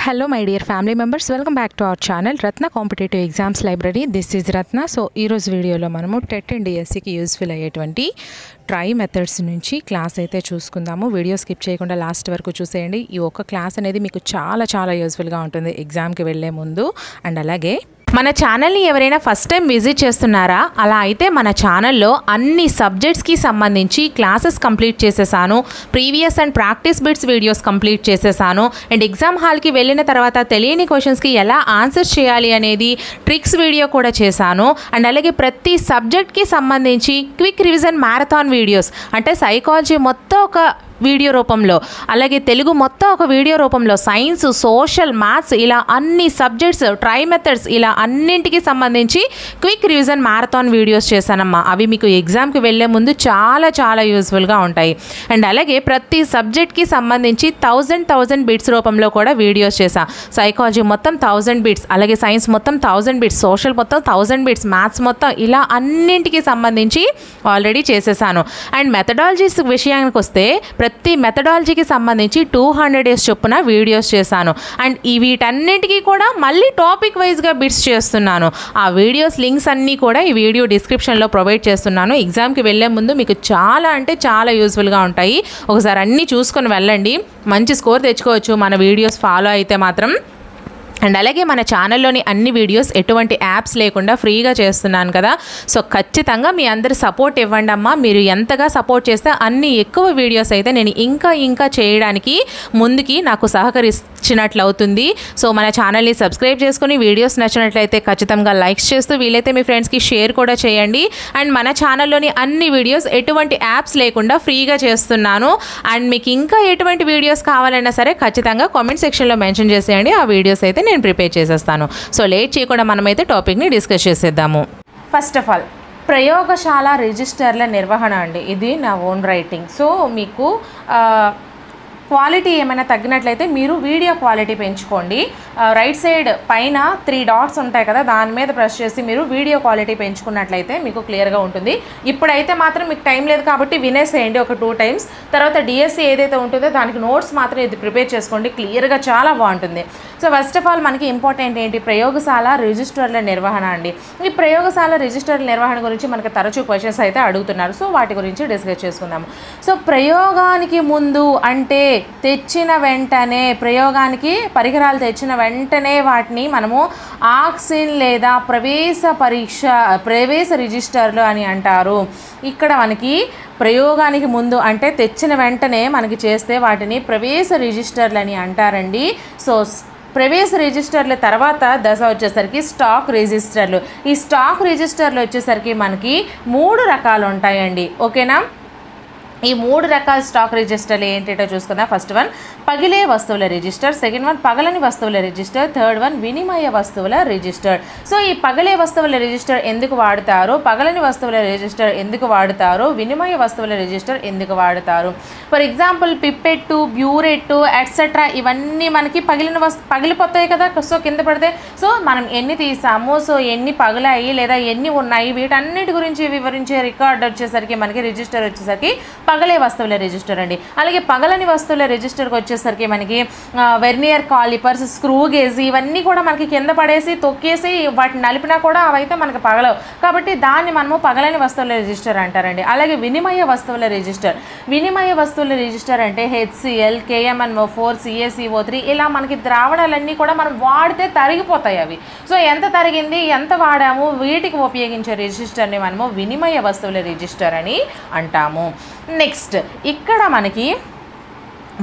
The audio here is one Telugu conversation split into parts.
Hello my dear family members, welcome back to our channel Ratna Competitive Exams Library. This is Ratna. So ee roju video lo manamu TET and DSC ki useful ayyetvanti try methods nunchi class aithe chusukundamu. Video skip cheyakunda last varaku chuseyandi. Ee oka class anedi meeku chaala useful ga untundi exam ki velle mundu. And alage మన ఛానల్ని ఎవరైనా ఫస్ట్ టైం విజిట్ చేస్తున్నారా? అలా అయితే మన ఛానల్లో అన్ని సబ్జెక్ట్స్కి సంబంధించి క్లాసెస్ కంప్లీట్ చేసేసాను. Previous and practice bits videos complete చేసేసాను. అండ్ ఎగ్జామ్ హాల్కి వెళ్ళిన తర్వాత తెలియని క్వశ్చన్స్కి ఎలా ఆన్సర్ చేయాలి అనేది ట్రిక్స్ వీడియో కూడా చేశాను. అండ్ అలాగే ప్రతి సబ్జెక్ట్కి సంబంధించి క్విక్ రివిజన్ మ్యారథాన్ వీడియోస్, అంటే సైకాలజీ మొత్తం ఒక వీడియో రూపంలో, అలాగే తెలుగు మొత్తం ఒక వీడియో రూపంలో, సైన్స్, సోషల్, మ్యాథ్స్ ఇలా అన్ని సబ్జెక్ట్స్, ట్రై మెథడ్స్ ఇలా అన్నింటికి సంబంధించి క్విక్ రివిజన్ మ్యారథాన్ వీడియోస్ చేశానమ్మా. అవి మీకు ఎగ్జామ్కి వెళ్ళే ముందు చాలా యూస్ఫుల్గా ఉంటాయి. అండ్ అలాగే ప్రతి సబ్జెక్ట్కి సంబంధించి 1000 బిట్స్ రూపంలో కూడా వీడియోస్ చేశా. సైకాలజీ మొత్తం 1000 బిట్స్, అలాగే సైన్స్ మొత్తం 1000 బిట్స్, సోషల్ మొత్తం 1000 బిట్స్, మ్యాథ్స్ మొత్తం ఇలా అన్నింటికి సంబంధించి ఆల్రెడీ చేసేసాను. అండ్ మెథడాలజీస్ విషయానికి వస్తే ప్రతి మెథడాలజీకి సంబంధించి 200 డేస్ చొప్పున వీడియోస్ చేశాను. అండ్ వీటన్నిటికీ కూడా మళ్ళీ టాపిక్ వైజ్గా బిట్స్ చేస్తున్నాను. ఆ వీడియోస్ లింక్స్ అన్నీ కూడా ఈ వీడియో డిస్క్రిప్షన్లో ప్రొవైడ్ చేస్తున్నాను. ఎగ్జామ్కి వెళ్ళే ముందు మీకు చాలా యూస్ఫుల్గా ఉంటాయి. ఒకసారి అన్నీ చూసుకొని వెళ్ళండి, మంచి స్కోర్ తెచ్చుకోవచ్చు మన వీడియోస్ ఫాలో అయితే మాత్రం. అండ్ అలాగే మన ఛానల్లోని అన్ని వీడియోస్ ఎటువంటి యాప్స్ లేకుండా ఫ్రీగా చేస్తున్నాను కదా. సో ఖచ్చితంగా మీ అందరి సపోర్ట్ ఇవ్వండి అమ్మా. మీరు ఎంతగా సపోర్ట్ చేస్తే అన్ని ఎక్కువ వీడియోస్ అయితే నేను ఇంకా చేయడానికి ముందుకి నాకు సహకరించినట్లు అవుతుంది. సో మన ఛానల్ని సబ్స్క్రైబ్ చేసుకుని వీడియోస్ నచ్చినట్లయితే ఖచ్చితంగా లైక్స్ చేస్తూ వీలైతే మీ ఫ్రెండ్స్కి షేర్ కూడా చేయండి. అండ్ మన ఛానల్లోని అన్ని వీడియోస్ ఎటువంటి యాప్స్ లేకుండా ఫ్రీగా చేస్తున్నాను. అండ్ మీకు ఇంకా ఎటువంటి వీడియోస్ కావాలన్నా సరే ఖచ్చితంగా కామెంట్ సెక్షన్లో మెన్షన్ చేసేయండి. ఆ వీడియోస్ అయితే నేను ప్రిపేర్ చేసేస్తాను. సో లేట్ చేయకుండా మనమైతే టాపిక్ని డిస్కస్ చేసేద్దాము. ఫస్ట్ ఆఫ్ ఆల్ ప్రయోగశాల రిజిస్టర్ల నిర్వహణ అండి. ఇది నా ఓన్ రైటింగ్. సో మీకు క్వాలిటీ ఏమైనా తగ్గినట్లయితే మీరు వీడియో క్వాలిటీ పెంచుకోండి. రైట్ సైడ్ పైన 3 డాట్స్ ఉంటాయి కదా, దాని మీద ప్రెస్ చేసి మీరు వీడియో క్వాలిటీ పెంచుకున్నట్లయితే మీకు క్లియర్గా ఉంటుంది. ఇప్పుడైతే మాత్రం మీకు టైం లేదు కాబట్టి వినేసేయండి ఒక 2 టైమ్స్. తర్వాత డిఎస్సి ఏదైతే ఉంటుందో దానికి నోట్స్ మాత్రం ఇది ప్రిపేర్ చేసుకోండి, క్లియర్గా చాలా బాగుంటుంది. సో ఫస్ట్ ఆఫ్ ఆల్ మనకి ఇంపార్టెంట్ ఏంటి, ప్రయోగశాల రిజిస్టర్ల నిర్వహణ అండి. ఈ ప్రయోగశాల రిజిస్టర్ల నిర్వహణ గురించి మనకు తరచూ క్వశ్చన్స్ అయితే అడుగుతున్నారు. సో వాటి గురించి డిస్కస్ చేసుకుందాము. సో ప్రయోగానికి ముందు అంటే తెచ్చిన వెంటనే, ప్రయోగానికి పరికరాలు తెచ్చిన వెంటనే వాటిని మనము ఆక్సిన్ లేదా ప్రవేశ రిజిస్టర్లు అని అంటారు. ఇక్కడ మనకి ప్రయోగానికి ముందు అంటే తెచ్చిన వెంటనే మనకి చేస్తే వాటిని ప్రవేశ రిజిస్టర్లు అని అంటారండి. సో ప్రవేశ రిజిస్టర్ల తర్వాత దశ వచ్చేసరికి స్టాక్ రిజిస్టర్లు. ఈ స్టాక్ రిజిస్టర్లు వచ్చేసరికి మనకి 3 రకాలు ఉంటాయండి. ఓకేనా? ఈ 3 రకాల స్టాక్ రిజిస్టర్లు ఏంటంటే చూసుకుందాం. ఫస్ట్ వన్ పగిలే వస్తువుల రిజిస్టర్, సెకండ్ వన్ పగలని వస్తువుల రిజిస్టర్, థర్డ్ వన్ వినిమయ వస్తువుల రిజిస్టర్. సో ఈ పగలే వస్తువుల రిజిస్టర్ ఎందుకు వాడుతారు, పగలని వస్తువుల రిజిస్టర్ ఎందుకు వాడుతారు, వినిమయ వస్తువుల రిజిస్టర్ ఎందుకు వాడుతారు? ఫర్ ఎగ్జాంపుల్ పిప్పెట్టు, బ్యూరెట్టు ఎట్సెట్రా ఇవన్నీ మనకి పగిలిపోతాయి కదా. సో కింద పడితే సో మనం ఎన్ని తీసాము, సో ఎన్ని పగిలాయి లేదా ఎన్ని ఉన్నాయి, వీటన్నిటి గురించి వివరించే రికార్డ్ వచ్చేసరికి మనకి రిజిస్టర్ వచ్చేసరికి పగలే వస్తువుల రిజిస్టర్ అండి. అలాగే పగలని వస్తువుల రిజిస్టర్కి వచ్చేసరికి మనకి వెర్నియర్ కాలిపర్స్, స్క్రూ గేజ్ ఇవన్నీ కూడా మనకి కింద పడేసి తొక్కేసి వాటిని నలిపినా కూడా అవైతే మనకి పగలవు, కాబట్టి దాన్ని మనము పగలని వస్తువుల రిజిస్టర్ అంటారండి. అలాగే వినిమయ వస్తువుల రిజిస్టర్. వినిమయ వస్తువుల రిజిస్టర్ అంటే HCl, KMnO4, CaCO3 ఇలా మనకి ద్రావణాలన్నీ కూడా మనం వాడితే తరిగిపోతాయి అవి. సో ఎంత తరిగింది, ఎంత వాడాము, వీటికి ఉపయోగించే రిజిస్టర్ని మనము వినిమయ వస్తువుల రిజిస్టర్ అని అంటాము. నెక్స్ట్ ఇక్కడ మనకి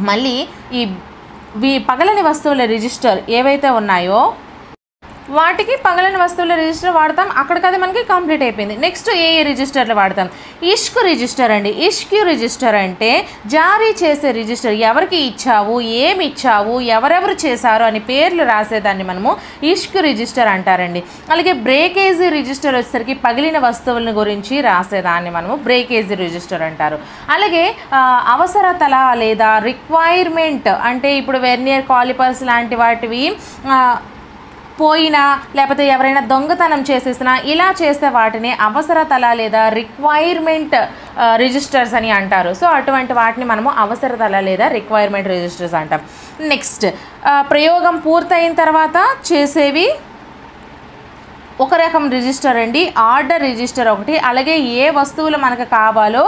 మళ్ళీ ఈ పగలని వస్తువుల రిజిస్టర్ ఏవైతే ఉన్నాయో వాటికి పగలని వస్తువుల రిజిస్టర్ వాడతాం. అక్కడికి అది మనకి కంప్లీట్ అయిపోయింది. నెక్స్ట్ ఏ రిజిస్టర్లు వాడతాం, ఇష్క్ రిజిస్టర్ అండి. ఇష్క్ రిజిస్టర్ అంటే జారీ చేసే రిజిస్టర్. ఎవరికి ఇచ్చావు, ఏమి ఇచ్చావు, ఎవరెవరు చేశారు అని పేర్లు రాసేదాన్ని మనము ఇష్క్ రిజిస్టర్ అంటారండి. అలాగే బ్రేకేజీ రిజిస్టర్ వచ్చేసరికి పగిలిన వస్తువుల గురించి రాసేదాన్ని మనము బ్రేకేజీ రిజిస్టర్ అంటారు. అలాగే అవసరతల లేదా రిక్వైర్మెంట్ అంటే ఇప్పుడు వెర్నియర్ కాలిపర్స్ లాంటి వాటివి పోయినా లేకపోతే ఎవరైనా దొంగతనం చేసేసినా ఇలా చేస్తే వాటిని అవసరతల లేదా రిక్వైర్మెంట్ రిజిస్టర్స్ అని అంటారు. సో అటువంటి వాటిని మనము అవసరతల లేదా రిక్వైర్మెంట్ రిజిస్టర్స్ అంటాం. నెక్స్ట్ ప్రయోగం పూర్తయిన తర్వాత చేసేవి ఒక రకం రిజిస్టర్ అండి, ఆర్డర్ రిజిస్టర్ ఒకటి. అలాగే ఏ వస్తువులు మనకు కావాలో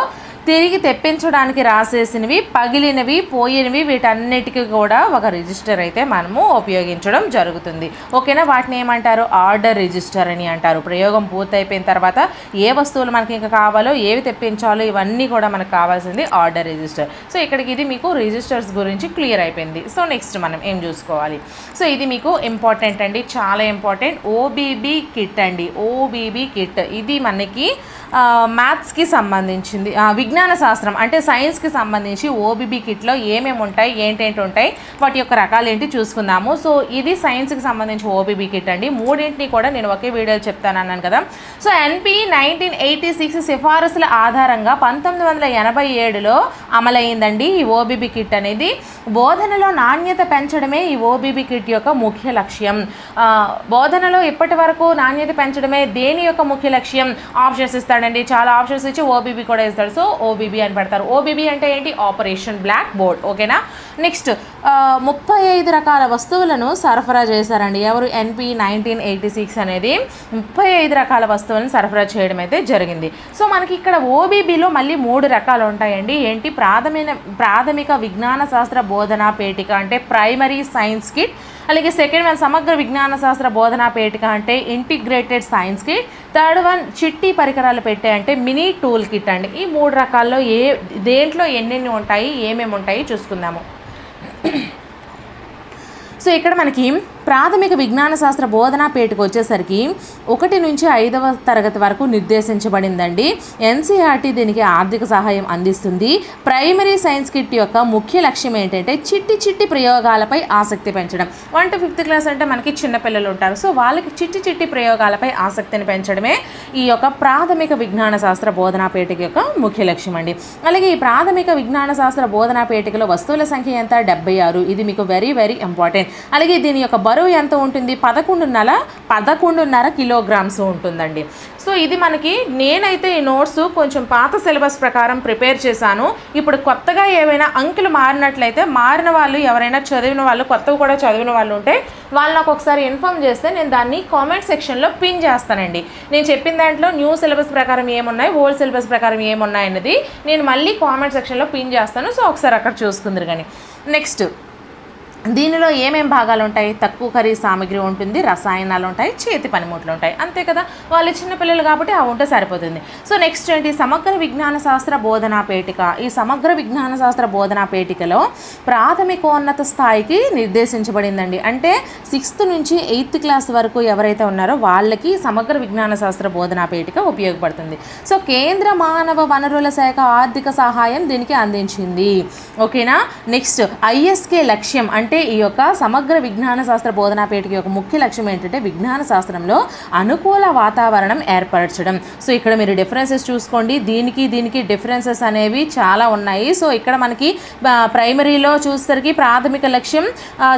తిరిగి తెప్పించడానికి రాసేసినవి, పగిలినవి, పోయినవి వీటన్నిటికీ కూడా ఒక రిజిస్టర్ అయితే మనము ఉపయోగించడం జరుగుతుంది. ఓకేనా, వాటిని ఏమంటారు? ఆర్డర్ రిజిస్టర్ అని అంటారు. ప్రయోగం పూర్తయిపోయిన తర్వాత ఏ వస్తువులు మనకి ఇంకా కావాలో, ఏవి తెప్పించాలో ఇవన్నీ కూడా మనకు కావాల్సింది ఆర్డర్ రిజిస్టర్. సో ఇక్కడికి ఇది మీకు రిజిస్టర్స్ గురించి క్లియర్ అయిపోయింది. సో నెక్స్ట్ మనం ఏం చూసుకోవాలి? సో ఇది మీకు ఇంపార్టెంట్ అండి, చాలా ఇంపార్టెంట్. ఓబీబీ కిట్ అండి, ఓబీబీ కిట్. ఇది మనకి మ్యాథ్స్కి సంబంధించింది, విజ్ఞాన శాస్త్రం అంటే సైన్స్కి సంబంధించి ఓబీబీ కిట్లో ఏమేమి ఉంటాయి, ఏంటేంటి ఉంటాయి, వాటి యొక్క రకాలు ఏంటి చూసుకుందాము. సో ఇది సైన్స్కి సంబంధించి ఓబీబీ కిట్ అండి. మూడింటిని కూడా నేను ఒకే వీడియోలో చెప్తాను అన్నాను కదా. సో ఎన్పి 1986 సిఫారసుల ఆధారంగా 1987లో అమలైందండి ఈ ఓబీబీ కిట్ అనేది. బోధనలో నాణ్యత పెంచడమే ఈ ఓబీబీ కిట్ యొక్క ముఖ్య లక్ష్యం. బోధనలో ఇప్పటి వరకు నాణ్యత పెంచడమే దేని యొక్క ముఖ్య లక్ష్యం? ఆప్షన్స్ ఇస్తాడండి, చాలా ఆప్షన్స్ ఇచ్చి ఓబీబీ కూడా ఇస్తాడు. సో ఓబీబీ అని పెడతారు. ఓబీబీ అంటే ఏంటి? Operation blackboard. ఓకేనా. నెక్స్ట్ 35 రకాల వస్తువులను సరఫరా చేశారండి. ఎవరు? ఎన్పి 1986 అనేది 35 రకాల వస్తువులను సరఫరా చేయడం అయితే జరిగింది. సో మనకి ఇక్కడ ఓబీబీలో మళ్ళీ 3 రకాలు ఉంటాయండి. ఏంటి? ప్రాథమిక విజ్ఞాన శాస్త్ర బోధనా పేటిక అంటే ప్రైమరీ సైన్స్ కిట్. అలాగే సెకండ్ వన్ సమగ్ర విజ్ఞాన శాస్త్ర బోధనా పేటిక అంటే integrated science kit. Third one చిట్టి పరికరాలు పెట్టే అంటే మినీ టూల్ కిట్ అండి. ఈ 3 రకాల్లో దేంట్లో ఎన్నెన్ని ఉంటాయి, ఏమేమి ఉంటాయి చూసుకుందాము. సో ఇక్కడ మనకి ప్రాథమిక విజ్ఞాన శాస్త్ర బోధనా పేటిక వచ్చేసరికి 1 నుంచి 5వ తరగతి వరకు నిర్దేశించబడిందండి. ఎన్సీఆర్టీ దీనికి ఆర్థిక సహాయం అందిస్తుంది. ప్రైమరీ సైన్స్ కిట్ యొక్క ముఖ్య లక్ష్యం ఏంటంటే చిట్టి ప్రయోగాలపై ఆసక్తి పెంచడం. 1 to 5th క్లాస్ అంటే మనకి చిన్నపిల్లలు ఉంటారు. సో వాళ్ళకి చిట్టి ప్రయోగాలపై ఆసక్తిని పెంచడమే ఈ యొక్క ప్రాథమిక విజ్ఞాన శాస్త్ర బోధనా పేటిక యొక్క ముఖ్య లక్ష్యం అండి. అలాగే ఈ ప్రాథమిక విజ్ఞాన శాస్త్ర బోధనా పేటికలో వస్తువుల సంఖ్య ఎంత? 76. ఇది మీకు వెరీ వెరీ ఇంపార్టెంట్. అలాగే దీని యొక్క బరువు ఎంత ఉంటుంది? 11.5 కిలోగ్రామ్స్ ఉంటుందండి. సో ఇది మనకి, నేనైతే ఈ నోట్స్ కొంచెం పాత సిలబస్ ప్రకారం ప్రిపేర్ చేశాను. ఇప్పుడు కొత్తగా ఏవైనా అంకెలు మారినట్లయితే, మారిన వాళ్ళు ఎవరైనా చదివిన వాళ్ళు, కొత్తగా కూడా చదివిన వాళ్ళు ఉంటే వాళ్ళు నాకు ఒకసారి ఇన్ఫామ్ చేస్తే నేను దాన్ని కామెంట్ సెక్షన్లో పిన్ చేస్తానండి. నేను చెప్పిన దాంట్లో న్యూ సిలబస్ ప్రకారం ఏమున్నాయి, ఓల్డ్ సిలబస్ ప్రకారం ఏమున్నాయి అన్నది నేను మళ్ళీ కామెంట్ సెక్షన్లో పిన్ చేస్తాను. సో ఒకసారి అక్కడ చూసుకుందరు. కానీ నెక్స్ట్ దీనిలో ఏమేం భాగాలు ఉంటాయి? తక్కువ ఖరీదు సామాగ్రి ఉంటుంది, రసాయనాలు ఉంటాయి, చేతి పనిముట్లు ఉంటాయి. అంతే కదా, వాళ్ళు చిన్నపిల్లలు కాబట్టి అవి ఉంటే సరిపోతుంది. సో నెక్స్ట్ ఏంటి? సమగ్ర విజ్ఞాన శాస్త్ర బోధనా పేటిక. ఈ సమగ్ర విజ్ఞాన శాస్త్ర బోధనా పేటికలో ప్రాథమికోన్నత స్థాయికి నిర్దేశించబడిందండి. అంటే 6th నుంచి 8th క్లాస్ వరకు ఎవరైతే ఉన్నారో వాళ్ళకి సమగ్ర విజ్ఞాన శాస్త్ర బోధనా పేటిక ఉపయోగపడుతుంది. సో కేంద్ర మానవ వనరుల శాఖ ఆర్థిక సహాయం దీనికి అందించింది. ఓకేనా. నెక్స్ట్ ఐఎస్కే లక్ష్యం అంటే ఈ యొక్క సమగ్ర విజ్ఞాన శాస్త్ర బోధనా పేటిక యొక్క ముఖ్య లక్ష్యం ఏంటంటే విజ్ఞాన శాస్త్రంలో అనుకూల వాతావరణం ఏర్పరచడం. సో ఇక్కడ మీరు డిఫరెన్సెస్ చూసుకోండి. దీనికి డిఫరెన్సెస్ అనేవి చాలా ఉన్నాయి. సో ఇక్కడ మనకి ప్రైమరీలో చూసేసరికి ప్రాథమిక లక్ష్యం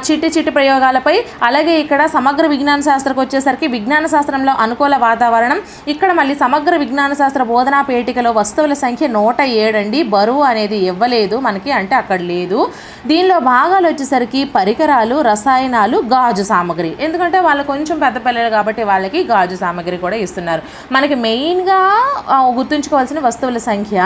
చిట్టి ప్రయోగాలపై, అలాగే ఇక్కడ సమగ్ర విజ్ఞాన శాస్త్రకు వచ్చేసరికి విజ్ఞాన శాస్త్రంలో అనుకూల వాతావరణం. ఇక్కడ మళ్ళీ సమగ్ర విజ్ఞాన శాస్త్ర బోధనా పేటికలో వస్తువుల సంఖ్య 107 అండి. బరువు అనేది ఇవ్వలేదు మనకి, అంటే అక్కడ లేదు. దీనిలో భాగాలు వచ్చేసరికి పరికరాలు, రసాయనాలు, గాజు సామాగ్రి. ఎందుకంటే వాళ్ళు కొంచెం పెద్ద పిల్లలు కాబట్టి వాళ్ళకి గాజు సామాగ్రి కూడా ఇస్తున్నారు. మనకి మెయిన్గా గుర్తుంచుకోవాల్సిన వస్తువుల సంఖ్య,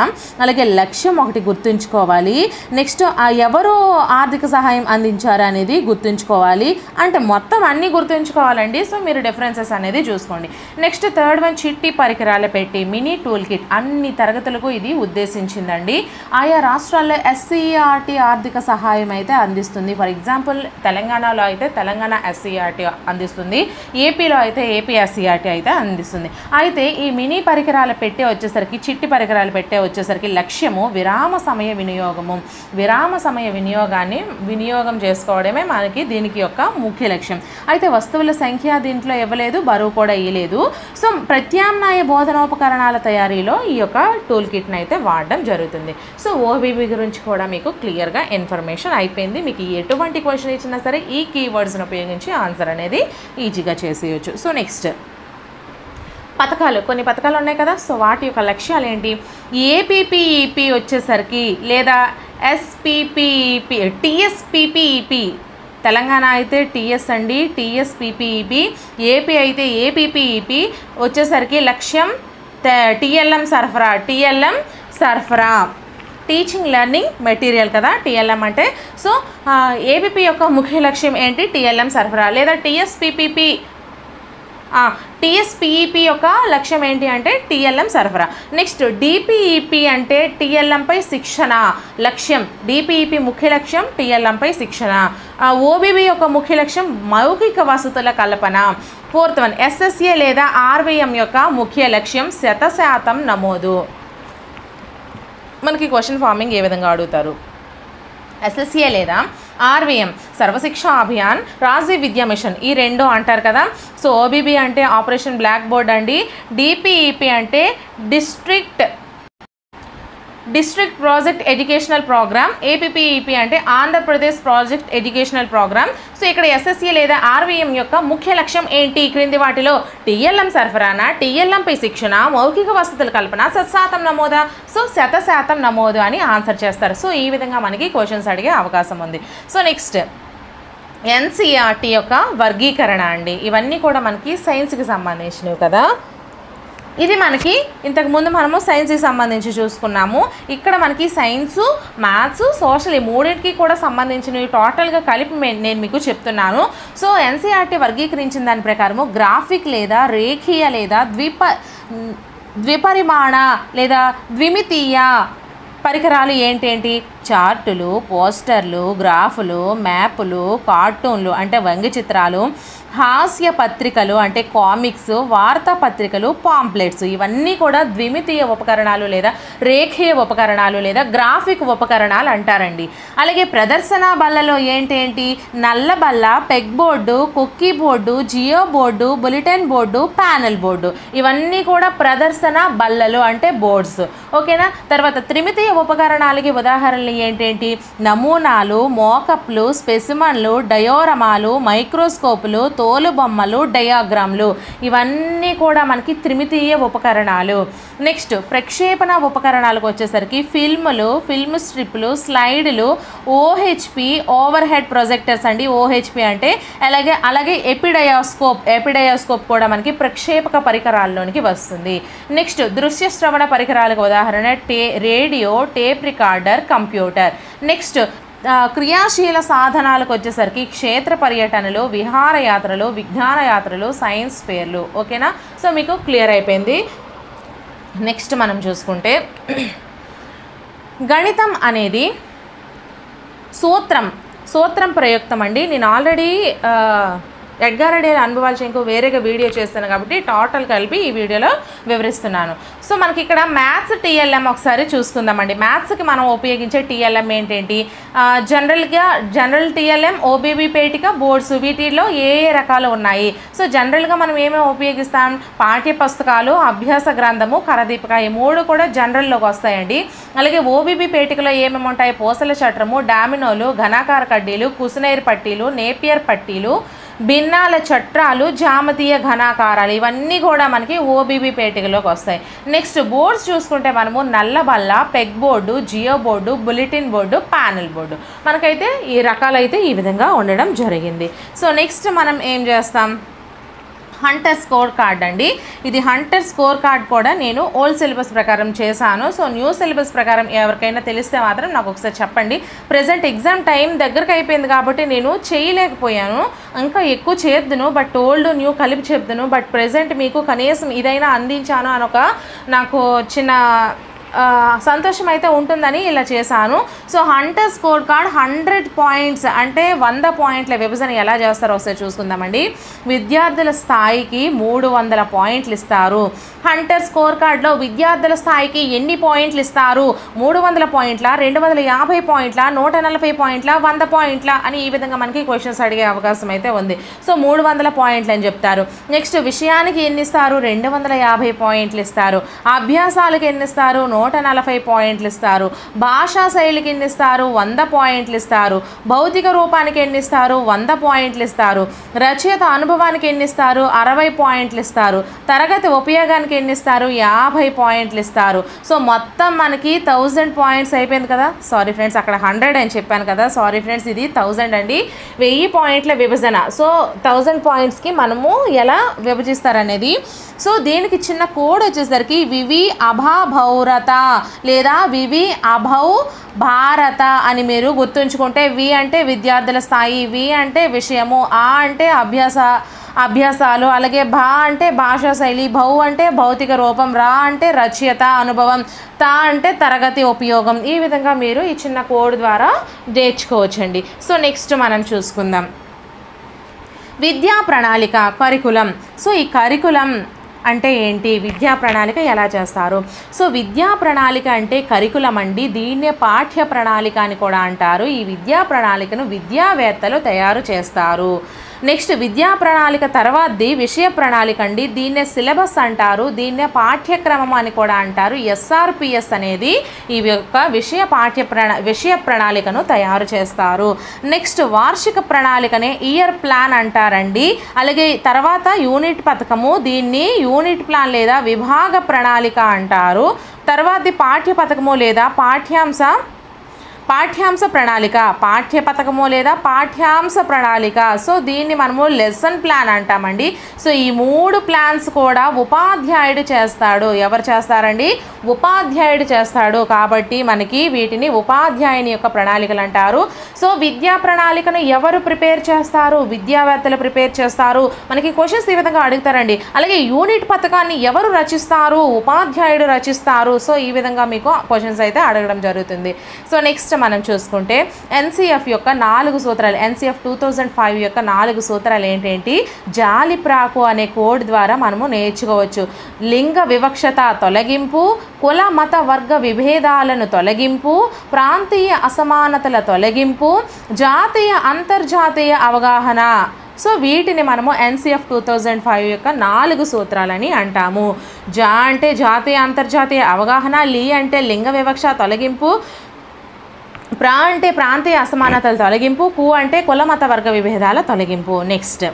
అలాగే లక్ష్యం ఒకటి గుర్తుంచుకోవాలి. నెక్స్ట్ ఎవరు ఆర్థిక సహాయం అందించారు అనేది గుర్తుంచుకోవాలి. అంటే మొత్తం అన్నీ గుర్తుంచుకోవాలండి. సో మీరు డిఫరెన్సెస్ అనేది చూసుకోండి. నెక్స్ట్ థర్డ్ వన్ చిట్టి పరికరాలు పెట్టి మినీ టూల్ కిట్. అన్ని తరగతులకు ఇది ఉద్దేశించిందండి. ఆయా రాష్ట్రాల్లో ఎస్సీఆర్టీ ఆర్థిక సహాయం అయితే అందిస్తుంది. ఫర్ ఎగ్జాంపుల్ తెలంగాణలో అయితే తెలంగాణ ఎస్సీఆర్టీ అందిస్తుంది, ఏపీలో అయితే ఏపీ ఎస్సీఆర్టీ అయితే అందిస్తుంది. అయితే ఈ మినీ పరికరాలు పెట్టే వచ్చేసరికి, చిట్టి పరికరాలు పెట్టే వచ్చేసరికి లక్ష్యము విరామ సమయ వినియోగము. విరామ సమయ వినియోగం చేసుకోవడమే మనకి దీనికి యొక్క ముఖ్య లక్ష్యం. అయితే వస్తువుల సంఖ్య దీంట్లో ఇవ్వలేదు, బరువు కూడా ఇవ్వలేదు. సో ప్రత్యామ్నాయ బోధనోపకరణాల తయారీలో ఈ యొక్క టూల్ కిట్ని అయితే వాడడం జరుగుతుంది. సో ఓబీబీ గురించి కూడా మీకు క్లియర్గా ఇన్ఫర్మేషన్ అయిపోయింది. మీకు ఎటువంటి ఎలాంటి క్వశ్చన్ ఇచ్చినా సరే ఈ కీవర్డ్స్ని ఉపయోగించి ఆన్సర్ అనేది ఈజీగా చేసేయచ్చు. సో నెక్స్ట్ పథకాలు, కొన్ని పథకాలు ఉన్నాయి కదా, సో వాటి యొక్క లక్ష్యాలు ఏంటి? ఏపీపీఈపీ వచ్చేసరికి లేదా ఎస్పీపీఈపీ, టీఎస్పీపీఈపీ, తెలంగాణ అయితే టీఎస్ అండి, టీఎస్పీపీఈపీ, ఏపీ అయితే ఏపీపీఈపీ వచ్చేసరికి లక్ష్యం టీఎల్ఎం సరఫరా, టీఎల్ఎం సరఫరా టీచింగ్ లెర్నింగ్ మెటీరియల్ కదా టీఎల్ఎం అంటే. సో ఏపీపీ యొక్క ముఖ్య లక్ష్యం ఏంటి? టీఎల్ఎం సరఫరా. లేదా టీఎస్పీఈపీ యొక్క లక్ష్యం ఏంటి అంటే టీఎల్ఎం సరఫరా. నెక్స్ట్ డిపిఈపీ అంటే టీఎల్ఎంపై శిక్షణ లక్ష్యం, డిపిఈపీ ముఖ్య లక్ష్యం టీఎల్ఎంపై శిక్షణ. ఓబీబీ యొక్క ముఖ్య లక్ష్యం మౌఖిక వసతుల కల్పన. ఫోర్త్ వన్ ఎస్ఎస్ఏ లేదా ఆర్వీఎం యొక్క ముఖ్య లక్ష్యం 100% నమోదు. మనకి క్వశ్చన్ ఫార్మింగ్ ఏ విధంగా అడుగుతారు? ఎస్ఎస్ఏ లేదా ఆర్వీఎం సర్వశిక్షా అభియాన్, రాజీవ్ విద్యా మిషన్, ఈ రెండు అంటారు కదా. సో ఓబీబీ అంటే ఆపరేషన్ బ్లాక్ బోర్డ్ అండి, డిపిఈపీ అంటే district project educational program, APPEP అంటే Andhra Pradesh project educational program. So ఇక్కడ ఎస్ఎస్ఏ లేదా ఆర్వీఎం యొక్క ముఖ్య లక్ష్యం ఏంటి? క్రింది వాటిలో టీఎల్ఎం సరఫరానా, టీఎల్ఎంపై శిక్షణ, మౌఖిక వసతుల కల్పన, 100% నమోదా? సో 100% నమోదు అని ఆన్సర్ చేస్తారు. సో ఈ విధంగా మనకి క్వశ్చన్స్ అడిగే అవకాశం ఉంది. సో నెక్స్ట్ ఎన్సీఆర్టీ యొక్క వర్గీకరణ అండి. ఇవన్నీ కూడా మనకి సైన్స్కి సంబంధించినవి కదా. ఇది మనకి ఇంతకుముందు మనము సైన్స్కి సంబంధించి చూసుకున్నాము. ఇక్కడ మనకి సైన్సు, మ్యాథ్స్, సోషల్ ఈ మూడింటికి కూడా సంబంధించినవి టోటల్గా కలిపి నేను మీకు చెప్తున్నాను. సో ఎన్సీఆర్టీ వర్గీకరించిన దాని ప్రకారము గ్రాఫిక్ లేదా రేఖీయ లేదా ద్విపరిమాణ లేదా ద్విమితీయ పరికరాలు ఏంటేంటి? చార్టులు, పోస్టర్లు, గ్రాఫులు, మ్యాపులు, కార్టూన్లు అంటే వ్యంగ్య చిత్రాలు, హాస్య పత్రికలు అంటే కామిక్స్, వార్తాపత్రికలు, పాంప్లెట్స్, ఇవన్నీ కూడా ద్విమితీయ ఉపకరణాలు లేదా రేఖీయ ఉపకరణాలు లేదా గ్రాఫిక్ ఉపకరణాలు అంటారండి. అలాగే ప్రదర్శన బల్లలో ఏంటేంటి? నల్ల బల్ల, peg board, cookie board, Jio board, bulletin board, panel board, ఇవన్నీ కూడా ప్రదర్శన బల్లలు అంటే బోర్డ్స్. ఓకేనా. తర్వాత త్రిమితీయ ఉపకరణాలకి ఉదాహరణలు ఏంటేంటి? నమూనాలు, మోకప్లు, స్పెసిమన్లు, డయోరమాలు, మైక్రోస్కోపులు, తోలు బొమ్మలు, డయాగ్రామ్లు, ఇవన్నీ కూడా మనకి త్రిమితీయ ఉపకరణాలు. నెక్స్ట్ ప్రక్షేపణ ఉపకరణాలకు వచ్చేసరికి ఫిల్ములు, ఫిల్మ్ స్ట్రిప్లు, స్లైడ్లు, ఓహెచ్పి ఓవర్ హెడ్ ప్రొజెక్టర్స్ అండి, ఓహెచ్పి అంటే. అలాగే ఎపిడయాస్కోప్ కూడా మనకి ప్రక్షేపక పరికరాల్లోనికి వస్తుంది. నెక్స్ట్ దృశ్య శ్రవణ పరికరాలకు ఉదాహరణ radio, tape recorder, computer. Next క్రియాశీల సాధనాలకు వచ్చేసరికి క్షేత్ర పర్యటనలు, విహారయాత్రలు, విజ్ఞాన యాత్రలు, సైన్స్ ఫేర్లు. ఓకేనా. సో మీకు క్లియర్ అయిపోయింది. నెక్స్ట్ మనం చూసుకుంటే గణితం అనేది సూత్రం ప్రయుక్తం అండి. నేను ఆల్రెడీ ఎడ్గార్ అడేల్ అనుభవాల్సింకో వేరేగా వీడియో చేస్తాను కాబట్టి టోటల్ కలిపి ఈ వీడియోలో వివరిస్తున్నాను. సో మనకి ఇక్కడ మ్యాథ్స్ టీఎల్ఎం ఒకసారి చూసుకుందామండి. మ్యాథ్స్కి మనం ఉపయోగించే టీఎల్ఎం ఏంటేంటి? జనరల్ టీఎల్ఎం, ఓబీబీ పేటిక, బోర్డ్స్, వీటిలో ఏ రకాలు ఉన్నాయి? సో జనరల్గా మనం ఏమేమి ఉపయోగిస్తాం? పాఠ్య పుస్తకాలు, అభ్యాస గ్రంథము, కరదీపిక, ఈ మూడు కూడా జనరల్లోకి వస్తాయండి. అలాగే ఓబీబీ పేటికలో ఏమేమి ఉంటాయి? పూసల చట్రము, డామినోలు, ఘనాకార కడ్డీలు, కుసినైర్ పట్టీలు, నేపియర్ పట్టీలు, భిన్నాల చట్రాలు, జామతీయ ఘనాకారాలు, ఇవన్నీ కూడా మనకి ఓబీబీ పేటికలోకి వస్తాయి. నెక్స్ట్ బోర్డ్స్ చూసుకుంటే మనము నల్ల బల్ల, peg board, Jio board, bulletin board, panel board, మనకైతే ఈ రకాలైతే ఈ విధంగా ఉండడం జరిగింది. సో నెక్స్ట్ మనం ఏం చేస్తాం? హంటర్ స్కోర్ కార్డ్ అండి. ఇది హంటర్ స్కోర్ కార్డ్ కూడా నేను ఓల్డ్ సిలబస్ ప్రకారం చేశాను. సో న్యూ సిలబస్ ప్రకారం ఎవరికైనా తెలిస్తే మాత్రం నాకు ఒకసారి చెప్పండి. ప్రజెంట్ ఎగ్జామ్ టైం దగ్గరకు అయిపోయింది కాబట్టి నేను చేయలేకపోయాను. ఇంకా ఎక్కువ చేద్దును, బట్ ఓల్డ్ న్యూ కలిపి చెప్దును. బట్ ప్రజెంట్ మీకు కనీసం ఇదైనా అందించాను అని నాకు చిన్న సంతోషం అయితే ఉంటుందని ఇలా చేశాను. So Hunter score card 100 points అంటే 100 పాయింట్ల విభజన ఎలా చేస్తారో ఒకసారి చూసుకుందామండి. విద్యార్థుల స్థాయికి 300 పాయింట్లు ఇస్తారు. హంటర్ స్కోర్ కార్డులో విద్యార్థుల స్థాయికి ఎన్ని పాయింట్లు ఇస్తారు? 300 పాయింట్ల, 250 పాయింట్ల, 140 పాయింట్ల, 100 పాయింట్ల అని ఈ విధంగా మనకి క్వశ్చన్స్ అడిగే అవకాశం అయితే ఉంది. సో 300 పాయింట్లు అని చెప్తారు. నెక్స్ట్ విషయానికి ఎన్ని ఇస్తారు? 250 పాయింట్లు ఇస్తారు. అభ్యాసాలకు ఎన్ని ఇస్తారు? 140 పాయింట్లు ఇస్తారు. భాషా శైలికి ఎన్ని ఇస్తారు? 100 పాయింట్లు ఇస్తారు. భౌతిక రూపానికి ఎన్ని ఇస్తారు? 100 పాయింట్లు ఇస్తారు. రచయిత అనుభవానికి ఎన్ని ఇస్తారు? 60 పాయింట్లు ఇస్తారు. తరగతి ఉపయోగానికి ఎన్ని ఇస్తారు? 50 పాయింట్లు ఇస్తారు. సో మొత్తం మనకి 1000 పాయింట్స్ అయిపోయింది కదా. సారీ ఫ్రెండ్స్, అక్కడ 100 అని చెప్పాను కదా, సారీ ఫ్రెండ్స్, ఇది 1000 అండి. 1000 పాయింట్ల విభజన. సో 1000 పాయింట్స్కి మనము ఎలా విభజిస్తారనేది. సో దీనికి చిన్న కోడ్ వచ్చేసరికి వివి అభా భౌరత లేదా వివి అభౌ భారత అని మీరు గుర్తుంచుకుంటే, వి అంటే విద్యార్థుల స్థాయి, వి అంటే విషయము, ఆ అంటే అభ్యాసాలు, అలాగే భా అంటే భాషా శైలి, భౌ అంటే భౌతిక రూపం, రా అంటే రచయిత అనుభవం, తా అంటే తరగతి ఉపయోగం. ఈ విధంగా మీరు ఈ చిన్న కోడ్ ద్వారా నేర్చుకోవచ్చండి. సో నెక్స్ట్ మనం చూసుకుందాం విద్యా ప్రణాళిక, కరికులం. సో ఈ కరికులం అంటే ఏంటి, విద్యా ప్రణాళిక ఎలా చేస్తారు? సో విద్యా ప్రణాళిక అంటే కరికులం అండి. దీన్నే పాఠ్య ప్రణాళిక అని కూడా అంటారు. ఈ విద్యా ప్రణాళికను విద్యావేత్తలు తయారు చేస్తారు. నెక్స్ట్ విద్యా ప్రణాళిక తర్వాతది విషయ ప్రణాళిక అండి. దీన్నే సిలబస్ అంటారు, దీన్నే పాఠ్యక్రమం అని కూడా అంటారు. ఎస్ఆర్పిఎస్ అనేది ఈ యొక్క విషయ ప్రణాళికను తయారు చేస్తారు. నెక్స్ట్ వార్షిక ప్రణాళికనే ఇయర్ ప్లాన్ అంటారండి. అలాగే తర్వాత యూనిట్ పథకము, దీన్ని యూనిట్ ప్లాన్ లేదా విభాగ ప్రణాళిక అంటారు. తర్వాతది పాఠ్య పథకము లేదా పాఠ్యాంశ ప్రణాళిక, పాఠ్య పథకము లేదా పాఠ్యాంశ ప్రణాళిక. సో దీన్ని మనము లెసన్ ప్లాన్ అంటామండి. సో ఈ 3 ప్లాన్స్ కూడా ఉపాధ్యాయుడు చేస్తాడు. ఎవరు చేస్తారండి? ఉపాధ్యాయుడు చేస్తాడు. కాబట్టి మనకి వీటిని ఉపాధ్యాయుని యొక్క ప్రణాళికలు అంటారు. సో విద్యా ప్రణాళికను ఎవరు ప్రిపేర్ చేస్తారు? విద్యావేత్తలు ప్రిపేర్ చేస్తారు. మనకి క్వశ్చన్స్ ఈ విధంగా అడుగుతారండి. అలాగే యూనిట్ పథకాన్ని ఎవరు రచిస్తారు? ఉపాధ్యాయుడు రచిస్తారు. సో ఈ విధంగా మీకు క్వశ్చన్స్ అయితే అడగడం జరుగుతుంది. సో నెక్స్ట్ మనం చూసుకుంటే ఎన్సిఎఫ్ యొక్క 4 సూత్రాలు, ఎన్సిఎఫ్ 2005 యొక్క 4 సూత్రాలు ఏంటేంటి? జాలిప్రాకు అనే కోడ్ ద్వారా మనము నేర్చుకోవచ్చు. లింగ వివక్షత తొలగింపు, కుల మత వర్గ విభేదాలను తొలగింపు, ప్రాంతీయ అసమానతల తొలగింపు, జాతీయ అంతర్జాతీయ అవగాహన. సో వీటిని మనము ఎన్సిఎఫ్ 2005 యొక్క 4 సూత్రాలని అంటాము. జా అంటే జాతీయ అంతర్జాతీయ అవగాహన, లి అంటే లింగ వివక్ష తొలగింపు, ప్రా అంటే ప్రాంతీయ అసమానతల తొలగింపు, కు అంటే కుల మత వర్గ విభేదాల తొలగింపు. నెక్స్ట్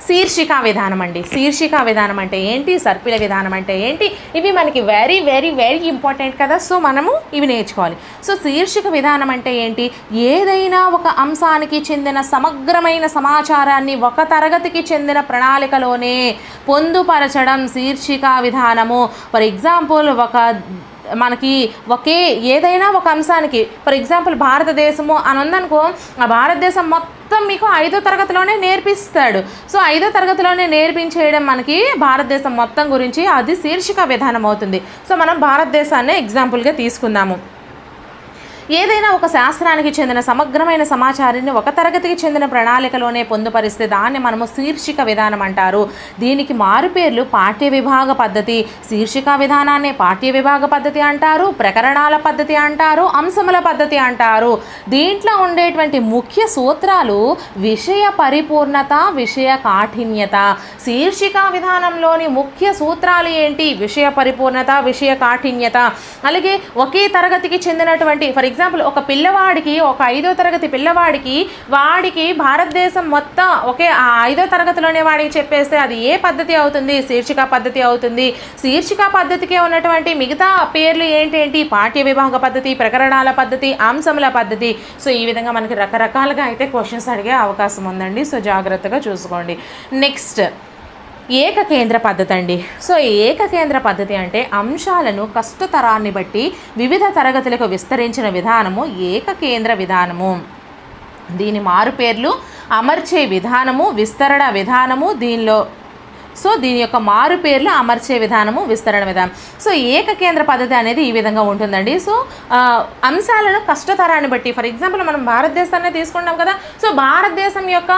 శీర్షిక విధానం అండి. శీర్షిక విధానం అంటే ఏంటి? సర్పిల విధానం అంటే ఏంటి? ఇవి మనకి వెరీ వెరీ వెరీ ఇంపార్టెంట్ కదా. సో మనము ఇవి నేర్చుకోవాలి. సో శీర్షిక విధానం అంటే ఏంటి? ఏదైనా ఒక అంశానికి చెందిన సమగ్రమైన సమాచారాన్ని ఒక తరగతికి చెందిన ప్రణాళికలోనే పొందుపరచడం శీర్షిక విధానము. ఫర్ ఎగ్జాంపుల్ మనకి ఏదైనా ఒక అంశానికి, ఫర్ ఎగ్జాంపుల్ భారతదేశము అని ఉందనుకో, ఆ భారతదేశం మొత్తం మీకు 5వ తరగతిలోనే నేర్పిస్తాడు. సో 5వ తరగతిలోనే నేర్పించేయడం మనకి భారతదేశం మొత్తం గురించి, అది శీర్షిక విధానం అవుతుంది. సో మనం భారతదేశాన్ని ఎగ్జాంపుల్గా తీసుకుందాము. ఏదైనా ఒక శాస్త్రానికి చెందిన సమగ్రమైన సమాచారాన్ని ఒక తరగతికి చెందిన ప్రణాళికలోనే పొందుపరిస్తే దాన్ని మనము శీర్షిక విధానం అంటారు. దీనికి మారుపేర్లు పాఠ్య విభాగ పద్ధతి, శీర్షిక విధానాన్ని పాఠ్య విభాగ పద్ధతి అంటారు, ప్రకరణాల పద్ధతి అంటారు, అంశముల పద్ధతి అంటారు. దీంట్లో ఉండేటువంటి ముఖ్య సూత్రాలు విషయ పరిపూర్ణత, విషయ కాఠిన్యత. శీర్షిక విధానంలోని ముఖ్య సూత్రాలు ఏంటి? విషయ పరిపూర్ణత, విషయ కాఠిన్యత. అలాగే ఒకే తరగతికి చెందినటువంటి, ఫర్ ఎగ్జాంపుల్ ఒక పిల్లవాడికి, ఒక 5వ తరగతి పిల్లవాడికి, వాడికి భారతదేశం మొత్తం ఒకే 5వ తరగతిలోనే వాడికి చెప్పేస్తే అది ఏ పద్ధతి అవుతుంది? శీర్షిక పద్ధతి అవుతుంది. శీర్షిక పద్ధతికి ఉన్నటువంటి మిగతా పేర్లు ఏంటేంటి? పాఠ్య విభాగ పద్ధతి, ప్రకరణాల పద్ధతి, అంశముల పద్ధతి. సో ఈ విధంగా మనకి రకరకాలుగా అయితే క్వశ్చన్స్ అడిగే అవకాశం ఉందండి. సో జాగ్రత్తగా చూసుకోండి. నెక్స్ట్ ఏకకేంద్ర పద్ధతి అండి. సో ఏకకేంద్ర పద్ధతి అంటే అంశాలను కష్టతరాన్ని బట్టి వివిధ తరగతులకు విస్తరించిన విధానము ఏకకేంద్ర విధానము. దీని మారుపేర్లు అమర్చే విధానము, విస్తరణ విధానము. దీని యొక్క మారు పేర్లు అమర్చే విధానము, విస్తరణ విధానం. సో ఏకకేంద్ర పద్ధతి అనేది ఈ విధంగా ఉంటుందండి. సో అంశాలను కష్టతరాన్ని బట్టి, ఫర్ ఎగ్జాంపుల్ మనం భారతదేశాన్ని తీసుకుంటాం కదా. సో భారతదేశం యొక్క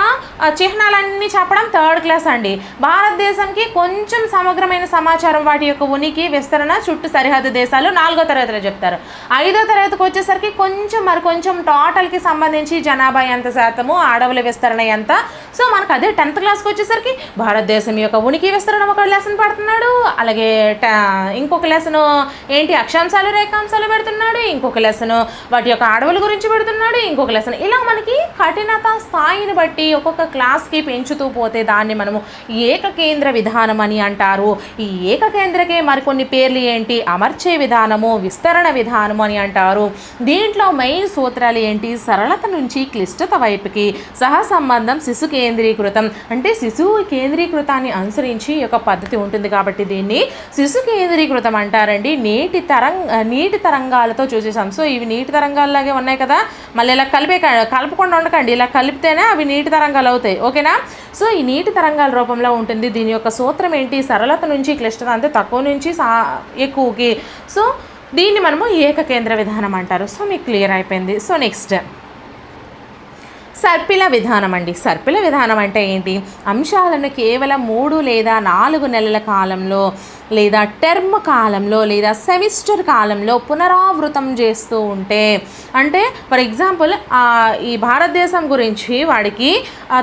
చిహ్నాలన్నీ చెప్పడం 3rd క్లాస్ అండి. భారతదేశంకి కొంచెం సమగ్రమైన సమాచారం, వాటి యొక్క ఉనికి, విస్తరణ, చుట్టూ సరిహద్దు దేశాలు 4వ తరగతిలో చెప్తారు. 5వ తరగతికి వచ్చేసరికి కొంచెం టోటల్కి సంబంధించి జనాభా ఎంత శాతము, అడవుల విస్తరణ ఎంత. సో మనకు అదే 10th క్లాస్కి వచ్చేసరికి భారతదేశం యొక్క ఉనికి విస్తరణ ఒక లెసన్ పెడుతున్నాడు, అలాగే ఇంకొక లెసన్ ఏంటి అక్షాంశాలు రేఖాంశాలు పెడుతున్నాడు, ఇంకొక లెసన్ వాటి యొక్క అడవుల గురించి పెడుతున్నాడు, ఇంకొక లెసన్. ఇలా మనకి కఠినత స్థాయిని బట్టి ఒక్కొక్క క్లాస్కి పెంచుతూ పోతే దాన్ని మనము ఏకకేంద్ర విధానం అని అంటారు. ఈ ఏకకేంద్రకే మరికొన్ని పేర్లు ఏంటి, అమర్చే విధానము, విస్తరణ విధానము అని అంటారు. దీంట్లో మెయిన్ సూత్రాలు ఏంటి, సరళత నుంచి క్లిష్టత వైపుకి, సహసంబంధం, శిశు కేంద్రీకృతం అంటే శిశువు కేంద్రీకృతాన్ని అనుసరించి ఒక పద్ధతి ఉంటుంది కాబట్టి దీన్ని శిశు కేంద్రీకృతం అంటారండి. నీటి తరంగాలతో చూసేసాం. సో ఇవి నీటి తరంగాల్లాగే ఉన్నాయి కదా, మళ్ళీ ఇలా కలపకుండా ఉండకండి, ఇలా కలిపితేనే అవి నీటి తరంగాలు అవుతాయి. ఓకేనా? సో ఈ నీటి తరంగాల రూపంలో ఉంటుంది. దీని యొక్క సూత్రం ఏంటి, సరళత నుంచి క్లిష్టత అంటే తక్కువ నుంచి ఎక్కువకి. సో దీన్ని మనము ఏకకేంద్ర విధానం అంటారు. సో మీకు క్లియర్ అయిపోయింది. సో నెక్స్ట్ సర్పిల విధానం అండి. సర్పిల విధానం అంటే ఏంటి, అంశాలను కేవలం 3 లేదా 4 నెలల కాలంలో లేదా టర్మ్ కాలంలో లేదా సెమిస్టర్ కాలంలో పునరావృతం చేస్తూ ఉంటే, అంటే ఫర్ ఎగ్జాంపుల్ ఈ భారతదేశం గురించి వాడికి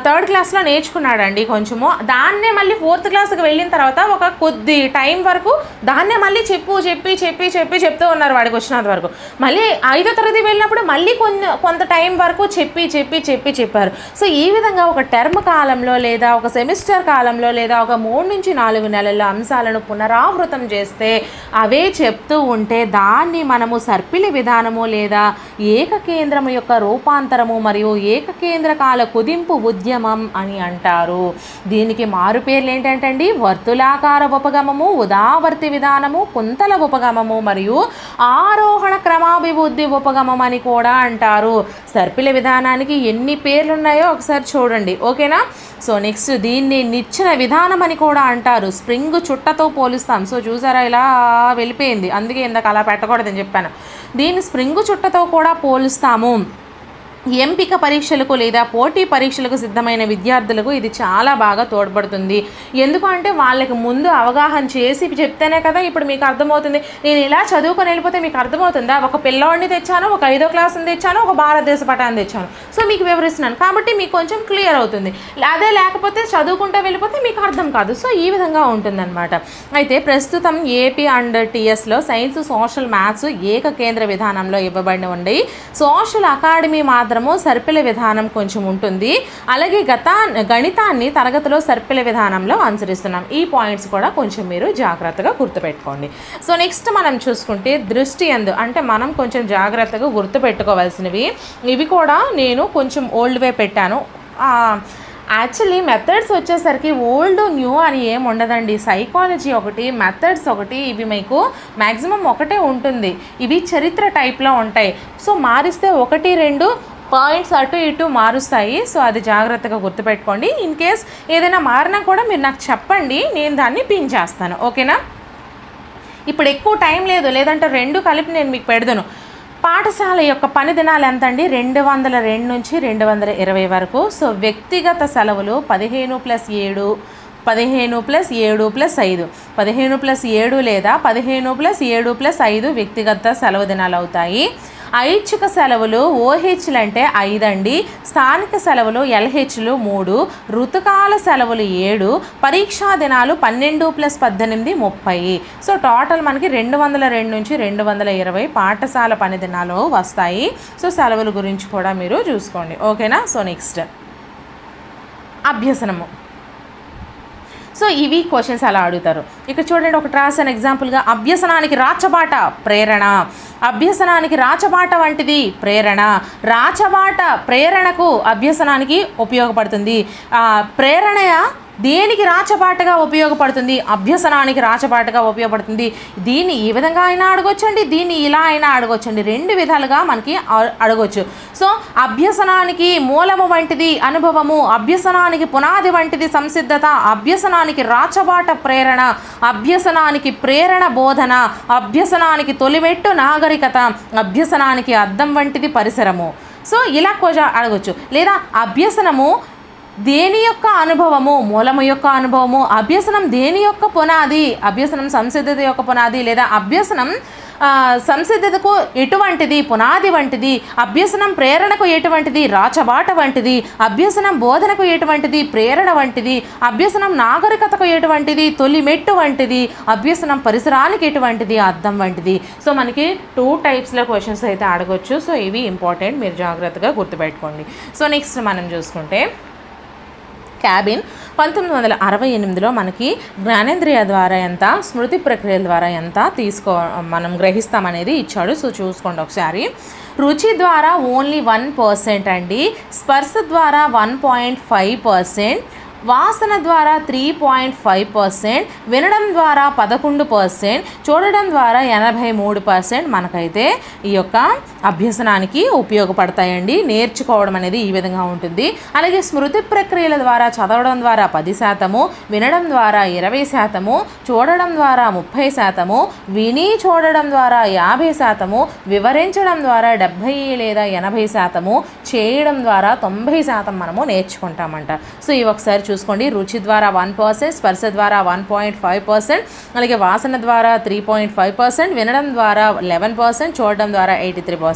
3rd క్లాస్లో నేర్చుకున్నాడండి కొంచెము, దాన్నే మళ్ళీ 4th క్లాస్కి వెళ్ళిన తర్వాత ఒక కొద్ది టైం వరకు దాన్నే మళ్ళీ చెప్తూ ఉన్నారు వాడికి వచ్చినంత వరకు. మళ్ళీ 5వ తరగతి వెళ్ళినప్పుడు మళ్ళీ కొంత టైం వరకు చెప్పారు. సో ఈ విధంగా ఒక టర్మ్ కాలంలో లేదా ఒక సెమిస్టర్ కాలంలో లేదా ఒక 3 నుంచి 4 నెలల అంశాలను పునరావృతం చేస్తే అవే చెప్తూ ఉంటే దాన్ని మనము సర్పిలి విధానము లేదా ఏకకేంద్రము యొక్క రూపాంతరము మరియు ఏకకేంద్రకాల కుదింపు ఉద్యమం అని అంటారు. దీనికి మారు పేర్లు ఏంటంటే వర్తులాకార ఉపగమము, ఉదావర్తి విధానము, కుంతల ఉపగమము మరియు ఆరోహణ క్రమాభివృద్ధి ఉపగమం అని కూడా అంటారు. సర్పిల విధానానికి ఎన్ని పేర్లు ఉన్నాయో ఒకసారి చూడండి. ఓకేనా? సో నెక్స్ట్ దీన్ని నిచ్చెన విధానం అని కూడా అంటారు. స్ప్రింగ్ చుట్టతో పోలుస్తాం. సో చూసారా ఇలా వెళ్ళిపోయింది, అందుకే ఇందాక అలా పెట్టకూడదని చెప్పాను. దీన్ని స్ప్రింగ్ చుట్టతో కూడా పోలుస్తాము. ఎంపిక పరీక్షలకు లేదా పోటీ పరీక్షలకు సిద్ధమైన విద్యార్థులకు ఇది చాలా బాగా తోడ్పడుతుంది. ఎందుకంటే వాళ్ళకి ముందు అవగాహన చేసి చెప్తేనే కదా ఇప్పుడు మీకు అర్థమవుతుంది. నేను ఇలా చదువుకొని వెళ్ళిపోతే మీకు అర్థమవుతుందా, ఒక పిల్లవాడిని తెచ్చాను, ఒక 5వ క్లాస్ని తెచ్చాను, ఒక భారతదేశ పటాన్ని తెచ్చాను, సో మీకు వివరిస్తున్నాను కాబట్టి మీకు కొంచెం క్లియర్ అవుతుంది. అదే లేకపోతే చదువుకుంటూ వెళ్ళిపోతే మీకు అర్థం కాదు. సో ఈ విధంగా ఉంటుందన్నమాట. అయితే ప్రస్తుతం ఏపీ అండ్ టీఎస్లో సైన్స్, సోషల్, మ్యాథ్స్ ఏకకేంద్ర విధానంలో ఇవ్వబడి ఉండి సోషల్ అకాడమీ మాత్రము సర్పిల విధానం కొంచెం ఉంటుంది. అలాగే గణితాన్ని తరగతిలో సర్పిల విధానంలో అనుసరిస్తున్నాం. ఈ పాయింట్స్ కూడా కొంచెం మీరు జాగ్రత్తగా గుర్తుపెట్టుకోండి. సో నెక్స్ట్ మనం చూసుకుంటే దృష్టి యందు అంటే మనం కొంచెం జాగ్రత్తగా గుర్తుపెట్టుకోవాల్సినవి ఇవి కూడా నేను కొంచెం ఓల్డ్ వే పెట్టాను. యాక్చువల్లీ మెథడ్స్ వచ్చేసరికి ఓల్డ్ న్యూ అని ఏం ఉండదండి. సైకాలజీ ఒకటి, మెథడ్స్ ఒకటి, ఇవి మీకు మ్యాక్సిమం ఒకటే ఉంటుంది. ఇవి చరిత్ర టైప్లో ఉంటాయి. సో మారిస్తే 1-2 పాయింట్స్ అటు ఇటు మారుస్తాయి. సో అది జాగ్రత్తగా గుర్తుపెట్టుకోండి. ఇన్ కేస్ ఏదైనా మారినా కూడా మీరు నాకు చెప్పండి, నేను దాన్ని పిన్ చేస్తాను. ఓకేనా? ఇప్పుడు ఎక్కువ టైం లేదు, లేదంటే 2 కలిపి నేను మీకు పెడతాను. పాఠశాల యొక్క పని దినాలు ఎంత అండి, 202 నుంచి 220 వరకు. సో వ్యక్తిగత సెలవులు 15+7, 15+7+5, 15+7 లేదా 15+7+5 వ్యక్తిగత సెలవు దినాలు అవుతాయి. ఐచ్ఛిక సెలవులు ఓహెచ్లు అంటే 5 అండి. స్థానిక సెలవులు ఎల్హెచ్లు 3, ఋతుకాల సెలవులు 7, పరీక్షా దినాలు 12+18 30. సో టోటల్ మనకి 202 నుంచి 220 పాఠశాల పని దినాలు వస్తాయి. సో సెలవుల గురించి కూడా మీరు చూసుకోండి. ఓకేనా? సో నెక్స్ట్ అభ్యసనము. సో ఇవి క్వశ్చన్స్ అలా అడుగుతారు. ఇక్కడ చూడండి, ఒకటి రాసిన ఎగ్జాంపుల్గా అభ్యసనానికి రాచబాట ప్రేరణ. అభ్యసనానికి రాచబాట వంటిది ప్రేరణ. రాచబాట ప్రేరణకు అభ్యసనానికి ఉపయోగపడుతుంది. ప్రేరణ దేనికి రాచబాటగా ఉపయోగపడుతుంది, అభ్యసనానికి రాచబాటగా ఉపయోగపడుతుంది. దీన్ని ఈ విధంగా అయినా అడగొచ్చండి, దీన్ని ఇలా అయినా అడగొచ్చండి. 2 విధాలుగా మనకి అడగొచ్చు. సో అభ్యసనానికి మూలము వంటిది అనుభవము, అభ్యసనానికి పునాది వంటిది సంసిద్ధత, అభ్యసనానికి రాచబాట ప్రేరణ, అభ్యసనానికి ప్రేరణ బోధన, అభ్యసనానికి తొలిమెట్టు నాగరికత, అభ్యసనానికి అద్దం వంటిది పరిసరము. సో ఇలా అడగొచ్చు. లేదా అభ్యసనము దేని యొక్క అనుభవము, మూలము యొక్క అనుభవము, అభ్యసనం దేని యొక్క పునాది, అభ్యసనం సంసిద్ధత యొక్క పునాది, లేదా అభ్యసనం సంసిద్ధతకు ఎటువంటిది పునాది వంటిది, అభ్యసనం ప్రేరణకు ఎటువంటిది రాచబాట వంటిది, అభ్యసనం బోధనకు ఎటువంటిది ప్రేరణ వంటిది, అభ్యసనం నాగరికతకు ఎటువంటిది తొలి మెట్టు వంటిది, అభ్యసనం పరిసరానికి ఎటువంటిది అద్దం వంటిది. సో మనకి 2 టైప్స్లో క్వశ్చన్స్ అయితే అడగొచ్చు. సో ఇవి ఇంపార్టెంట్, మీరు జాగ్రత్తగా గుర్తుపెట్టుకోండి. సో నెక్స్ట్ మనం చూసుకుంటే క్యాబిన్ 1968లో మనకి జ్ఞానేంద్రియ ద్వారా ఎంత, స్మృతి ప్రక్రియల ద్వారా ఎంత మనం గ్రహిస్తామనేది ఇచ్చాడు. సో చూసుకోండి ఒకసారి. రుచి ద్వారా ఓన్లీ 1% అండి, స్పర్శ ద్వారా 1.5%, వాసన ద్వారా 3.5%, వినడం ద్వారా 11%, చూడడం ద్వారా 83% మనకైతే ఈ యొక్క అభ్యసనానికి ఉపయోగపడతాయండి. నేర్చుకోవడం అనేది ఈ విధంగా ఉంటుంది. అలాగే స్మృతి ప్రక్రియల ద్వారా చదవడం ద్వారా 10%, వినడం ద్వారా 20%, చూడడం ద్వారా 30%, విని చూడడం ద్వారా 50%, వివరించడం ద్వారా 70 లేదా 80%, చేయడం ద్వారా 90% మనము నేర్చుకుంటామంట. సో ఇవి ఒకసారి చూసుకోండి. రుచి ద్వారా 1%, స్పర్శ ద్వారా 1.5%, అలాగే వాసన ద్వారా 3.5%, వినడం ద్వారా 11%, చూడడం ద్వారా 83%.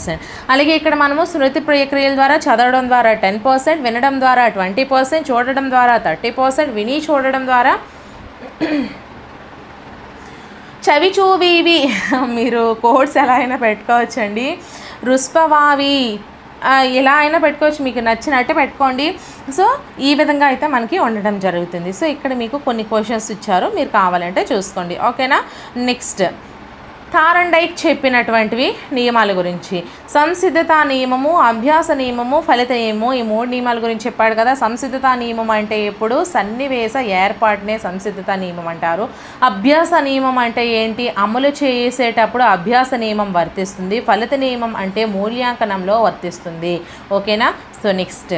అలాగే ఇక్కడ మనము స్మృతి ప్రక్రియల ద్వారా చదవడం ద్వారా 10%, వినడం ద్వారా 20%, చూడడం ద్వారా 30%, విని చూడడం ద్వారా చవిచూవివి మీరు కోడ్స్ ఎలా అయినా పెట్టుకోవచ్చండి. రుస్పవావి ఇలా అయినా పెట్టుకోవచ్చు, మీకు నచ్చినట్టు పెట్టుకోండి. సో ఈ విధంగా అయితే మనకి ఉండడం జరుగుతుంది. సో ఇక్కడ మీకు కొన్ని క్వశ్చన్స్ ఇచ్చారు, మీరు కావాలంటే చూసుకోండి. ఓకేనా. నెక్స్ట్ థారండైక్ చెప్పినటువంటివి నియమాల గురించి. సంసిద్ధత నియమము, అభ్యాస నియమము, ఫలిత నియమము, ఈ 3 నియమాల గురించి చెప్పాడు కదా. సంసిద్ధత నియమం అంటే ఎప్పుడు సన్నివేశ ఏర్పాటునే సంసిద్ధత నియమం అంటారు. అభ్యాస నియమం అంటే ఏంటి, అమలు చేసేటప్పుడు అభ్యాస నియమం వర్తిస్తుంది. ఫలిత నియమం అంటే మూల్యాంకనంలో వర్తిస్తుంది. ఓకేనా. సో నెక్స్ట్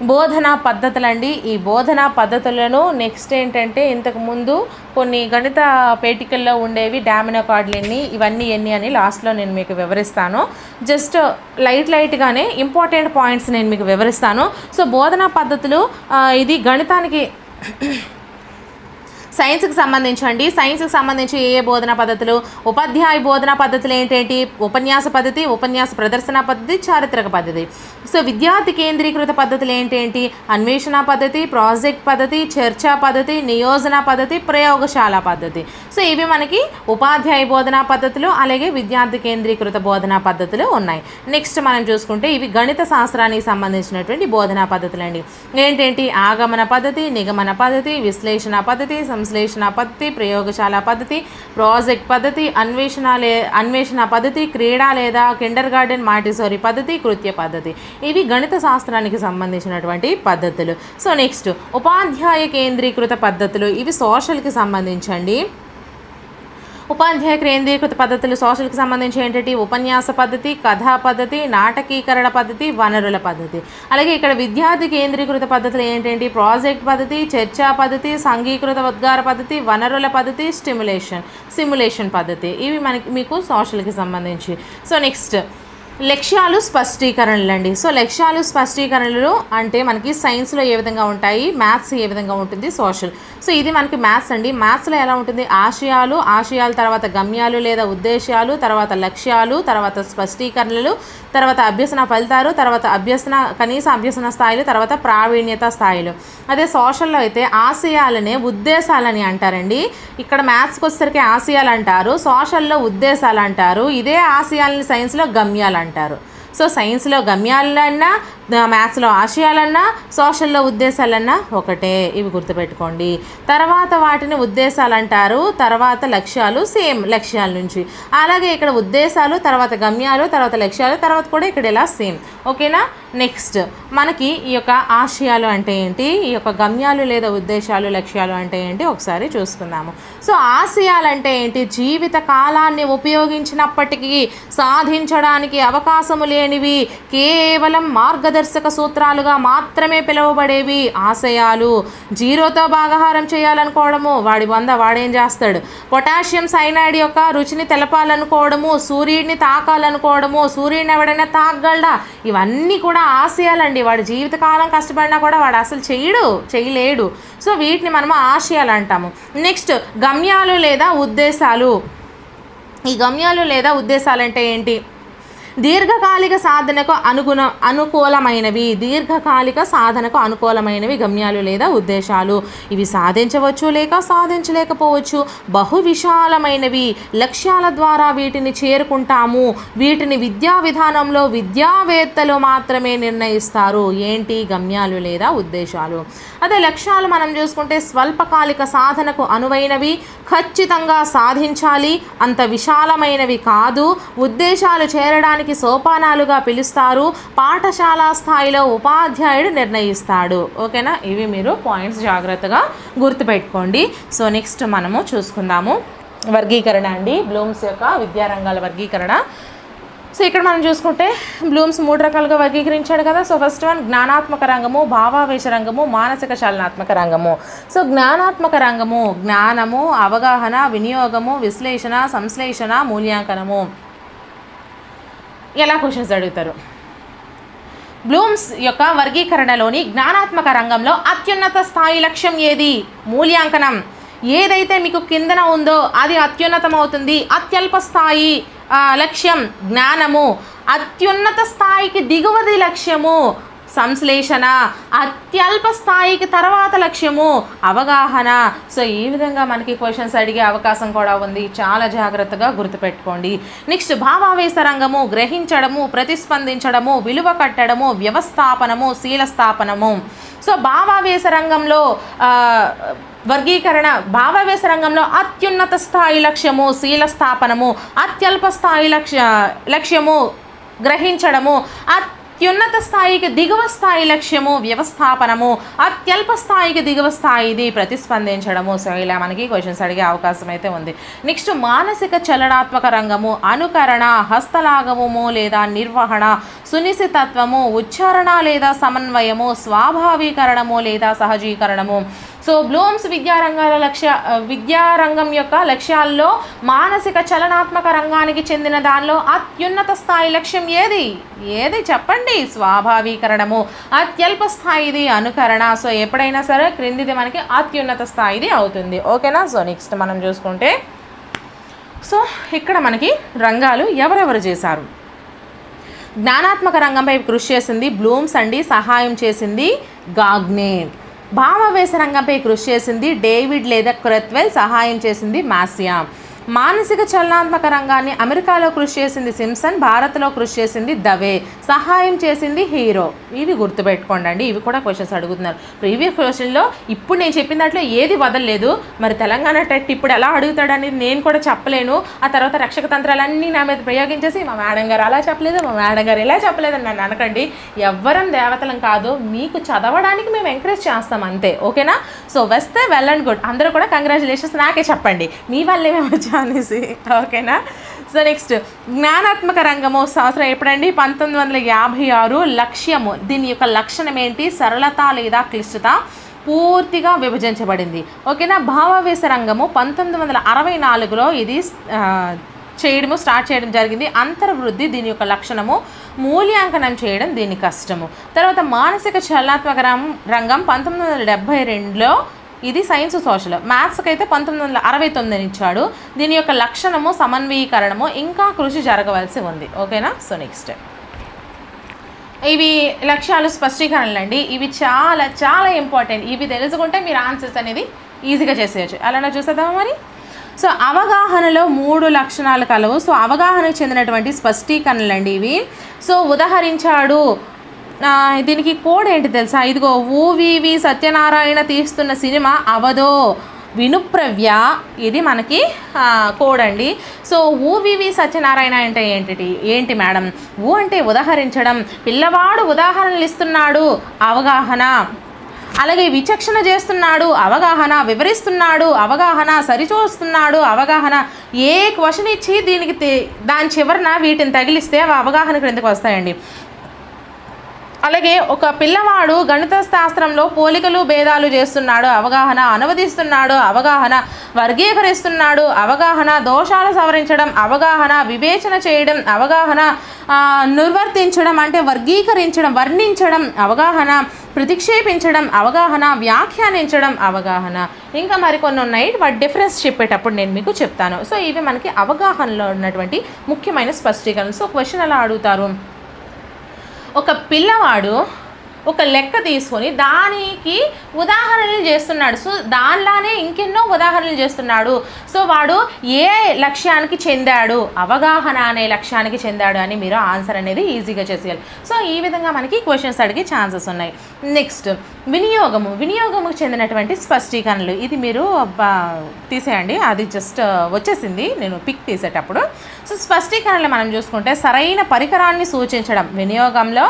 బోధనా పద్ధతులండి. ఈ బోధనా పద్ధతులను నెక్స్ట్ ఏంటంటే ఇంతకుముందు కొన్ని గణిత పేటికల్లో ఉండేవి డామినో కార్డులు ఇవన్నీ ఎన్ని అని లాస్ట్లో నేను మీకు వివరిస్తాను. జస్ట్ లైట్గానే ఇంపార్టెంట్ పాయింట్స్ నేను మీకు వివరిస్తాను. సో బోధనా పద్ధతులు ఇది గణితానికి సైన్స్కి సంబంధించండి. సైన్స్కి సంబంధించి ఏ బోధనా పద్ధతులు, ఉపాధ్యాయ బోధనా పద్ధతులు ఏంటేంటి, ఉపన్యాస పద్ధతి, ఉపన్యాస ప్రదర్శన పద్ధతి, చారిత్రక పద్ధతి. సో విద్యార్థి కేంద్రీకృత పద్ధతులు ఏంటేంటి, అన్వేషణ పద్ధతి, ప్రాజెక్ట్ పద్ధతి, చర్చా పద్ధతి, నియోజన పద్ధతి, ప్రయోగశాల పద్ధతి. సో ఇవి మనకి ఉపాధ్యాయ బోధనా పద్ధతులు, అలాగే విద్యార్థి కేంద్రీకృత బోధనా పద్ధతులు ఉన్నాయి. నెక్స్ట్ మనం చూసుకుంటే ఇవి గణిత శాస్త్రానికి సంబంధించినటువంటి బోధనా పద్ధతులు అండి. ఏంటేంటి, ఆగమన పద్ధతి, నిగమన పద్ధతి, విశ్లేషణ పద్ధతి, సంశ్లేషణ పద్ధతి, ప్రయోగశాల పద్ధతి, ప్రాజెక్ట్ పద్ధతి, అన్వేషణ పద్ధతి, క్రీడా లేదా కిండర్ గార్డెన్ మాంటిసోరీ పద్ధతి, కృత్య పద్ధతి. ఇవి గణిత శాస్త్రానికి సంబంధించినటువంటి పద్ధతులు. సో నెక్స్ట్ ఉపాధ్యాయ కేంద్రీకృత పద్ధతులు, ఇవి సోషల్కి సంబంధించండి. ఉపాధ్యాయ కేంద్రీకృత పద్ధతులు సోషల్కి సంబంధించి ఏంటంటే ఉపన్యాస పద్ధతి, కథా పద్ధతి, నాటకీకరణ పద్ధతి, వనరుల పద్ధతి. అలాగే ఇక్కడ విద్యార్థి కేంద్రీకృత పద్ధతులు ఏంటంటే ప్రాజెక్ట్ పద్ధతి, చర్చా పద్ధతి, సంఘీకృత ఉద్గార పద్ధతి, వనరుల పద్ధతి, సిమ్యులేషన్ పద్ధతి. ఇవి మీకు సోషల్కి సంబంధించి. సో నెక్స్ట్ లక్ష్యాలు స్పష్టీకరణలు అండి. సో లక్ష్యాలు స్పష్టీకరణలు అంటే మనకి సైన్స్లో ఏ విధంగా ఉంటాయి, మ్యాథ్స్ ఏ విధంగా ఉంటుంది, సోషల్. సో ఇది మనకి మ్యాథ్స్ అండి. మ్యాథ్స్లో ఎలా ఉంటుంది, ఆశయాలు తర్వాత గమ్యాలు లేదా ఉద్దేశాలు, తర్వాత లక్ష్యాలు, తర్వాత స్పష్టీకరణలు, తర్వాత అభ్యసన ఫలితాలు, తర్వాత కనీస అభ్యసన స్థాయిలు, తర్వాత ప్రావీణ్యత స్థాయిలు. అదే సోషల్లో అయితే ఆశయాలనే ఉద్దేశాలని అంటారండి. ఇక్కడ మ్యాథ్స్కి వచ్చేసరికి ఆశయాలు అంటారు, సోషల్లో ఉద్దేశాలు అంటారు. ఇదే ఆశయాలని సైన్స్లో గమ్యాలు అంటారు. సో సైన్స్లో గమ్యాలన్నా, మ్యాథ్స్లో ఆశయాలన్నా, సోషల్లో ఉద్దేశాలన్నా ఒకటే, ఇవి గుర్తుపెట్టుకోండి. తర్వాత వాటిని ఉద్దేశాలు అంటారు, తర్వాత లక్ష్యాలు సేమ్ లక్ష్యాల నుంచి. అలాగే ఇక్కడ ఉద్దేశాలు, తర్వాత గమ్యాలు, తర్వాత లక్ష్యాలు, తర్వాత కూడా ఇక్కడ ఇలా సేమ్. ఓకేనా. నెక్స్ట్ మనకి ఈ యొక్క ఆశయాలు అంటే ఏంటి, ఈ యొక్క గమ్యాలు లేదా ఉద్దేశాలు, లక్ష్యాలు అంటే ఏంటి ఒకసారి చూసుకుందాము. సో ఆశయాలు అంటే ఏంటి, జీవిత కాలాన్ని ఉపయోగించినప్పటికీ సాధించడానికి అవకాశము లేనివి, కేవలం మార్గదర్శక సూత్రాలుగా మాత్రమే పిలువబడేవి ఆశయాలు. జీరోతో భాగాహారం చేయాలనుకోవడము, వాడేం చేస్తాడు, పొటాషియం సైనైడ్ యొక్క రుచిని తెలపాలనుకోవడము, సూర్యుడిని తాకాలనుకోవడము, సూర్యుడిని ఎవడైనా తాగలడా, ఇవన్నీ కూడా ఆశయాలండి. వాడు జీవితకాలం కష్టపడినా కూడా వాడు అసలు చేయలేడు. సో వీటిని మనము ఆశయాలు అంటాము. నెక్స్ట్ గమ్యాలు లేదా ఉద్దేశాలు. ఈ గమ్యాలు లేదా ఉద్దేశాలు అంటే ఏంటి? దీర్ఘకాలిక సాధనకు అనుకూలమైనవి గమ్యాలు లేదా ఉద్దేశాలు. ఇవి సాధించవచ్చు లేక సాధించలేకపోవచ్చు. బహు విశాలమైనవి, లక్ష్యాల ద్వారా వీటిని చేరుకుంటాము. వీటిని విద్యా విధానంలో విద్యావేత్తలు మాత్రమే నిర్ణయిస్తారు. ఏంటి? గమ్యాలు లేదా ఉద్దేశాలు. అదే లక్ష్యాలు మనం చూసుకుంటే స్వల్పకాలిక సాధనకు అనువైనవి, ఖచ్చితంగా సాధించాలి, అంత విశాలమైనవి కాదు. ఉద్దేశాలు చేరడానికి సోపానాలుగా పిలుస్తారు. పాఠశాల స్థాయిలో ఉపాధ్యాయుడు నిర్ణయిస్తాడు. ఓకేనా? ఇవి మీరు పాయింట్స్ జాగ్రత్తగా గుర్తుపెట్టుకోండి. సో నెక్స్ట్ మనము చూసుకుందాము వర్గీకరణ అండి, బ్లూమ్స్ యొక్క విద్యారంగాల వర్గీకరణ. సో ఇక్కడ మనం చూసుకుంటే బ్లూమ్స్ 3 రకాలుగా వర్గీకరించాడు కదా. సో ఫస్ట్ వన్ జ్ఞానాత్మక రంగము, భావావేశ రంగము, మానసిక చలనాత్మక రంగము. సో జ్ఞానాత్మక రంగము జ్ఞానము, అవగాహన, వినియోగము, విశ్లేషణ, సంశ్లేషణ, మూల్యాంకనము. ఎలా క్వశ్చన్స్ అడుగుతారు? బ్లూమ్స్ యొక్క వర్గీకరణలోని జ్ఞానాత్మక రంగంలో అత్యున్నత స్థాయి లక్ష్యం ఏది? మూల్యాంకనం. ఏదైతే మీకు కిందన ఉందో అది అత్యున్నతం అవుతుంది. అత్యల్ప స్థాయి లక్ష్యం జ్ఞానము. అత్యున్నత స్థాయికి దిగువది లక్ష్యము సంశ్లేషణ. అత్యల్ప స్థాయికి తర్వాత లక్ష్యము అవగాహన. సో ఈ విధంగా మనకి క్వశ్చన్స్ అడిగే అవకాశం కూడా ఉంది. చాలా జాగ్రత్తగా గుర్తుపెట్టుకోండి. నెక్స్ట్ భావావేశ రంగము గ్రహించడము, ప్రతిస్పందించడము, విలువ కట్టడము, వ్యవస్థాపనము, శీలస్థాపనము. సో భావావేశ రంగంలో వర్గీకరణ, భావావేశ రంగంలో అత్యున్నత స్థాయి లక్ష్యము శీలస్థాపనము, అత్యల్ప స్థాయి లక్ష్యము గ్రహించడము, అత్యున్నత స్థాయికి దిగువ స్థాయి లక్ష్యము వ్యవస్థాపనము, అత్యల్ప స్థాయికి దిగువ స్థాయిది ప్రతిస్పందించడము. సో ఇలా మనకి క్వశ్చన్స్ అడిగే అవకాశం అయితే ఉంది. నెక్స్ట్ మానసిక చలనాత్మక రంగము అనుకరణ, హస్తలాఘవము లేదా నిర్వహణ, సునిశ్చితత్వము, ఉచ్చారణ లేదా సమన్వయము, స్వాభావీకరణము లేదా సహజీకరణము. సో బ్లూమ్స్ విద్యారంగం యొక్క లక్ష్యాల్లో మానసిక చలనాత్మక రంగానికి చెందిన దానిలో అత్యున్నత స్థాయి లక్ష్యం ఏది చెప్పండి? స్వాభావీకరణము. అత్యల్ప స్థాయిది అనుకరణ. సో ఎప్పుడైనా సరే క్రిందిది మనకి అత్యున్నత స్థాయిది అవుతుంది. ఓకేనా? సో నెక్స్ట్ మనం చూసుకుంటే సో ఇక్కడ మనకి రంగాలు ఎవరెవరు చేశారు? జ్ఞానాత్మక రంగంపై కృషి చేసింది బ్లూమ్స్ అండి, సహాయం చేసింది గాగ్నే. భావావేశ రంగంపై కృషి చేసింది డేవిడ్ లేదా క్రెత్వెల్, సహాయం చేసింది మాసియా. మానసిక చలనాత్మక రంగాన్ని అమెరికాలో కృషి చేసింది సింప్సన్, భారత్లో కృషి చేసింది దవే, సహాయం చేసింది హీరో. ఇవి గుర్తుపెట్టుకోండి అండి. ఇవి కూడా క్వశ్చన్స్ అడుగుతున్నారు. ప్రీవియస్ క్వశ్చన్లో ఇప్పుడు నేను చెప్పిన దాంట్లో ఏది వదలలేదు. మరి తెలంగాణ టెట్ ఇప్పుడు ఎలా అడుగుతాడని నేను కూడా చెప్పలేను. ఆ తర్వాత రక్షక తంత్రాలన్నీ నా మీద ప్రయోగించేసి మా మేడం గారు అలా చెప్పలేదు, మా మేడం గారు ఇలా చెప్పలేదని నన్ను అనకండి. ఎవ్వరం దేవతలం కాదు, మీకు చదవడానికి మేము ఎంకరేజ్ చేస్తాం అంతే. ఓకేనా? సో వస్తే వెల్ అండ్ గుడ్. అందరూ కూడా కంగ్రాచులేషన్స్ నాకే చెప్పండి, మీ వల్లే మేము వచ్చాం అనేసి. ఓకేనా? సో నెక్స్ట్ జ్ఞానాత్మక రంగము సంవత్సరం ఎప్పుడండి? 1956. లక్ష్యము, దీని యొక్క లక్షణం ఏంటి? సరళత లేదా క్లిష్టత. పూర్తిగా విభజించబడింది. ఓకేనా? భావావేశ రంగము 1964లో ఇది స్టార్ట్ చేయడం జరిగింది. అంతర్వృద్ధి దీని యొక్క లక్షణము. మూల్యాంకనం చేయడం దీని కష్టము. తర్వాత మానసిక చలనాత్మక రంగం 1972లో ఇది సైన్స్ సోషల్. మ్యాథ్స్కి అయితే 1969 ఇచ్చాడు. దీని యొక్క లక్షణము సమన్వయీకరణము, ఇంకా కృషి జరగవలసి ఉంది. ఓకేనా? సో నెక్స్ట్ ఇవి లక్ష్యాలు స్పష్టీకరణలు అండి. ఇవి చాలా చాలా ఇంపార్టెంట్. ఇవి తెలుసుకుంటే మీరు ఆన్సర్స్ అనేది ఈజీగా చేసేయచ్చు. అలానే చూసేద్దామా మరి? సో అవగాహనలో 3 లక్షణాలు కలవు. సో అవగాహనకు చెందినటువంటి స్పష్టీకరణలు అండి ఇవి. సో ఉదాహరించాడు. దీనికి కోడ్ ఏంటి తెలుసా? ఇదిగో ఊవివి సత్యనారాయణ తీస్తున్న సినిమా అవదో వినుప్రవ్య, ఇది మనకి కోడ్ అండి. సో ఊవివి సత్యనారాయణ అంటే ఏంటి మేడం? ఊ అంటే ఉదాహరించడం, పిల్లవాడు ఉదాహరణలు ఇస్తున్నాడు అవగాహన, అలాగే విచక్షణ చేస్తున్నాడు అవగాహన, వివరిస్తున్నాడు అవగాహన, సరిచూస్తున్నాడు అవగాహన. ఏ క్వశ్చన్ ఇచ్చి దాని చివరన వీటిని తగిలిస్తే అవి అవగాహన క్రిందకు వస్తాయండి. అలాగే ఒక పిల్లవాడు గణిత శాస్త్రంలో పోలికలు భేదాలు చేస్తున్నాడు అవగాహన, అనువదిస్తున్నాడు అవగాహన, వర్గీకరిస్తున్నాడు అవగాహన, దోషాలు సవరించడం అవగాహన, వివేచన చేయడం అవగాహన, నిర్వర్తించడం అంటే వర్గీకరించడం వర్ణించడం అవగాహన, ప్రతిక్షేపించడం అవగాహన, వ్యాఖ్యానించడం అవగాహన, ఇంకా మరికొన్ని ఉన్నాయి. వాటి డిఫరెన్స్ చెప్పేటప్పుడు నేను మీకు చెప్తాను. సో ఇవి మనకి అవగాహనలో ఉన్నటువంటి ముఖ్యమైన స్పష్టీకరణ. సో క్వశ్చన్ ఎలా అడుగుతారు, ఒక పిల్లవాడు ఒక లెక్క తీసుకొని దానికి ఉదాహరణలు చేస్తున్నాడు. సో దానిలానే ఇంకెన్నో ఉదాహరణలు చేస్తున్నాడు. సో వాడు ఏ లక్ష్యానికి చెందాడు, అవగాహన అనే లక్ష్యానికి చెందాడు అని మీరు ఆన్సర్ అనేది ఈజీగా చేసేయాలి. సో ఈ విధంగా మనకి క్వశ్చన్స్ అడిగే ఛాన్సెస్ ఉన్నాయి. నెక్స్ట్ వినియోగముకు చెందినటువంటి స్పష్టీకరణలు. ఇది మీరు తీసేయండి, అది జస్ట్ వచ్చేసింది నేను పిక్ తీసేటప్పుడు. సో స్పష్టీకరణలు మనం చూసుకుంటే సరైన పరికరాన్ని సూచించడం, వినియోగంలో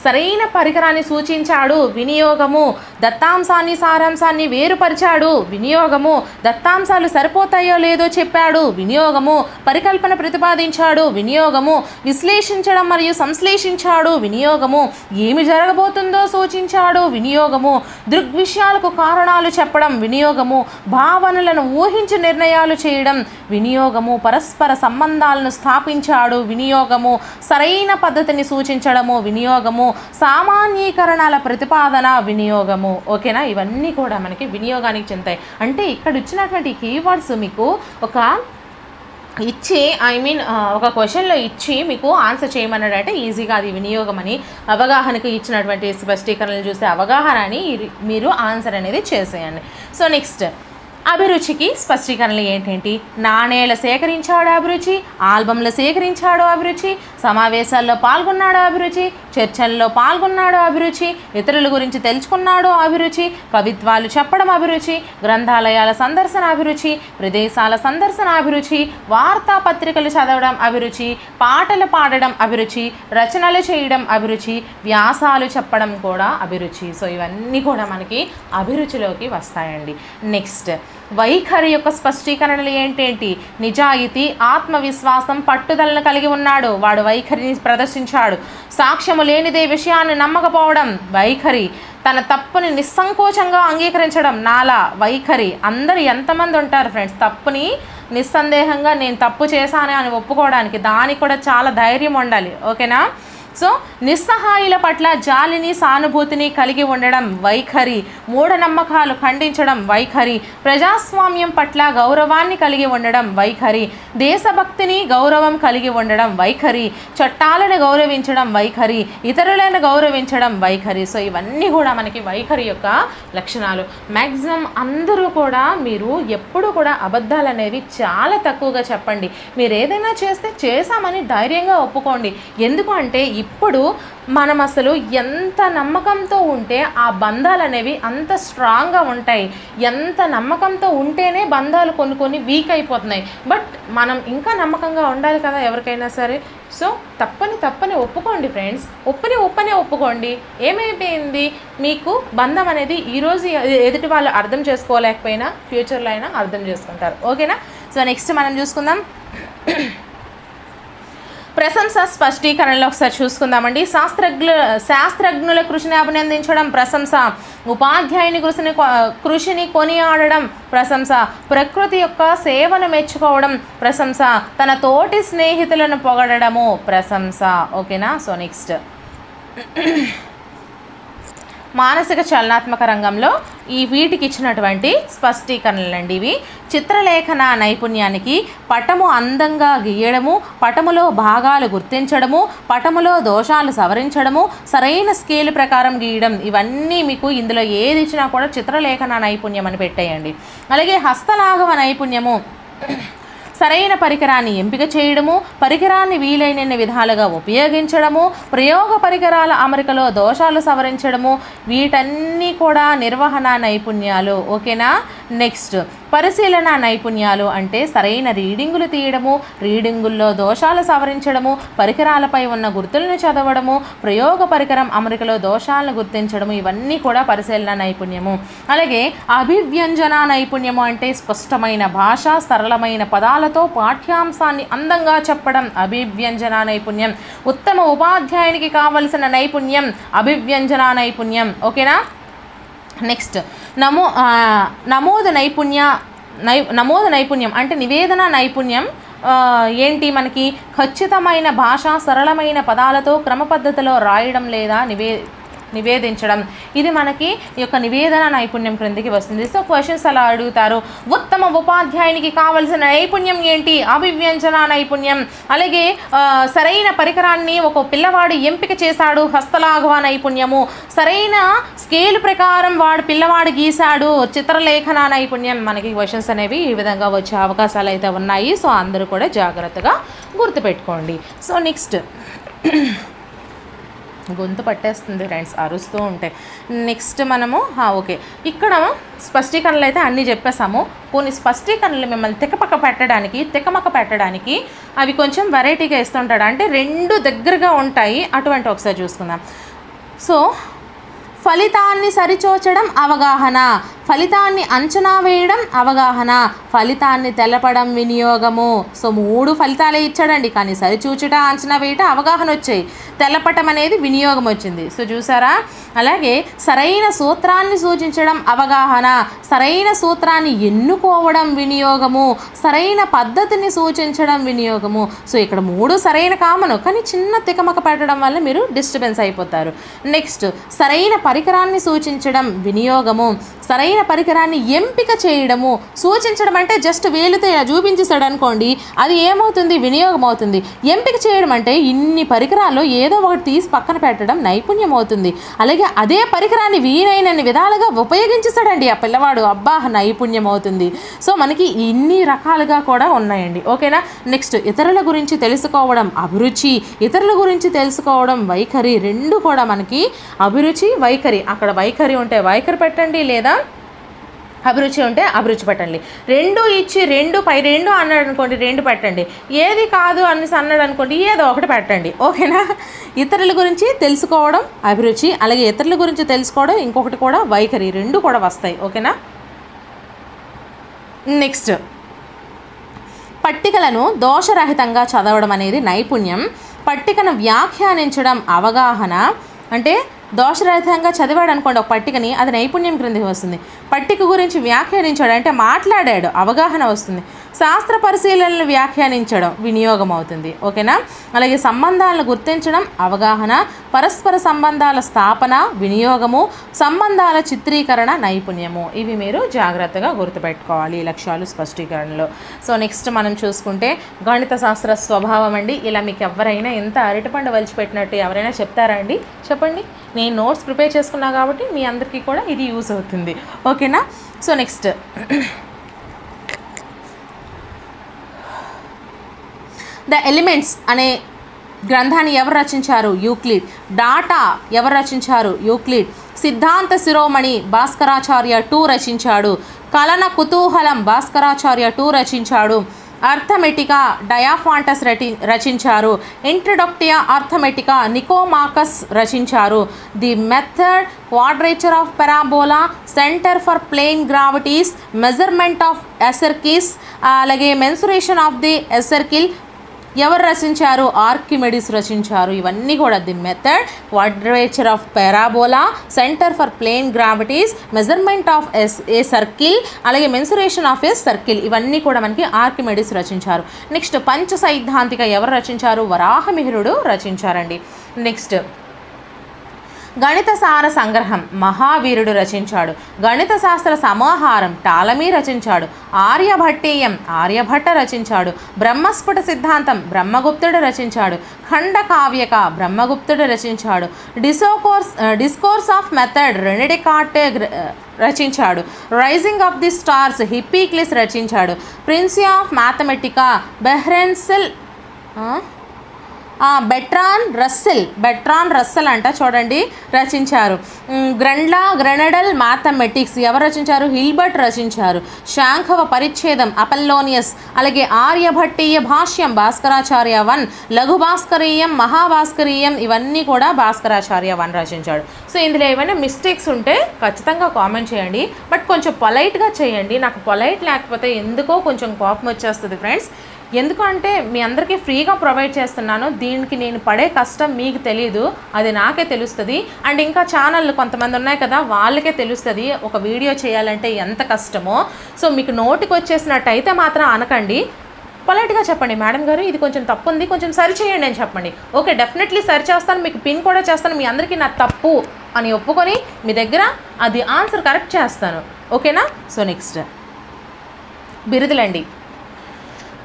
సరైన పరికరాన్ని సూచించాడు. వినియోగము దత్తాంశాన్ని సారాంశాన్ని వేరుపరిచాడు. వినియోగము దత్తాంశాలు సరిపోతాయో లేదో చెప్పాడు. వినియోగము పరికల్పన ప్రతిపాదించాడు. వినియోగము విశ్లేషించడం మరియు సంశ్లేషించాడు. వినియోగము ఏమి జరగబోతుందో సూచించాడు. వినియోగము దృగ్విషయాలకు కారణాలు చెప్పడం. వినియోగము భావనలను ఊహించి నిర్ణయాలు చేయడం. వినియోగము పరస్పర సంబంధాలను స్థాపించాడు. వినియోగము సరైన పద్ధతిని సూచించడము. వినియోగము సామాన్యీకరణల ప్రతిపాదన. వినియోగము. ఓకేనా, ఇవన్నీ కూడా మనకి వినియోగానికి చెందుతాయి. అంటే ఇక్కడ ఇచ్చినటువంటి కీవర్డ్స్ మీకు ఒక ఇచ్చి ఒక క్వశ్చన్లో ఇచ్చి మీకు ఆన్సర్ చేయమన్నాడంటే ఈజీగా అది వినియోగం అని, అవగాహనకు ఇచ్చినటువంటి స్పష్టీకరణలు చూస్తే అవగాహన అని మీరు ఆన్సర్ అనేది చేసేయండి. సో నెక్స్ట్ అభిరుచికి స్పష్టీకరణలు ఏంటేంటి, నాణేల సేకరించాడు అభిరుచి, ఆల్బంలు సేకరించాడు అభిరుచి, సమావేశాల్లో పాల్గొన్నాడు అభిరుచి, చర్చల్లో పాల్గొన్నాడు అభిరుచి, ఇతరుల గురించి తెలుసుకున్నాడు అభిరుచి, కవిత్వాలు చెప్పడం అభిరుచి, గ్రంథాలయాల సందర్శన అభిరుచి, ప్రదేశాల సందర్శన అభిరుచి, వార్తాపత్రికలు చదవడం అభిరుచి, పాటలు పాడడం అభిరుచి, రచనలు చేయడం అభిరుచి, వ్యాసాలు చెప్పడం కూడా అభిరుచి. సో ఇవన్నీ కూడా మనకి అభిరుచిలోకి వస్తాయండి. నెక్స్ట్ వైఖరి యొక్క స్పష్టీకరణలు ఏంటేంటి, నిజాయితీ, ఆత్మవిశ్వాసం, పట్టుదలను కలిగి ఉన్నాడు, వాడు వైఖరిని ప్రదర్శించాడు. సాక్ష్యము లేనిదే విషయాన్ని నమ్మకపోవడం వైఖరి. తన తప్పుని నిస్సంకోచంగా అంగీకరించడం నాలా వైఖరి. అందరు ఎంతమంది ఉంటారు ఫ్రెండ్స్ తప్పుని నిస్సందేహంగా నేను తప్పు చేశాను అని ఒప్పుకోవడానికి, దానికి కూడా చాలా ధైర్యం ఉండాలి. ఓకేనా. సో నిస్సహాయుల పట్ల జాలిని సానుభూతిని కలిగి ఉండడం వైఖరి. మూఢనమ్మకాలు ఖండించడం వైఖరి. ప్రజాస్వామ్యం పట్ల గౌరవాన్ని కలిగి ఉండడం వైఖరి. దేశభక్తిని గౌరవం కలిగి ఉండడం వైఖరి. చట్టాలను గౌరవించడం వైఖరి. ఇతరులను గౌరవించడం వైఖరి. సో ఇవన్నీ కూడా మనకి వైఖరి యొక్క లక్షణాలు. మ్యాక్సిమం అందరూ కూడా మీరు ఎప్పుడు కూడా అబద్ధాలు అనేవి చాలా తక్కువగా చెప్పండి. మీరు ఏదైనా చేస్తే చేశామని ధైర్యంగా ఒప్పుకోండి. ఎందుకు అంటే ఇప్పుడు మనం అసలు ఎంత నమ్మకంతో ఉంటే ఆ బంధాలు అనేవి అంత స్ట్రాంగ్గా ఉంటాయి. ఎంత నమ్మకంతో ఉంటేనే బంధాలు కొన్ని వీక్ అయిపోతున్నాయి. బట్ మనం ఇంకా నమ్మకంగా ఉండాలి కదా ఎవరికైనా సరే. సో తప్పని ఒప్పుకోండి ఫ్రెండ్స్, ఒప్పని ఒప్పుకోండి. ఏమైపోయింది, మీకు బంధం అనేది ఈరోజు ఎదుటి వాళ్ళు అర్థం చేసుకోలేకపోయినా ఫ్యూచర్లో అయినా అర్థం చేసుకుంటారు. ఓకేనా. సో నెక్స్ట్ మనం చూసుకుందాం ప్రశంస స్పష్టీకరణలో ఒకసారి చూసుకుందామండి. శాస్త్రజ్ఞుల కృషిని అభినందించడం ప్రశంస. ఉపాధ్యాయుని కృషిని కొనియాడడం ప్రశంస. ప్రకృతి యొక్క సేవను మెచ్చుకోవడం ప్రశంస. తన తోటి స్నేహితులను పొగడము ప్రశంస. ఓకేనా. సో నెక్స్ట్ మానసిక చలనాత్మక రంగంలో వీటికి ఇచ్చినటువంటి స్పష్టీకరణలండి ఇవి. చిత్రలేఖన నైపుణ్యానికి పటము అందంగా గీయడము, పటములో భాగాలు గుర్తించడము, పటములో దోషాలు సవరించడము, సరైన స్కేల్ ప్రకారం గీయడం, ఇవన్నీ మీకు ఇందులో ఏది ఇచ్చినా కూడా చిత్రలేఖన నైపుణ్యం అని పెట్టేయండి. అలాగే హస్తలాఘవ నైపుణ్యము సరైన పరికరాన్ని ఎంపిక చేయడము, పరికరాన్ని వీలైన విధాలుగా ఉపయోగించడము, ప్రయోగ పరికరాల అమరికలో దోషాలు సవరించడము, వీటన్నీ కూడా నిర్వహణ నైపుణ్యాలు. ఓకేనా. నెక్స్ట్ పరిశీలన నైపుణ్యాలు అంటే సరైన రీడింగులు తీయడము, రీడింగుల్లో దోషాలు సవరించడము, పరికరాలపై ఉన్న గుర్తులను చదవడము, ప్రయోగ పరికరం అమరికలో దోషాలను గుర్తించడము, ఇవన్నీ కూడా పరిశీలన నైపుణ్యము. అలాగే అభివ్యంజన నైపుణ్యము అంటే స్పష్టమైన భాష, సరళమైన పదాలతో పాఠ్యాంశాన్ని అందంగా చెప్పడం అభివ్యంజన నైపుణ్యం. ఉత్తమ ఉపాధ్యాయునికి కావలసిన నైపుణ్యం అభివ్యంజన నైపుణ్యం. ఓకేనా. నెక్స్ట్ నమోదు నైపుణ్యం అంటే నివేదన నైపుణ్యం. ఏంటి మనకి ఖచ్చితమైన భాష, సరళమైన పదాలతో క్రమ పద్ధతిలో రాయడం లేదా నివేదించడం, ఇది మనకి ఈ యొక్క నివేదన నైపుణ్యం క్రిందికి వస్తుంది. సో క్వశ్చన్స్ అలా అడుగుతారు. ఉత్తమ ఉపాధ్యాయునికి కావలసిన నైపుణ్యం ఏంటి? అభివ్యంజన నైపుణ్యం. అలాగే సరైన పరికరాన్ని ఒక పిల్లవాడు ఎంపిక చేశాడు, హస్తలాఘవ నైపుణ్యము. సరైన స్కేల్ ప్రకారం పిల్లవాడు గీశాడు, చిత్రలేఖన నైపుణ్యం. మనకి క్వశ్చన్స్ అనేవి ఈ విధంగా వచ్చే అవకాశాలు అయితే ఉన్నాయి. సో అందరూ కూడా జాగ్రత్తగా గుర్తుపెట్టుకోండి. సో నెక్స్ట్ గొంతు పట్టేస్తుంది ఫ్రెండ్స్, అరుస్తూ ఉంటాయి. నెక్స్ట్ మనము ఓకే, ఇక్కడ స్పష్టీకరణలు అయితే అన్నీ చెప్పేసాము. కొన్ని స్పష్టీకరణలు మిమ్మల్ని తికమక పెట్టడానికి అవి కొంచెం వెరైటీగా ఇస్తుంటాడు, అంటే రెండు దగ్గరగా ఉంటాయి. అటువంటి ఒకసారి చూసుకుందాం. సో ఫలితాన్ని సరిచూచడం అవగాహన, ఫలితాన్ని అంచనా వేయడం అవగాహన, ఫలితాన్ని తెలపడం వినియోగము. సో 3 ఫలితాలే ఇచ్చాడండి, కానీ సరిచూచుట, అంచనా వేయట, అవగాహన వచ్చాయి. తెలపటం అనేది వినియోగం వచ్చింది. సో చూసారా? అలాగే సరైన సూత్రాన్ని సూచించడం అవగాహన, సరైన సూత్రాన్ని ఎన్నుకోవడం వినియోగము, సరైన పద్ధతిని సూచించడం వినియోగము. సో ఇక్కడ 3 సరైన కామను, కానీ చిన్న తికమక పెట్టడం వల్ల మీరు డిస్టర్బెన్స్ అయిపోతారు. నెక్స్ట్ సరైన పరికరాన్ని సూచించడం వినియోగము, సరైన పరికరాన్ని ఎంపిక చేయడము. సూచించడం అంటే జస్ట్ వేలుతో చూపించేసాడు అనుకోండి, అది ఏమవుతుంది? వినియోగం అవుతుంది. ఎంపిక చేయడం అంటే ఇన్ని పరికరాల్లో ఏదో ఒకటి తీసి పక్కన పెట్టడం నైపుణ్యం అవుతుంది. అలాగే అదే పరికరాన్ని వీలైనన్ని విధాలుగా ఉపయోగించేసాడండి ఆ పిల్లవాడు, అబ్బా నైపుణ్యం అవుతుంది. సో మనకి ఇన్ని రకాలుగా కూడా ఉన్నాయండి. ఓకేనా? నెక్స్ట్ ఇతరుల గురించి తెలుసుకోవడం అభిరుచి, ఇతరుల గురించి తెలుసుకోవడం వైఖరి. రెండు కూడా మనకి అభిరుచి, వైఖరి. అక్కడ వైఖరి ఉంటే వైఖరి పెట్టండి, లేదా అభిరుచి ఉంటే అభిరుచి పెట్టండి. 2 ఇచ్చి 2 పై 2 అన్నాడు అనుకోండి, 2 పెట్టండి. ఏది కాదు అనేసి అన్నాడు అనుకోండి, ఏదో ఒకటి పెట్టండి. ఓకేనా? ఇతరుల గురించి తెలుసుకోవడం అభిరుచి, అలాగే ఇతరుల గురించి తెలుసుకోవడం ఇంకొకటి కూడా వైఖరి. 2 కూడా వస్తాయి. ఓకేనా? నెక్స్ట్ పట్టికలను దోషరహితంగా చదవడం అనేది నైపుణ్యం. పట్టికను వ్యాఖ్యానించడం అవగాహన. అంటే దోషరహితంగా చదివాడు అనుకోండి ఒక పట్టికని, అది నైపుణ్యం క్రిందికి వస్తుంది. పట్టిక గురించి వ్యాఖ్యానించాడు అంటే మాట్లాడాడు, అవగాహన వస్తుంది. శాస్త్ర పరిశీలనలు వ్యాఖ్యానించడం వినియోగం అవుతుంది. ఓకేనా? అలాగే సంబంధాలను గుర్తించడం అవగాహన, పరస్పర సంబంధాల స్థాపన వినియోగము, సంబంధాల చిత్రీకరణ నైపుణ్యము. ఇవి మీరు జాగ్రత్తగా గుర్తుపెట్టుకోవాలి లక్ష్యాలు స్పష్టీకరణలో. సో నెక్స్ట్ మనం చూసుకుంటే గణిత శాస్త్ర స్వభావం అండి. ఇలా మీకు ఎవరైనా ఎంత అరటిపండు వలిచిపెట్టినట్టు ఎవరైనా చెప్తారా అండి? చెప్పండి. నేను నోట్స్ ప్రిపేర్ చేసుకున్నా కాబట్టి మీ అందరికీ కూడా ఇది యూజ్ అవుతుంది. ఓకేనా? సో నెక్స్ట్ ద ఎలిమెంట్స్ అనే గ్రంథాన్ని ఎవరు రచించారు? యూక్లిడ్. డాటా ఎవరు రచించారు? యూక్లిడ్. సిద్ధాంత శిరోమణి భాస్కరాచార్య 2 రచించాడు. కలన కుతూహలం భాస్కరాచార్య 2 రచించాడు. అర్థమెటికా డయాఫాంటస్ రచించారు. ఇంట్రొడక్టియా అర్థమెటికా నికోమాకస్ రచించారు. The method, quadrature of parabola, centre for plane gravities, measurement of ఎసర్కిస్, అలాగే మెన్సురేషన్ ఆఫ్ ది ఎసర్కిల్ ఎవరు రచించారు? ఆర్కిమెడిస్ రచించారు. ఇవన్నీ కూడా the method, quadrature of parabola, centre for plane gravities, measurement of a circle, అలాగే మెన్సురేషన్ ఆఫ్ ఏ సర్కిల్, ఇవన్నీ కూడా మనకి ఆర్కిమెడిస్ రచించారు. నెక్స్ట్ పంచ సైద్ధాంతిక ఎవరు రచించారు? వరాహమిహిరుడు రచించారండి. నెక్స్ట్ గణిత సార సంగ్రహం మహావీరుడు రచించాడు. గణిత శాస్త్ర సమాహారం టాలమీ రచించాడు. ఆర్యభట్టీయం ఆర్యభట్ట రచించాడు. బ్రహ్మస్ఫుట సిద్ధాంతం బ్రహ్మగుప్తుడు రచించాడు. ఖండకావ్యక బ్రహ్మగుప్తుడు రచించాడు. Discourse of method René Descartes రచించాడు. రైజింగ్ ఆఫ్ ది స్టార్స్ హిప్పీక్లిస్ రచించాడు. ప్రిన్సిపల్ ఆఫ్ మ్యాథమెటికా బెహ్రెన్సెల్ బెట్రాన్ రస్సెల్ అంట చూడండి రచించారు. గ్రెనడల్ మ్యాథమెటిక్స్ ఎవరు రచించారు? హిల్బర్ట్ రచించారు. శాంఖవ పరిచ్ఛేదం అపల్లోనియస్, అలాగే ఆర్యభట్టీయ భాష్యం భాస్కరాచార్య 1, లఘు భాస్కరీయం మహాభాస్కరీయం ఇవన్నీ కూడా భాస్కరాచార్య 1 రచించాడు. సో ఇందులో ఏమైనా మిస్టేక్స్ ఉంటే ఖచ్చితంగా కామెంట్ చేయండి, బట్ కొంచెం పొలైట్గా చేయండి. నాకు పొలైట్ లేకపోతే ఎందుకో కొంచెం కోపం వచ్చేస్తుంది ఫ్రెండ్స్. ఎందుకంటే మీ అందరికీ ఫ్రీగా ప్రొవైడ్ చేస్తున్నాను, దీనికి నేను పడే కష్టం మీకు తెలియదు, అది నాకే తెలుస్తుంది. అండ్ ఇంకా ఛానళ్ళు కొంతమంది ఉన్నాయి కదా, వాళ్ళకే తెలుస్తుంది ఒక వీడియో చేయాలంటే ఎంత కష్టమో. సో మీకు నోటికి వచ్చేసినట్టయితే మాత్రం అనకండి, పొలైట్గా చెప్పండి, మేడం గారు ఇది కొంచెం తప్పు ఉంది, కొంచెం సరి చేయండి అని చెప్పండి. ఓకే, డెఫినెట్లీ సరి చేస్తాను, మీకు పిన్ కూడా చేస్తాను. మీ అందరికీ నా తప్పు అని ఒప్పుకొని మీ దగ్గర అది ఆన్సర్ కరెక్ట్ చేస్తాను. ఓకేనా? సో నెక్స్ట్ బిరుదులండి.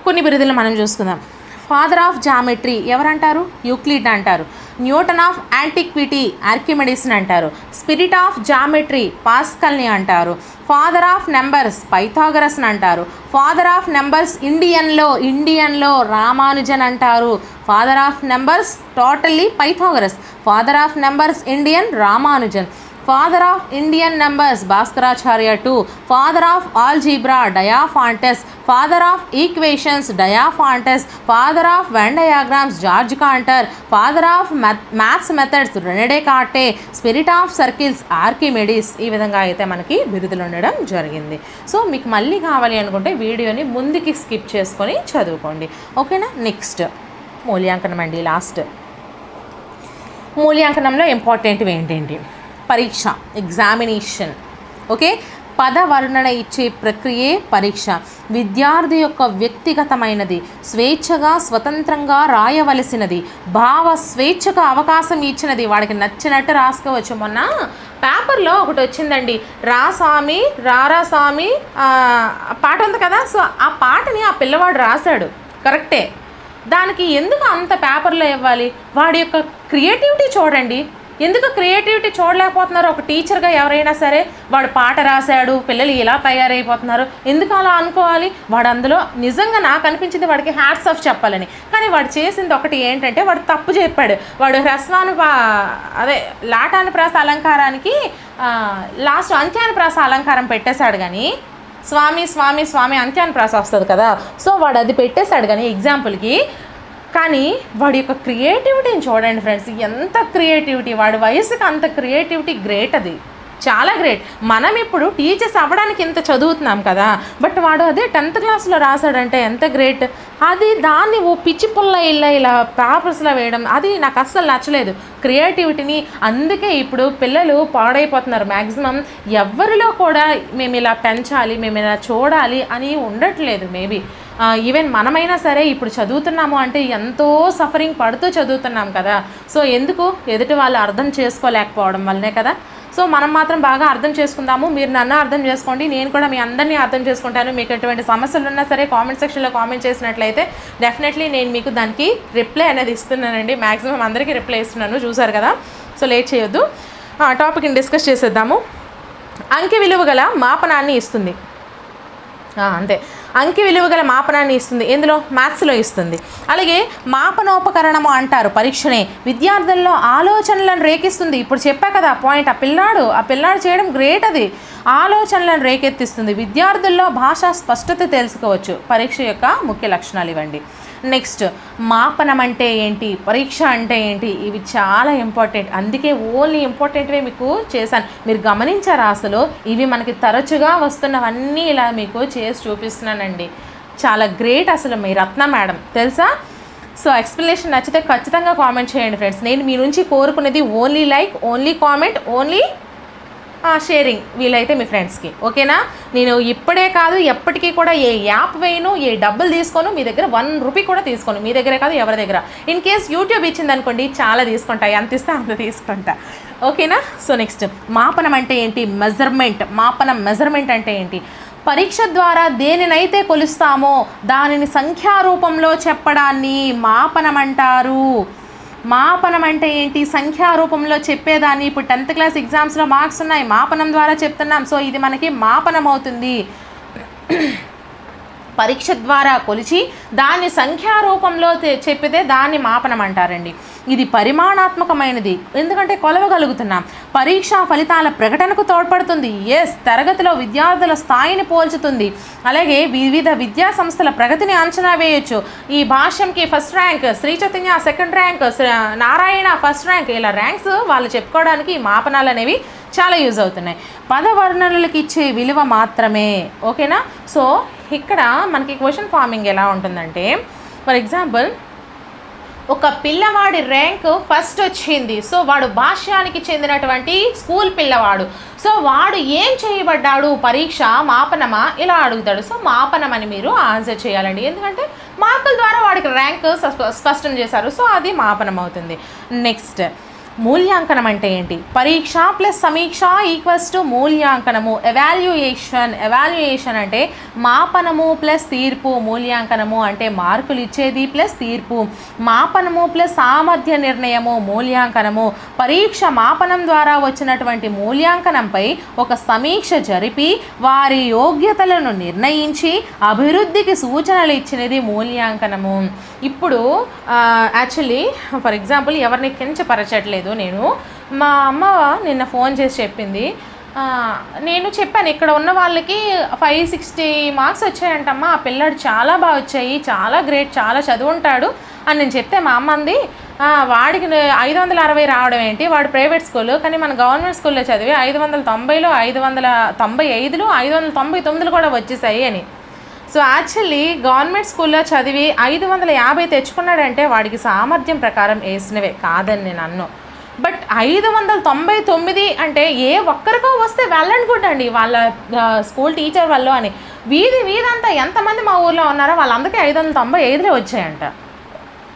కొన్ని బిరుదులు మనం చూసుకుందాం. ఫాదర్ ఆఫ్ జామెట్రీ ఎవరంటారు? యూక్లిడ్ అంటారు. న్యూటన్ ఆఫ్ యాంటిక్విటీ ఆర్కిమెడిస్ని అంటారు. స్పిరిట్ ఆఫ్ జామెట్రీ పాస్కల్ని అంటారు. ఫాదర్ ఆఫ్ నెంబర్స్ పైథాగరస్ని అంటారు. ఫాదర్ ఆఫ్ నెంబర్స్ ఇండియన్లో రామానుజన్ అంటారు. Father of numbers totally Pythagoras. Father of numbers Indian Ramanujan. Father of Indian numbers Bhaskaracharya 2. Father of algebra Diophantus. Father of equations Diophantus. Father of Venn diagrams George Cantor. Father of maths methods René Descartes. Spirit of circles Archimedes. ఈ విధంగా అయితే మనకి బిరుదులు ఉండడం జరిగింది. సో మీకు మళ్ళీ కావాలి అనుకుంటే వీడియోని ముందుకి స్కిప్ చేసుకొని చదువుకోండి. ఓకేనా? నెక్స్ట్ మూల్యాంకనం అండి. లాస్ట్ మూల్యాంకనంలో ఇంపార్టెంట్వి ఏంటేంటి? పరీక్ష, ఎగ్జామినేషన్. ఓకే, పదవర్ణన ఇచ్చే ప్రక్రియే పరీక్ష. విద్యార్థి యొక్క వ్యక్తిగతమైనది, స్వేచ్ఛగా స్వతంత్రంగా రాయవలసినది, భావ స్వేచ్ఛకు అవకాశం ఇచ్చినది. వాడికి నచ్చినట్టు రాసుకోవచ్చు. మొన్న పేపర్లో ఒకటి వచ్చిందండి, రా స్వామి రారా స్వామి పాట ఉంది కదా. సో ఆ పాటని ఆ పిల్లవాడు రాశాడు, కరెక్టే. దానికి ఎందుకు అంత పేపర్లో ఇవ్వాలి? వాడి యొక్క క్రియేటివిటీ చూడండి. ఎందుకు క్రియేటివిటీ చూడలేకపోతున్నారు? ఒక టీచర్గా ఎవరైనా సరే వాడు పాట రాశాడు, పిల్లలు ఇలా తయారైపోతున్నారు, ఎందుకు అలా అనుకోవాలి? వాడు అందులో నిజంగా నాకు అనిపించింది వాడికి హ్యాట్స్ ఆఫ్ చెప్పాలని. కానీ వాడు చేసింది ఒకటి ఏంటంటే వాడు తప్పు చెప్పాడు. వాడు లాటానుప్రాస అలంకారానికి లాస్ట్ అంత్యానుప్రాస అలంకారం పెట్టేశాడు. కానీ స్వామి స్వామి స్వామి అంత్యానుప్రాస వస్తుంది కదా, సో వాడు అది పెట్టేశాడు కానీ ఎగ్జాంపుల్కి. కానీ వాడి యొక్క క్రియేటివిటీని చూడండి ఫ్రెండ్స్, ఎంత క్రియేటివిటీ! వాడి వయసుకి అంత క్రియేటివిటీ గ్రేట్, అది చాలా గ్రేట్. మనం ఇప్పుడు టీచర్స్ అవ్వడానికి ఇంత చదువుతున్నాం కదా, బట్ వాడు అదే 10th క్లాస్లో రాశాడంటే ఎంత గ్రేట్. అది దాన్ని ఓ పిచ్చి పుల్ల ఇలా పేపర్స్లో వేయడం అది నాకు అస్సలు నచ్చలేదు, క్రియేటివిటీని. అందుకే ఇప్పుడు పిల్లలు పాడైపోతున్నారు. మ్యాక్సిమం ఎవరిలో కూడా మేము ఇలా పెంచాలి, మేము ఇలా చూడాలి అని ఉండట్లేదు. మేబీ ఈవెన్ మనమైనా సరే ఇప్పుడు చదువుతున్నాము అంటే ఎంతో సఫరింగ్ పడుతూ చదువుతున్నాం కదా. సో ఎందుకు? ఎదుటి వాళ్ళు అర్థం చేసుకోలేకపోవడం వల్లనే కదా. సో మనం మాత్రం బాగా అర్థం చేసుకుందాము. మీరు నన్ను అర్థం చేసుకోండి, నేను కూడా మీ అందరినీ అర్థం చేసుకుంటాను. మీకు ఎటువంటి సమస్యలు ఉన్నా సరే కామెంట్ సెక్షన్లో కామెంట్ చేసినట్లయితే డెఫినెట్లీ నేను మీకు దానికి రిప్లై అనేది ఇస్తున్నానండి. మ్యాక్సిమం అందరికీ రిప్లై ఇస్తున్నాను, చూసారు కదా. సో లేట్ చేయొద్దు, టాపిక్ని డిస్కస్ చేసేద్దాము. అంకె విలువ గల మాపనాన్ని ఇస్తుంది. అంతే, అంకె విలువ గల మాపనాన్ని ఇస్తుంది. ఎందులో? మ్యాథ్స్లో ఇస్తుంది. అలాగే మాపనోపకరణము అంటారు పరీక్షనే. విద్యార్థుల్లో ఆలోచనలను రేకిస్తుంది. ఇప్పుడు చెప్పా కదా పాయింట్, ఆ పిల్లాడు చేయడం గ్రేట్. అది ఆలోచనలను రేకెత్తిస్తుంది. విద్యార్థుల్లో భాషా స్పష్టత తెలుసుకోవచ్చు. పరీక్ష యొక్క ముఖ్య లక్షణాలు ఇవ్వండి. నెక్స్ట్ మాపనం అంటే ఏంటి, పరీక్ష అంటే ఏంటి, ఇవి చాలా ఇంపార్టెంట్. అందుకే ఓన్లీ ఇంపార్టెంట్వే మీకు చేశాను. మీరు గమనించారా? అసలు ఇవి మనకి తరచుగా వస్తున్నవన్నీ ఇలా మీకు చేసి చూపిస్తున్నానండి. చాలా గ్రేట్ అసలు మీ రత్న మేడం, తెలుసా? సో ఎక్స్ప్లెనేషన్ నచ్చితే ఖచ్చితంగా కామెంట్ చేయండి ఫ్రెండ్స్. నేను మీ నుంచి కోరుకునేది only like, only comment, only sharing వీలైతే మీ ఫ్రెండ్స్కి. ఓకేనా? నేను ఇప్పుడే కాదు ఎప్పటికీ కూడా ఏ యాప్ వేయను, ఏ డబ్బులు తీసుకోను, మీ దగ్గర 1 రూపీ కూడా తీసుకోను. మీ దగ్గరే కాదు ఎవరి దగ్గర. ఇన్ కేస్ యూట్యూబ్ ఇచ్చిందనుకోండి చాలా తీసుకుంటా, ఎంత ఇస్తే అంత తీసుకుంటా. ఓకేనా? సో నెక్స్ట్ మాపనం అంటే ఏంటి? మెజర్మెంట్. మెజర్మెంట్ అంటే ఏంటి? పరీక్ష ద్వారా దేనినైతే కొలుస్తామో దానిని సంఖ్యారూపంలో చెప్పడాన్ని మాపనం అంటారు. మాపనం అంటే ఏంటి? సంఖ్యారూపంలో చెప్పేదాన్ని. ఇప్పుడు 10th క్లాస్ ఎగ్జామ్స్లో మార్క్స్ ఉన్నాయి, మాపనం ద్వారా చెప్తున్నాం. సో ఇది మనకి మాపనం అవుతుంది. పరీక్ష ద్వారా కొలిచి దాన్ని సంఖ్యారూపంలో చెప్పితే దాన్ని మాపనం అంటారండి. ఇది పరిమాణాత్మకమైనది, ఎందుకంటే కొలవగలుగుతున్నాం. పరీక్షా ఫలితాల ప్రకటనకు తోడ్పడుతుంది. తరగతిలో విద్యార్థుల స్థాయిని పోల్చుతుంది. అలాగే వివిధ విద్యా సంస్థల ప్రగతిని అంచనా వేయొచ్చు. ఈ భాష్యంకి 1st rank, Sri Chaitanya 2nd rank, Narayana 1st rank, ఇలా ర్యాంక్స్ వాళ్ళు చెప్పుకోవడానికి ఈ మాపనాలు అనేవి చాలా యూజ్ అవుతున్నాయి. పదవర్ణనలకు ఇచ్చే విలువ మాత్రమే. ఓకేనా? సో ఇక్కడ మనకి క్వశ్చన్ ఫార్మింగ్ ఎలా ఉంటుందంటే, ఫర్ ఎగ్జాంపుల్ ఒక పిల్లవాడి ర్యాంక్ 1st వచ్చింది. సో వాడు భాష్యానికి చెందినటువంటి స్కూల్ పిల్లవాడు. సో వాడు ఏం చేయబడ్డాడు? పరీక్ష మాపనమా? ఇలా అడుగుతాడు. సో మాపనం అని మీరు ఆన్సర్ చేయాలండి, ఎందుకంటే మార్కుల ద్వారా వాడికి ర్యాంక్ స్పష్టం చేశారు. సో అది మాపనం అవుతుంది. నెక్స్ట్ మూల్యాంకనం అంటే ఏంటి? పరీక్ష ప్లస్ సమీక్ష ఈక్వల్స్ టు మూల్యాంకనము. ఎవాల్యుయేషన్ అంటే మాపనము ప్లస్ తీర్పు. మూల్యాంకనము అంటే మార్కులు ఇచ్చేది ప్లస్ తీర్పు. మాపనము ప్లస్ సామర్థ్య నిర్ణయము మూల్యాంకనము. పరీక్ష మాపనం ద్వారా వచ్చినటువంటి మూల్యాంకనంపై ఒక సమీక్ష జరిపి వారి యోగ్యతలను నిర్ణయించి అభివృద్ధికి సూచనలు ఇచ్చినది మూల్యాంకనము. ఇప్పుడు యాక్చువల్లీ ఫర్ ఎగ్జాంపుల్ ఎవరిని కించపరచట్లేదు నేను, మా అమ్మ నిన్న ఫోన్ చేసి చెప్పింది, నేను చెప్పాను ఇక్కడ ఉన్న వాళ్ళకి 560 మార్క్స్ వచ్చాయంటమ్మా, ఆ పిల్లాడు చాలా బాగా వచ్చాయి, చాలా గ్రేట్, చాలా చదువుంటాడు అని నేను చెప్తే మా అమ్మ అంది, వాడికి 560 రావడం ఏంటి, వాడు ప్రైవేట్ స్కూల్, కానీ మన గవర్నమెంట్ స్కూల్లో చదివి 590లో 595లో 599 కూడా వచ్చేసాయి అని. సో యాక్చువల్లీ గవర్నమెంట్ స్కూల్లో చదివి 550 తెచ్చుకున్నాడంటే వాడికి సామర్థ్యం ప్రకారం వేసినవే, కాదని నేను అన్ను. బట్ 599 అంటే ఏ ఒక్కరికో వస్తే వెళ్ళండి కూడా అండి, వాళ్ళ స్కూల్ టీచర్ వాళ్ళు అని. వీధంతా ఎంతమంది మా ఊర్లో ఉన్నారో వాళ్ళందరికీ 595 వచ్చాయంట.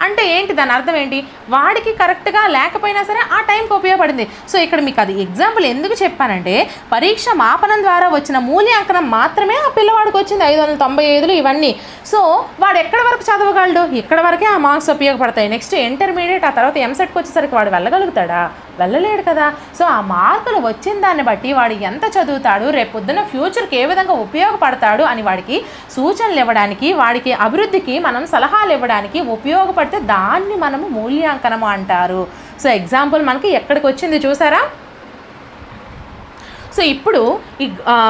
అంటే ఏంటి, దాని అర్థం ఏంటి, వాడికి కరెక్ట్గా లేకపోయినా సరే ఆ టైంకి ఉపయోగపడింది. సో ఇక్కడ మీకు అది ఎగ్జాంపుల్ ఎందుకు చెప్పానంటే, పరీక్ష మాపనం ద్వారా వచ్చిన మూల్యాంకనం మాత్రమే ఆ పిల్లవాడికి వచ్చింది 595 ఇవన్నీ. సో వాడు ఎక్కడి వరకు చదవగలడు, ఇక్కడ వరకే ఆ మార్క్స్ ఉపయోగపడతాయి. నెక్స్ట్ ఇంటర్మీడియట్, ఆ తర్వాత ఎంసెట్కి వచ్చేసరికి వాడు వెళ్ళగలుగుతాడా, వెళ్ళలేడు కదా. సో ఆ మార్కులు వచ్చిన దాన్ని బట్టి వాడు ఎంత చదువుతాడు, రేపు పొద్దున్న ఫ్యూచర్కి ఏ విధంగా ఉపయోగపడతాడు అని వాడికి సూచనలు ఇవ్వడానికి, వాడికి అభివృద్ధికి మనం సలహాలు ఇవ్వడానికి ఉపయోగపడితే దాన్ని మనము మూల్యాంకనం అంటారు. సో ఎగ్జాంపుల్ మనకి ఎక్కడికి వచ్చింది చూసారా. సో ఇప్పుడు ఈ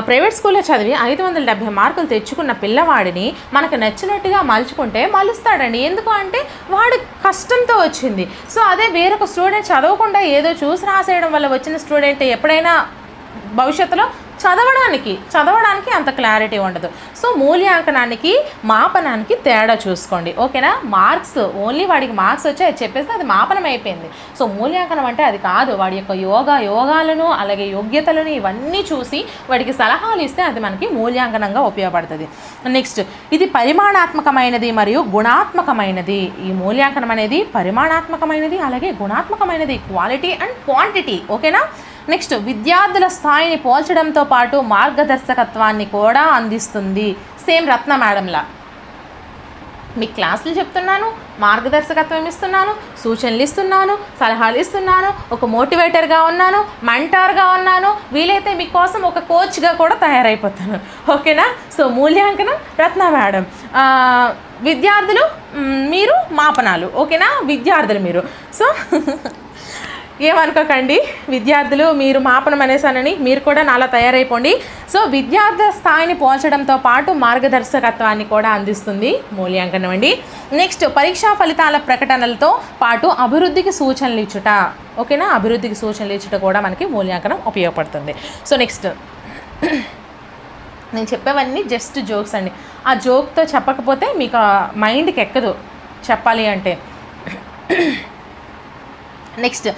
ప్రైవేట్ స్కూల్లో చదివి 570 మార్కులు తెచ్చుకున్న పిల్లవాడిని మనకు నచ్చినట్టుగా మలుచుకుంటే మలుస్తాడండి. ఎందుకు అంటే వాడు కష్టంతో వచ్చింది. సో అదే వేరొక స్టూడెంట్ చదవకుండా ఏదో చూసి రాసేయడం వల్ల వచ్చిన స్టూడెంట్ ఎప్పుడైనా భవిష్యత్తులో చదవడానికి అంత క్లారిటీ ఉండదు. సో మూల్యాంకనానికి మాపనానికి తేడా చూసుకోండి, ఓకేనా. మార్క్స్ ఓన్లీ వాడికి మార్క్స్ వచ్చాయి చెప్పేస్తే అది మాపనం అయిపోయింది. సో మూల్యాంకనం అంటే అది కాదు, వాడి యొక్క యోగాలను అలాగే యోగ్యతలను ఇవన్నీ చూసి వాడికి సలహాలు ఇస్తే అది మనకి మూల్యాంకనంగా ఉపయోగపడుతుంది. నెక్స్ట్, ఇది పరిమాణాత్మకమైనది మరియు గుణాత్మకమైనది. ఈ మూల్యాంకనం అనేది పరిమాణాత్మకమైనది అలాగే గుణాత్మకమైనది, క్వాలిటీ అండ్ క్వాంటిటీ, ఓకేనా. నెక్స్ట్, విద్యార్థుల స్థాయిని పోల్చడంతో పాటు మార్గదర్శకత్వాన్ని కూడా అందిస్తుంది. సేమ్ రత్న మేడంలా మీ క్లాసులు చెప్తున్నాను, మార్గదర్శకత్వం ఇస్తున్నాను, సూచనలు ఇస్తున్నాను, సలహాలు ఇస్తున్నాను, ఒక మోటివేటర్గా ఉన్నాను, మెంటార్గా ఉన్నాను, వీలైతే మీకోసం ఒక కోచ్గా కూడా తయారైపోతాను, ఓకేనా. సో మూల్యాంకనం రత్న మేడం, విద్యార్థులు మీరు మాపనాలు, ఓకేనా. విద్యార్థులు మీరు, సో ఏమనుకోకండి, విద్యార్థులు మీరు మాపనం అనేసానని మీరు కూడా నాలా తయారైపోండి. సో విద్యార్థుల స్థాయిని పోల్చడంతో పాటు మార్గదర్శకత్వాన్ని కూడా అందిస్తుంది మూల్యాంకనం అండి. నెక్స్ట్, పరీక్షా ఫలితాల ప్రకటనలతో పాటు అభివృద్ధికి సూచనలు ఇచ్చుట, ఓకేనా. అభివృద్ధికి సూచనలు ఇచ్చుట కూడా మనకి మూల్యాంకనం ఉపయోగపడుతుంది. సో నెక్స్ట్, నేను చెప్పేవన్నీ జస్ట్ జోక్స్ అండి, ఆ జోక్తో చెప్పకపోతే మీకు మైండ్కి ఎక్కదు చెప్పాలి అంటే. నెక్స్ట్,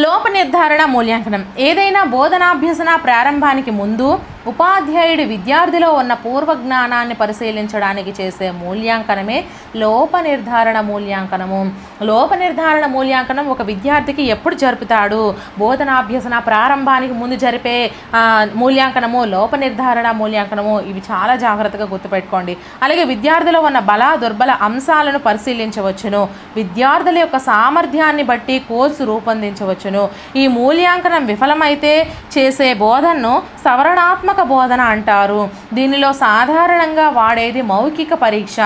లోప నిర్ధారణ మూల్యాంకనం. ఏదైనా బోధనాభ్యసన ప్రారంభానికి ముందు ఉపాధ్యాయుడు విద్యార్థిలో ఉన్న పూర్వజ్ఞానాన్ని పరిశీలించడానికి చేసే మూల్యాంకనమే లోప నిర్ధారణ మూల్యాంకనము. లోప నిర్ధారణ మూల్యాంకనం ఒక విద్యార్థికి ఎప్పుడు జరుపుతాడు, బోధనాభ్యసన ప్రారంభానికి ముందు జరిపే మూల్యాంకనము లోప నిర్ధారణ మూల్యాంకనము. ఇవి చాలా జాగ్రత్తగా గుర్తుపెట్టుకోండి. అలాగే విద్యార్థిలో ఉన్న బల దుర్బల అంశాలను పరిశీలించవచ్చును. విద్యార్థుల యొక్క సామర్థ్యాన్ని బట్టి కోర్సు రూపొందించవచ్చును. ఈ మూల్యాంకనం విఫలమైతే చేసే బోధనను సవరణాత్మక బోధన అంటారు. దీనిలో సాధారణంగా వాడేది మౌఖిక పరీక్ష.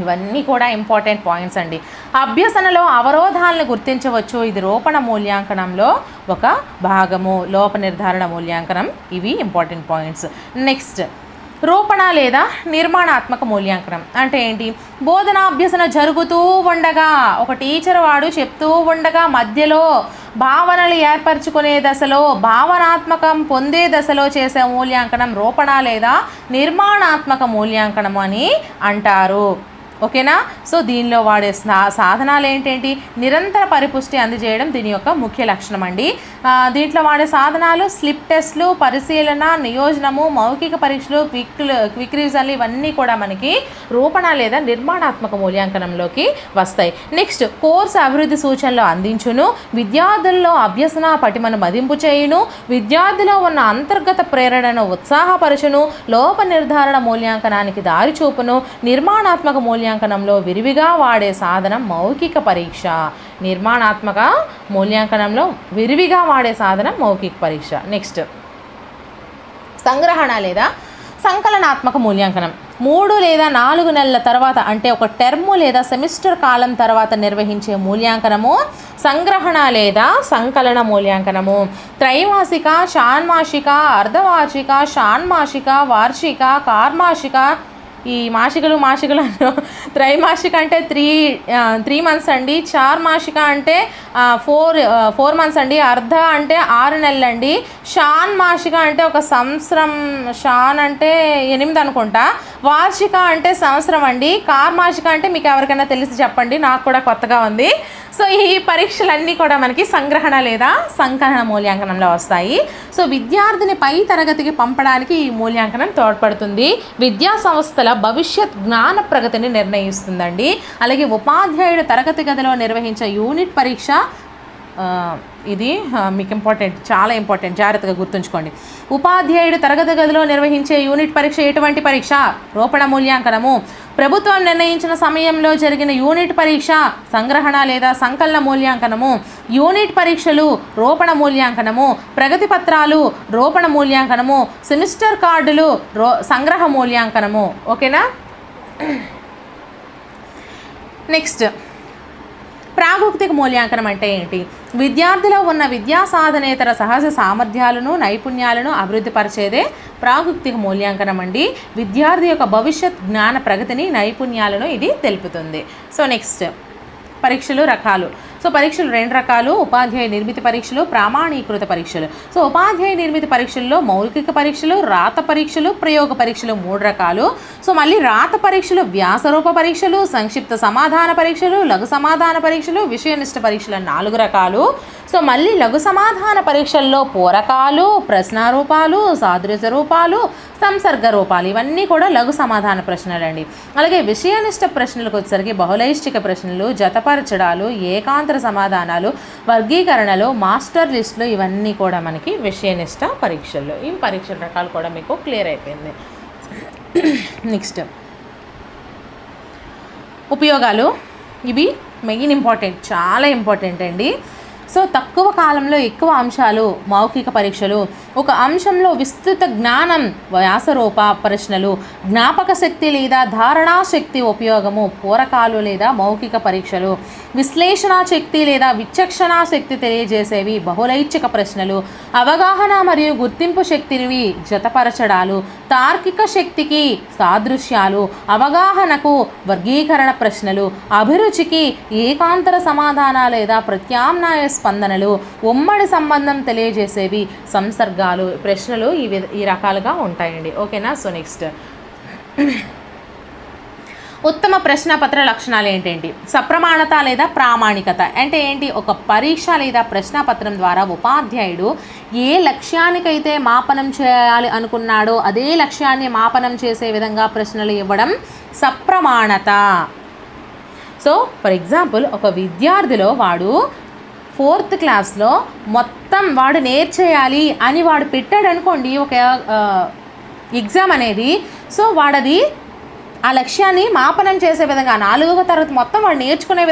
ఇవన్నీ కూడా ఇంపార్టెంట్ పాయింట్స్ అండి. అభ్యసనలో అవరోధాలను గుర్తించవచ్చు, ఇది రూపణ మూల్యాంకనంలో ఒక భాగము. లోప నిర్ధారణ మూల్యాంకనం, ఇవి ఇంపార్టెంట్ పాయింట్స్. నెక్స్ట్, రూపణ లేదా నిర్మాణాత్మక మూల్యాంకనం అంటే ఏంటి, బోధనాభ్యసన జరుగుతూ ఉండగా ఒక టీచర్ వాడు చెప్తూ ఉండగా మధ్యలో భావనలు ఏర్పరచుకునే దశలో, భావనాత్మకం పొందే దశలో చేసే మూల్యాంకనం రూపణ లేదా నిర్మాణాత్మక మూల్యాంకనం అని అంటారు. ఓకేనా. సో దీనిలో వాడే సాధనాలు ఏంటేంటి, నిరంతర పరిపుష్టి అందజేయడం దీని యొక్క ముఖ్య లక్షణం అండి. దీంట్లో వాడే సాధనాలు స్లిప్ టెస్ట్లు, పరిశీలన, నియోజనము, మౌఖిక పరీక్షలు, క్విక్ రివిజన్లు ఇవన్నీ కూడా మనకి రూపణ లేదా నిర్మాణాత్మక మూల్యాంకనంలోకి వస్తాయి. నెక్స్ట్ కోర్సు అభివృద్ధి సూచనలు అందించును, విద్యార్థుల్లో అభ్యసన పటిమను మదింపు చేయును, విద్యార్థిలో ఉన్న అంతర్గత ప్రేరణను ఉత్సాహపరచును, లోప నిర్ధారణ మూల్యాంకనానికి దారి చూపును, నిర్మాణాత్మక మూల్యాంకనంలో విరివిగా వాడే సాధనం మౌఖిక పరీక్ష. నిర్మాణాత్మక మూల్యాంకనంలో విరివిగా వాడే సాధనం మౌఖిక పరీక్ష. నెక్స్ట్ సంగ్రహణ లేదా సంకలనాత్మక మూల్యాంకనం. 3 లేదా 4 నెలల తర్వాత అంటే ఒక టర్ము లేదా సెమిస్టర్ కాలం తర్వాత నిర్వహించే మూల్యాంకనము సంగ్రహణ లేదా సంకలన మూల్యాంకనము. త్రైమాసిక, షాన్మాసిక, అర్ధవార్షిక, షాన్మాసిక, వార్షిక, కార్మాసిక, ఈ మాసికలు త్రైమాసిక అంటే 3 మంత్స్ అండి, చార్మాసిక అంటే 4 మంత్స్ అండి, అర్ధ అంటే 6 నెలలు అండి, షాన్మాసిక అంటే ఒక సంవత్సరం, షాన్ అంటే 8 అనుకుంటా, వార్షిక అంటే సంవత్సరం అండి, కార్మాసిక అంటే మీకు ఎవరికైనా తెలిసి చెప్పండి, నాకు కూడా కొత్తగా ఉంది. సో ఈ పరీక్షలన్నీ కూడా మనకి సంగ్రహణ లేదా సంకలన మూల్యాంకనంలో వస్తాయి. సో విద్యార్థిని పై తరగతికి పంపడానికి ఈ మూల్యాంకనం తోడ్పడుతుంది, విద్యా సంస్థల భవిష్యత్ జ్ఞాన ప్రగతిని నిర్ణయిస్తుందండి. అలాగే ఉపాధ్యాయుడు తరగతి గదిలో నిర్వహించే యూనిట్ పరీక్ష, ఇది మీకు ఇంపార్టెంట్, చాలా ఇంపార్టెంట్, జాగ్రత్తగా గుర్తుంచుకోండి. ఉపాధ్యాయుడు తరగతి గదిలో నిర్వహించే యూనిట్ పరీక్ష ఎటువంటి పరీక్ష? రూపణ మూల్యాంకనము. ప్రభుత్వం నిర్ణయించిన సమయంలో జరిగిన యూనిట్ పరీక్ష సంగ్రహణ లేదా సంకలన మూల్యాంకనము. యూనిట్ పరీక్షలు రూపణ మూల్యాంకనము, ప్రగతి పత్రాలు రూపణ మూల్యాంకనము, సెమిస్టర్ కార్డులు సంగ్రహ మూల్యాంకనము. ఓకేనా. నెక్స్ట్ ప్రాగుక్తిక మూల్యాంకనం అంటే ఏంటి? విద్యార్థిలో ఉన్న విద్యా సాధనేతర సహజ సామర్థ్యాలను, నైపుణ్యాలను అభివృద్ధి పరిచేదే ప్రాగుక్తిక మూల్యాంకనం అండి. విద్యార్థి యొక్క భవిష్యత్ జ్ఞాన ప్రగతిని, నైపుణ్యాలను ఇది తెలుపుతుంది. సో నెక్స్ట్ పరీక్షలు రకాలు. సో పరీక్షలు 2 రకాలు, ఉపాధ్యాయ నిర్మిత పరీక్షలు, ప్రామాణీకృత పరీక్షలు. సో ఉపాధ్యాయ నిర్మిత పరీక్షల్లో మౌఖిక పరీక్షలు, రాత పరీక్షలు, ప్రయోగ పరీక్షలు 3 రకాలు. సో మళ్ళీ రాత పరీక్షలు వ్యాసరూప పరీక్షలు, సంక్షిప్త సమాధాన పరీక్షలు, లఘు సమాధాన పరీక్షలు, విషయనిష్ట పరీక్షలు 4 రకాలు. సో మళ్ళీ లఘు సమాధాన పరీక్షల్లో పూరకాలు, ప్రశ్నారూపాలు, సాదృశ్య రూపాలు, సంసర్గ రూపాలు ఇవన్నీ కూడా లఘు సమాధాన ప్రశ్నలండి. అలాగే విషయనిష్ట ప్రశ్నలకు వచ్చేసరికి బహుళైష్ఠిక ప్రశ్నలు, జతపరచడాలు, ఏకాంతర సమాధానాలు, వర్గీకరణలు, మాస్టర్ లిస్టులు ఇవన్నీ కూడా మనకి విషయనిష్ట పరీక్షల్లో. ఈ పరీక్షల రకాలు కూడా మీకు క్లియర్ అయిపోయింది. నెక్స్ట్ ఉపయోగాలు. ఇవి మెయిన్ ఇంపార్టెంట్, చాలా ఇంపార్టెంట్ అండి. సో తక్కువ కాలంలో ఎక్కువ అంశాలు మౌఖిక పరీక్షలు, ఒక అంశంలో విస్తృత జ్ఞానం వ్యాసరూప ప్రశ్నలు, జ్ఞాపక శక్తి లేదా ధారణా శక్తి ఉపయోగము పూరకాలు లేదా మౌఖిక పరీక్షలు, విశ్లేషణ శక్తి లేదా విచక్షణా శక్తి తెలియజేసేవి బహుళైచ్ఛిక ప్రశ్నలు, అవగాహన మరియు గుర్తింపు శక్తిని జతపరచడాలు, తార్కిక శక్తికి సాదృశ్యాలు, అవగాహనకు వర్గీకరణ ప్రశ్నలు, అభిరుచికి ఏకాంతర సమాధాన లేదా ప్రత్యామ్నాయ స్పందనలు, ఉమ్మడి సంబంధం తెలియజేసేవి సంసర్గాలు. ప్రశ్నలు ఈ రకాలుగా ఉంటాయండి. ఓకేనా. సో నెక్స్ట్ ఉత్తమ ప్రశ్నపత్ర లక్షణాలు ఏంటేంటి? సప్రమాణత లేదా ప్రామాణికత అంటే ఏంటి? ఒక పరీక్ష లేదా ప్రశ్నపత్రం ద్వారా ఉపాధ్యాయుడు ఏ లక్ష్యానికైతే మాపనం చేయాలి అనుకున్నాడో అదే లక్ష్యాన్ని మాపనం చేసే విధంగా ప్రశ్నలు ఇవ్వడం సప్రమాణత. సో ఫర్ ఎగ్జాంపుల్ ఒక విద్యార్థిలో వాడు 4th క్లాస్లో మొత్తం వాడు నేర్చేయాలి అని వాడు పెట్టాడు అనుకోండి ఒక ఎగ్జామ్ అనేది. సో వాడది ఆ లక్ష్యాన్ని మాపనం చేసే విధంగా 4వ తరగతి మొత్తం వాడు నేర్చుకునే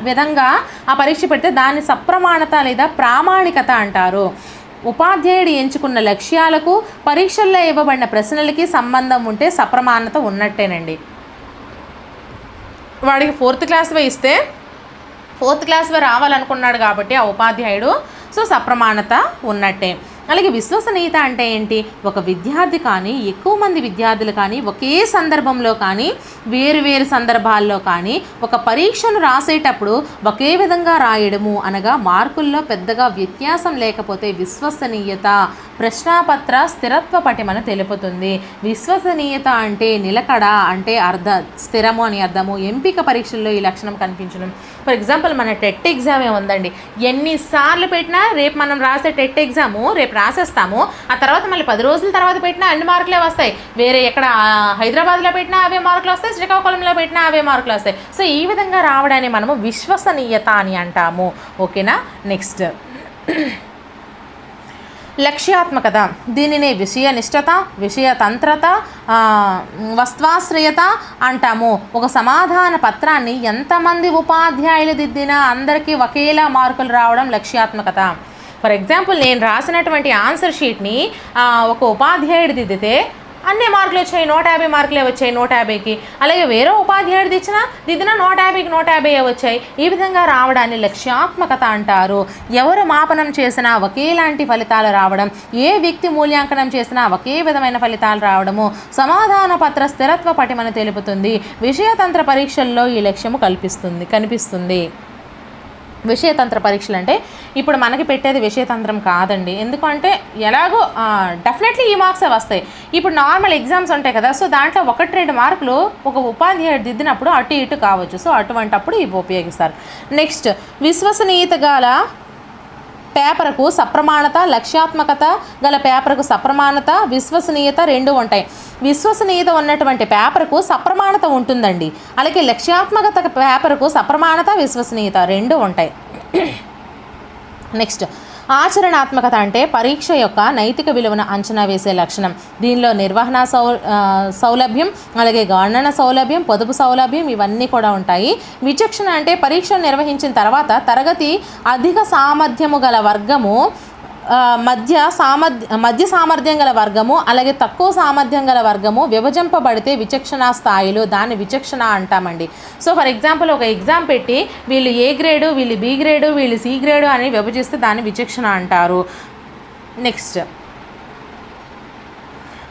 విధంగా ఆ పరీక్ష పెడితే దాన్ని సప్రమాణత లేదా ప్రామాణికత అంటారు. ఉపాధ్యాయుడు ఎంచుకున్న లక్ష్యాలకు పరీక్షల్లో ఇవ్వబడిన ప్రశ్నలకి సంబంధం ఉంటే సప్రమాణత ఉన్నట్టేనండి. వాడికి 4th క్లాస్ ఇస్తే 4th క్లాస్ రావాలనుకున్నాడు కాబట్టి ఆ ఉపాధ్యాయుడు, సో సప్రమాణత ఉన్నట్టే. అలాగే విశ్వసనీయత అంటే ఏంటి? ఒక విద్యార్థి కానీ ఎక్కువ మంది విద్యార్థులు కానీ ఒకే సందర్భంలో కానీ వేరు సందర్భాల్లో కానీ ఒక పరీక్షను రాసేటప్పుడు ఒకే విధంగా రాయడము అనగా మార్కుల్లో పెద్దగా వ్యత్యాసం లేకపోతే విశ్వసనీయత ప్రశ్నాపత్ర స్థిరత్వ పటిమను తెలుపుతుంది. విశ్వసనీయత అంటే నిలకడ అంటే స్థిరము అని అర్థము. ఎంపిక పరీక్షల్లో ఈ లక్షణం కనిపించడం. ఫర్ ఎగ్జాంపుల్ మన టెట్ ఎగ్జామే ఉందండి, ఎన్నిసార్లు పెట్టినా రేపు మనం రాసే టెట్ ఎగ్జాము రేపు రాసేస్తాము, ఆ తర్వాత మళ్ళీ 10 రోజుల తర్వాత పెట్టినా అన్ని మార్కులే వస్తాయి. వేరే ఎక్కడ హైదరాబాద్లో పెట్టినా అవే మార్కులు వస్తాయి, శ్రీకాకుళంలో పెట్టినా అవే మార్కులు వస్తాయి. సో ఈ విధంగా రావడాన్ని మనము విశ్వసనీయత అని అంటాము. ఓకేనా. నెక్స్ట్ లక్ష్యాత్మకత, దీనిని విషయనిష్టత, విషయతంత్రత, వస్త్వాశ్రయత అంటాము. ఒక సమాధాన పత్రాన్ని ఎంతమంది ఉపాధ్యాయులు దిద్దినా అందరికీ ఒకేలా మార్కులు రావడం లక్ష్యాత్మకత. ఫర్ ఎగ్జాంపుల్ నేను రాసినటువంటి ఆన్సర్ షీట్ని ఒక ఉపాధ్యాయుడు దిద్దితే అన్ని మార్కులు వచ్చాయి, 150 మార్కులే వచ్చాయి 150కి. అలాగే వేరే ఉపాధ్యాయుడు దిద్దిన 150కి 150 వచ్చాయి. ఈ విధంగా రావడాన్ని లక్ష్యాత్మకత అంటారు. ఎవరు మాపనం చేసినా ఒకేలాంటి ఫలితాలు రావడం, ఏ వ్యక్తి మూల్యాంకనం చేసినా ఒకే విధమైన ఫలితాలు రావడము సమాధాన పత్ర స్థిరత్వ పటిమను తెలుపుతుంది. విషయతంత్ర పరీక్షల్లో ఈ లక్ష్యము కనిపిస్తుంది. విషయతంత్ర పరీక్షలు అంటే ఇప్పుడు మనకి పెట్టేది విషయతంత్రం కాదండి. ఎందుకంటే ఎలాగో డెఫినెట్లీ ఈ మార్క్సే వస్తాయి. ఇప్పుడు నార్మల్ ఎగ్జామ్స్ ఉంటాయి కదా, సో దాంట్లో 1-2 మార్కులు ఒక ఉపాధ్యాయుడు దిద్దినప్పుడు అటు ఇటు కావచ్చు. సో అటువంటప్పుడు ఇవి ఉపయోగిస్తారు. నెక్స్ట్ విశ్వసనీయత గల పేపర్కు సప్రమాణత, లక్ష్యాత్మకత గల పేపర్కు సప్రమాణత, విశ్వసనీయత 2 ఉంటాయి. విశ్వసనీయత ఉన్నటువంటి పేపర్కు సప్రమాణత ఉంటుందండి. అలాగే లక్ష్యాత్మకత పేపర్కు సప్రమాణత, విశ్వసనీయత 2 ఉంటాయి. నెక్స్ట్ ఆచరణాత్మకత అంటే పరీక్ష యొక్క నైతిక విలువను అంచనా వేసే లక్షణం. దీనిలో నిర్వహణ సౌలభ్యం, అలాగే గణన సౌలభ్యం, పొదుపు సౌలభ్యం ఇవన్నీ కూడా ఉంటాయి. విచక్షణ అంటే పరీక్ష నిర్వహించిన తర్వాత తరగతి అధిక సామర్థ్యము గల వర్గము, మధ్య సామర్థ్యం గల వర్గము, అలాగే తక్కువ సామర్థ్యం గల వర్గము విభజింపబడితే విచక్షణ స్థాయిలు, దాన్ని విచక్షణ అంటామండి. సో ఫర్ ఎగ్జాంపుల్ ఒక ఎగ్జామ్ పెట్టి వీళ్ళు ఏ గ్రేడు, వీళ్ళు బి గ్రేడు, వీళ్ళు సి గ్రేడు అని విభజిస్తే దాన్ని విచక్షణ అంటారు. నెక్స్ట్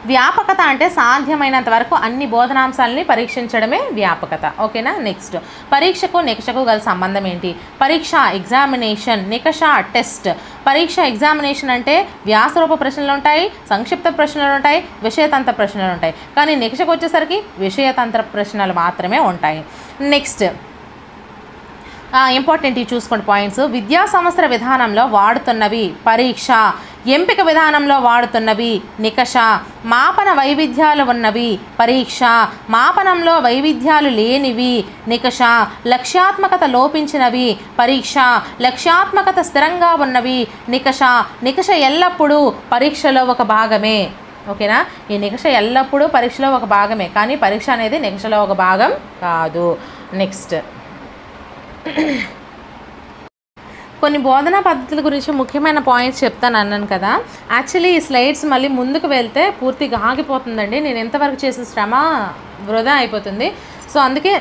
వ్యాపకత అంటే సాధ్యమైనంత వరకు అన్ని బోధనాంశాలని పరీక్షించడమే వ్యాపకత. ఓకేనా. నెక్స్ట్ పరీక్షకు నికషకు గల సంబంధం ఏంటి? పరీక్ష ఎగ్జామినేషన్, నికష టెస్ట్. పరీక్ష ఎగ్జామినేషన్ అంటే వ్యాసరూప ప్రశ్నలు ఉంటాయి, సంక్షిప్త ప్రశ్నలు ఉంటాయి, విషయతంత్ర ప్రశ్నలు ఉంటాయి. కానీ నికషకు వచ్చేసరికి విషయతంత్ర ప్రశ్నలు మాత్రమే ఉంటాయి. నెక్స్ట్ ఇంపార్టెంట్ ఇవి చూసుకోండి పాయింట్స్. విద్యా సంవత్సర విధానంలో వాడుతున్నవి పరీక్ష, ఎంపిక విధానంలో వాడుతున్నవి నికష, మాపన వైవిధ్యాలు ఉన్నవి పరీక్ష, మాపనంలో వైవిధ్యాలు లేనివి నికష, లక్ష్యాత్మకత లోపించినవి పరీక్ష, లక్ష్యాత్మకత స్థిరంగా ఉన్నవి నికష. నికష ఎల్లప్పుడూ పరీక్షలో ఒక భాగమే. ఓకేనా. ఈ నికష ఎల్లప్పుడూ పరీక్షలో ఒక భాగమే, కానీ పరీక్ష అనేది నికషలో ఒక భాగం కాదు. నెక్స్ట్ కొన్ని బోధనా పద్ధతుల గురించి ముఖ్యమైన పాయింట్స్ చెప్తాను అన్నాను కదా. యాక్చువల్లీ ఈ స్లైడ్స్ మళ్ళీ ముందుకు వెళ్తే పూర్తిగా ఆగిపోతుందండి. నేను ఎంతవరకు చేసిన శ్రమ వృధా అయిపోతుంది. సో అందుకే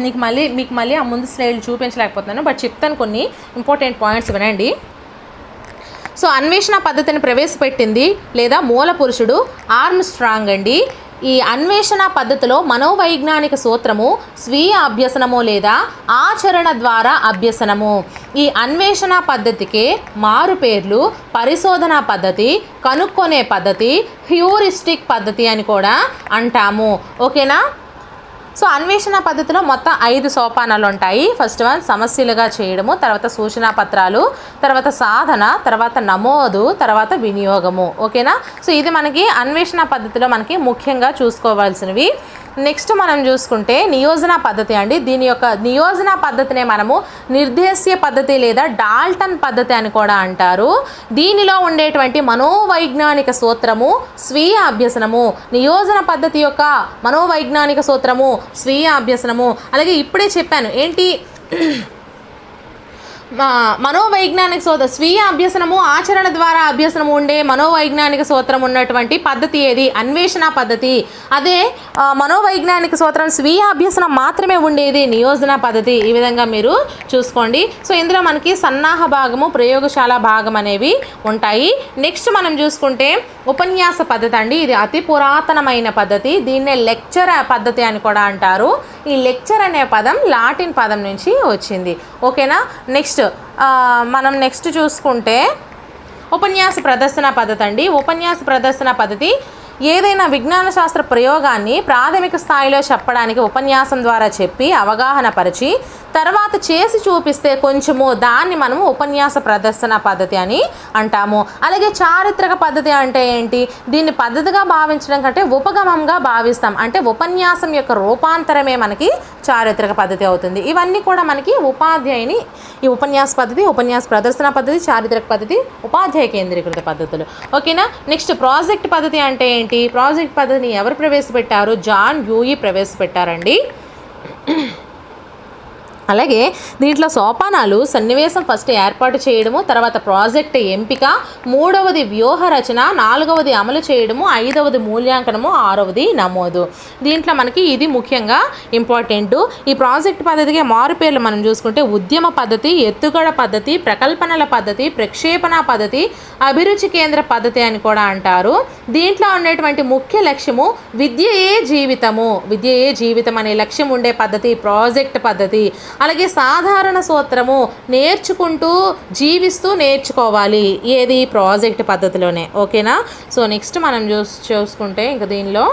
మీకు మళ్ళీ ఆ ముందు స్లైడ్లు చూపించలేకపోతున్నాను, బట్ చెప్తాను కొన్ని ఇంపార్టెంట్ పాయింట్స్ వినండి. సో అన్వేషణ పద్ధతిని ప్రవేశపెట్టింది లేదా మూల పురుషుడు ఆర్మ్స్ట్రాంగ్ అండి. ఈ అన్వేషణ పద్ధతిలో మనోవైజ్ఞానిక సూత్రము స్వీయ అభ్యసనము లేదా ఆచరణ ద్వారా అభ్యసనము. ఈ అన్వేషణ పద్ధతికి మారు పేర్లు పరిశోధన పద్ధతి, కనుక్కొనే పద్ధతి, హ్యూరిస్టిక్ పద్ధతి అని కూడా అంటాము. ఓకేనా. సో అన్వేషణ పద్ధతిలో మొత్తం 5 సోపానాలు ఉంటాయి. ఫస్ట్ వన్ సమస్యలుగా చేయడము, తర్వాత సూచనా పత్రాలు, తర్వాత సాధన, తర్వాత నమోదు, తర్వాత వినియోగము. ఓకేనా. సో ఇది మనకి అన్వేషణ పద్ధతిలో మనకి ముఖ్యంగా చూసుకోవాల్సినవి. నెక్స్ట్ మనం చూసుకుంటే నియోజన పద్ధతి అండి. దీని యొక్క నియోజన పద్ధతినే మనము నిర్దేశ్య పద్ధతి లేదా డాల్టన్ పద్ధతి అని కూడా అంటారు. దీనిలో ఉండేటువంటి మనోవైజ్ఞానిక సూత్రము స్వీయ అభ్యసనము. నియోజన పద్ధతి యొక్క మనోవైజ్ఞానిక సూత్రము స్వీయ అభ్యసనము. అలాగే ఇప్పుడే చెప్పాను ఏంటి, మనోవైజ్ఞానిక సూత్రం స్వీయ అభ్యసనము, ఆచరణ ద్వారా అభ్యసనము ఉండే మనోవైజ్ఞానిక సూత్రం ఉన్నటువంటి పద్ధతి ఏది? అన్వేషణ పద్ధతి. అదే మనోవైజ్ఞానిక సూత్రం స్వీయ అభ్యసనం మాత్రమే ఉండేది నియోజన పద్ధతి. ఈ విధంగా మీరు చూసుకోండి. సో ఇందులో మనకి సన్నాహ భాగము, ప్రయోగశాల భాగం అనేవి ఉంటాయి. నెక్స్ట్ మనం చూసుకుంటే ఉపన్యాస పద్ధతి అండి. ఇది అతి పురాతనమైన పద్ధతి. దీన్నే లెక్చర్ పద్ధతి అని కూడా అంటారు. ఈ లెక్చర్ అనే పదం లాటిన్ పదం నుంచి వచ్చింది. ఓకేనా. నెక్స్ట్ మనం చూసుకుంటే ఉపన్యాస ప్రదర్శన పద్ధతి అండి. ఉపన్యాస ప్రదర్శన పద్ధతి ఏదైనా విజ్ఞాన శాస్త్ర ప్రయోగాన్ని ప్రాథమిక స్థాయిలో చెప్పడానికి ఉపన్యాసం ద్వారా చెప్పి అవగాహన పరిచి తర్వాత చేసి చూపిస్తే కొంచెము దాన్ని మనము ఉపన్యాస ప్రదర్శన పద్ధతి అని అంటాము. అలాగే చారిత్రక పద్ధతి అంటే ఏంటి? దీన్ని పద్ధతిగా భావించడం కంటే ఉపగమంగా భావిస్తాం. అంటే ఉపన్యాసం యొక్క రూపాంతరమే మనకి చారిత్రక పద్ధతి అవుతుంది. ఇవన్నీ కూడా మనకి ఉపాధ్యాయుని ఈ ఉపన్యాస పద్ధతి, ఉపన్యాస ప్రదర్శన పద్ధతి, చారిత్రక పద్ధతి ఉపాధ్యాయ కేంద్రీకృత పద్ధతులు. ఓకేనా. నెక్స్ట్ ప్రాజెక్ట్ పద్ధతి అంటే ఏంటి? ప్రాజెక్ట్ పద్ధతిని ఎవరు ప్రవేశపెట్టారు? జాన్ డ్యూయీ ప్రవేశపెట్టారండి. అలాగే దీంట్లో సోపానాలు సన్నివేశం ఫస్ట్ ఏర్పాటు చేయడము, తర్వాత ప్రాజెక్ట్ ఎంపిక, మూడవది వ్యూహ రచన, నాలుగవది అమలు చేయడము, ఐదవది మూల్యాంకనము, ఆరవది నమోదు. దీంట్లో మనకి ఇది ముఖ్యంగా ఇంపార్టెంట్. ఈ ప్రాజెక్ట్ పద్ధతికి మారుపేర్లు మనం చూసుకుంటే ఉద్యమ పద్ధతి, ఎత్తుగడ పద్ధతి, ప్రకల్పనల పద్ధతి, ప్రక్షేపణ పద్ధతి, అభిరుచి కేంద్ర పద్ధతి అని కూడా అంటారు. దీంట్లో ఉన్నటువంటి ముఖ్య లక్ష్యము విద్యయే జీవితము, విద్యయే జీవితం అనే లక్ష్యం ఉండే పద్ధతి ప్రాజెక్ట్ పద్ధతి. అలాగే సాధారణ సూత్రము నేర్చుకుంటూ జీవిస్తూ నేర్చుకోవాలి, ఏది? ప్రాజెక్ట్ పద్ధతిలోనే. ఓకేనా. సో నెక్స్ట్ మనం చూసుకుంటే ఇంకా దీనిలో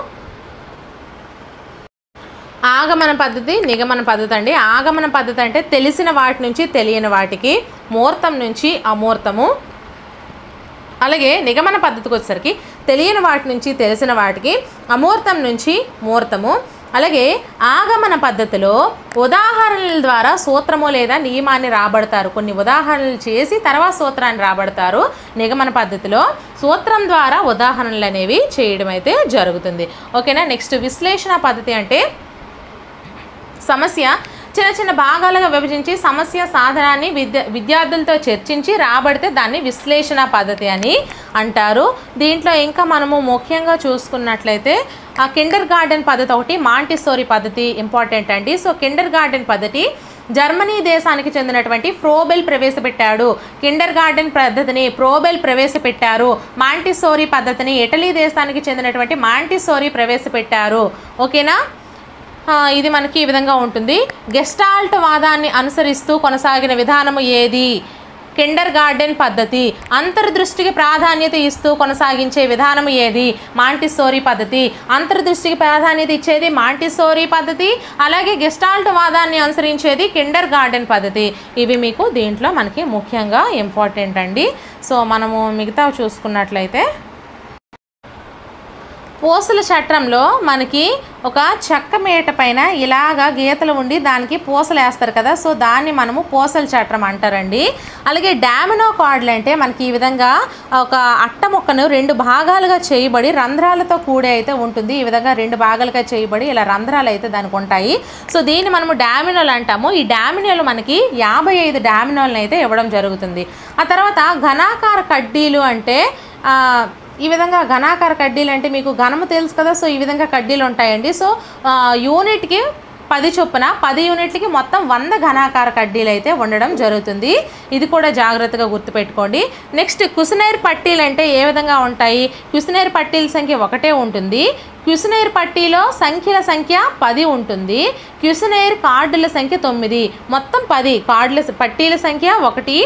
ఆగమన పద్ధతి, నిగమన పద్ధతి అండి. ఆగమన పద్ధతి అంటే తెలిసిన వాటి నుంచి తెలియని వాటికి, మూర్తం నుంచి అమూర్తము. అలాగే నిగమన పద్ధతికి వచ్చేసరికి తెలియని వాటి నుంచి తెలిసిన వాటికి, అమూర్తం నుంచి మూర్తము. అలాగే ఆగమన పద్ధతిలో ఉదాహరణల ద్వారా సూత్రము లేదా నియమాన్ని రాబడతారు. కొన్ని ఉదాహరణలు చేసి తర్వాత సూత్రాన్ని రాబడతారు. నిగమన పద్ధతిలో సూత్రం ద్వారా ఉదాహరణలు అనేవి చేయడం అయితే జరుగుతుంది. ఓకేనా. నెక్స్ట్ విశ్లేషణ పద్ధతి అంటే సమస్య చిన్న చిన్న భాగాలుగా విభజించి సమస్య సాధనాన్ని విద్యార్థులతో చర్చించి రాబడితే దాన్ని విశ్లేషణ పద్ధతి అని అంటారు. దీంట్లో ఇంకా మనము ముఖ్యంగా చూసుకున్నట్లయితే ఆ కిండర్ గార్డెన్ పద్ధతి ఒకటి, మాంటిసోరీ పద్ధతి ఇంపార్టెంట్ అండి. సో కిండర్ గార్డెన్ పద్ధతి జర్మనీ దేశానికి చెందినటువంటి ఫ్రోబెల్ ప్రవేశపెట్టాడు. కిండర్ గార్డెన్ పద్ధతిని ఫ్రోబెల్ ప్రవేశపెట్టారు. మాంటిసోరీ పద్ధతిని ఇటలీ దేశానికి చెందినటువంటి మాంటిసోరీ ప్రవేశపెట్టారు. ఓకేనా. ఇది మనకి ఈ విధంగా ఉంటుంది. గెస్టాల్ట్ వాదాన్ని అనుసరిస్తూ కొనసాగిన విధానము ఏది? కిండర్ గార్డెన్ పద్ధతి. అంతర్దృష్టికి ప్రాధాన్యత ఇస్తూ కొనసాగించే విధానం ఏది? మాంటిసోరీ పద్ధతి. అంతర్దృష్టికి ప్రాధాన్యత ఇచ్చేది మాంటిసోరీ పద్ధతి. అలాగే గెస్టాల్ట్ వాదాన్ని అనుసరించేది కిండర్ గార్డెన్ పద్ధతి. ఇవి మీకు దీంట్లో మనకి ముఖ్యంగా ఇంపార్టెంట్ అండి. సో మనము మిగతా చూసుకున్నట్లయితే పూసల చట్రంలో మనకి ఒక చెక్క మేట పైన ఇలాగా గీతలు ఉండి దానికి పూసలు వేస్తారు కదా. సో దాన్ని మనము పూసల చట్రం అంటారండి. అలాగే డామినో కార్డులు అంటే మనకి ఈ విధంగా ఒక అట్ట ముక్కను రెండు భాగాలుగా చేయబడి రంధ్రాలతో కూడి అయితే ఉంటుంది. ఈ విధంగా రెండు భాగాలుగా చేయబడి ఇలా రంధ్రాలు అయితే దానికి ఉంటాయి. సో దీన్ని మనము డామినోలు అంటాము. ఈ డామినోలు మనకి 55 డామినోలను అయితే ఇవ్వడం జరుగుతుంది. ఆ తర్వాత ఘనాకార కడ్డీలు అంటే ఈ విధంగా ఘనాకార కడ్డీలు అంటే మీకు ఘనము తెలుసు కదా. సో ఈ విధంగా కడ్డీలు ఉంటాయండి. సో యూనిట్కి 10 చొప్పున 10 యూనిట్లకి మొత్తం 100 ఘనాకార కడ్డీలు అయితే ఉండడం జరుగుతుంది. ఇది కూడా జాగ్రత్తగా గుర్తుపెట్టుకోండి. నెక్స్ట్ క్యుసినైర్ పట్టీలు అంటే ఏ విధంగా ఉంటాయి? క్యుసినైర్ పట్టీల సంఖ్య 1 ఉంటుంది. క్యుసినైర్ పట్టీలో సంఖ్యల సంఖ్య 10 ఉంటుంది. క్యుసినైర్ కార్డుల సంఖ్య 9, మొత్తం 10 కార్డుల పట్టీల సంఖ్య 1.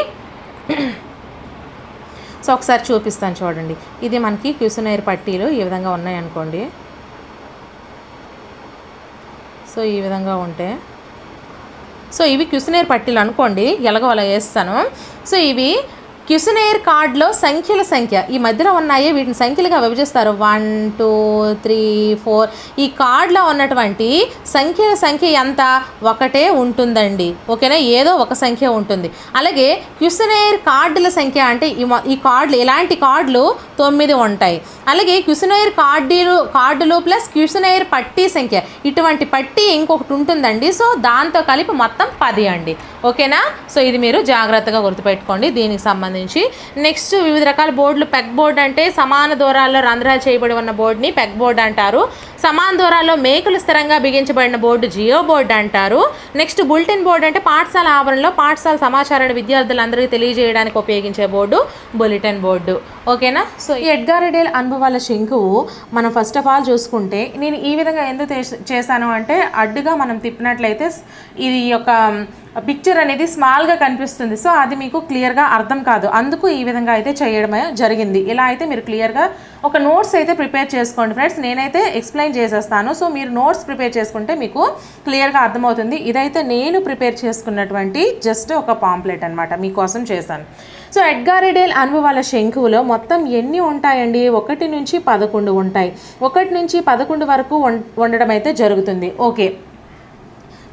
సో ఒకసారి చూపిస్తాను చూడండి. ఇది మనకి క్యుసినైర్ పట్టీలు ఈ విధంగా ఉన్నాయనుకోండి. సో ఈ విధంగా ఉంటే సో ఇవి క్యుసినైర్ పట్టీలు అనుకోండి, ఎలాగో అలా వేస్తాను. సో ఇవి క్యుసినైర్ కార్డులో సంఖ్యల సంఖ్య ఈ మధ్యలో ఉన్నాయి, వీటిని సంఖ్యలుగా విభజిస్తారు. 1 2 3 4. ఈ కార్డులో ఉన్నటువంటి సంఖ్యల సంఖ్య ఎంత? 1 ఉంటుందండి. ఓకేనా. ఏదో ఒక సంఖ్య ఉంటుంది. అలాగే క్యుసినైర్ కార్డుల సంఖ్య అంటే ఈ కార్డులు ఇలాంటి కార్డులు 9 ఉంటాయి. అలాగే క్యుసినైర్ కార్డులు ప్లస్ క్యుసినైర్ పట్టీ సంఖ్య ఇటువంటి పట్టీ ఇంకొకటి ఉంటుందండి. సో దాంతో కలిపి మొత్తం 10 అండి. ఓకేనా. సో ఇది మీరు జాగ్రత్తగా గుర్తుపెట్టుకోండి దీనికి సంబంధించి. నెక్స్ట్ వివిధ రకాల బోర్డులు. పెగ్ బోర్డు అంటే సమాన దూరాల్లో రంధ్రాలు చేయబడి ఉన్న బోర్డుని పెగ్ బోర్డు అంటారు. సమాన దూరాల్లో మేకులు స్థిరంగా బిగించబడిన బోర్డు జియో బోర్డు అంటారు. నెక్స్ట్ బులెటిన్ బోర్డు అంటే పాఠశాల ఆవరణలో పాఠశాల సమాచారాన్ని విద్యార్థులందరికీ తెలియజేయడానికి ఉపయోగించే బోర్డు బులెటిన్ బోర్డు. ఓకేనా. సో ఈ ఎడ్గార్ డేల్ అనుభవాల శంకువు మనం ఫస్ట్ ఆఫ్ ఆల్ చూసుకుంటే, నేను ఈ విధంగా ఎందుకు చేశాను అంటే, అడ్డుగా మనం తిప్పినట్లయితే ఇది యొక్క పిక్చర్ అనేది స్మాల్గా కనిపిస్తుంది. సో అది మీకు క్లియర్గా అర్థం కాదు, అందుకు ఈ విధంగా అయితే చేయడమే జరిగింది. ఇలా అయితే మీరు క్లియర్గా ఒక నోట్స్ అయితే ప్రిపేర్ చేసుకోండి ఫ్రెండ్స్. నేనైతే ఎక్స్ప్లెయిన్ చేసేస్తాను, సో మీరు నోట్స్ ప్రిపేర్ చేసుకుంటే మీకు క్లియర్గా అర్థమవుతుంది. ఇదైతే నేను ప్రిపేర్ చేసుకున్నటువంటి జస్ట్ ఒక పాంప్లెట్ అనమాట, మీకోసం చేశాను. సో ఎడ్గార్ డేల్ అనుభవాల శంకువులో మొత్తం ఎన్ని ఉంటాయండి? 1 నుంచి 11 ఉంటాయి. 1 నుంచి 11 వరకు ఉండడం అయితే జరుగుతుంది. ఓకే,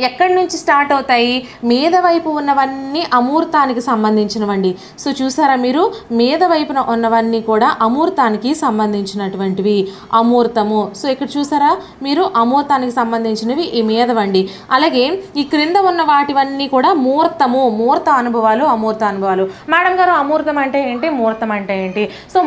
ఎక్కడి నుంచి స్టార్ట్ అవుతాయి? మీద వైపు ఉన్నవన్నీ అమూర్తానికి సంబంధించినవండి. సో చూసారా మీరు, మీద వైపున ఉన్నవన్నీ కూడా అమూర్తానికి సంబంధించినటువంటివి, అమూర్తము. సో ఇక్కడ చూసారా మీరు, అమూర్తానికి సంబంధించినవి ఈ మీదవండి. అలాగే ఈ క్రింద ఉన్న వాటివన్నీ కూడా మూర్తము, మూర్త అనుభవాలు, అమూర్త అనుభవాలు. మేడం గారు అమూర్తం అంటే ఏంటి, మూర్తం అంటే ఏంటి? సో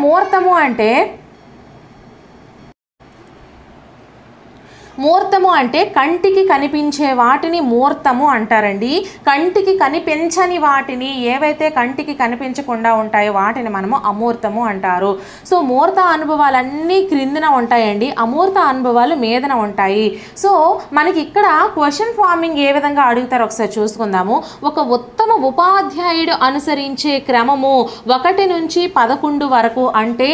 మూర్తము అంటే కంటికి కనిపించే వాటిని మూర్తము అంటారండి. కంటికి కనిపించని వాటిని, ఏవైతే కంటికి కనిపించకుండా ఉంటాయో వాటిని మనము అమూర్తము అంటారు. సో మూర్త అనుభవాలన్నీ క్రిందన ఉంటాయండి, అమూర్త అనుభవాలు మీదన ఉంటాయి. సో మనకి ఇక్కడ క్వశ్చన్ ఫార్మింగ్ ఏ విధంగా అడుగుతారో ఒకసారి చూసుకుందాము. ఒక ఉత్తమ ఉపాధ్యాయుడు అనుసరించే క్రమము 1 నుంచి 11 వరకు అంటే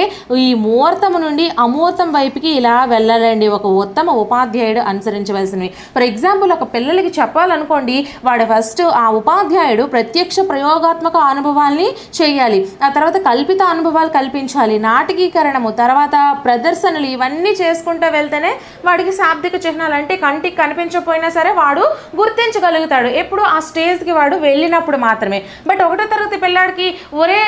ఈ మూర్తము నుండి అమూర్తం వైపుకి ఇలా వెళ్ళాలండి ఒక ఉత్తమ ఉపాధ్యాయుడు అనుసరించవలసినవి. ఫర్ ఎగ్జాంపుల్, ఒక పిల్లలకి చెప్పాలనుకోండి, వాడు ఫస్ట్ ఆ ఉపాధ్యాయుడు ప్రత్యక్ష ప్రయోగాత్మక అనుభవాల్ని చేయాలి, ఆ తర్వాత కల్పిత అనుభవాలు కల్పించాలి, నాటకీకరణము, తర్వాత ప్రదర్శనలు, ఇవన్నీ చేసుకుంటూ వెళ్తేనే వాడికి శాబ్దిక చిహ్నాలు అంటే కంటికి కనిపించకపోయినా సరే వాడు గుర్తించగలుగుతాడు. ఎప్పుడు ఆ స్టేజ్కి వాడు వెళ్ళినప్పుడు మాత్రమే. బట్ 1వ తరగతి పిల్లాడికి ఒరే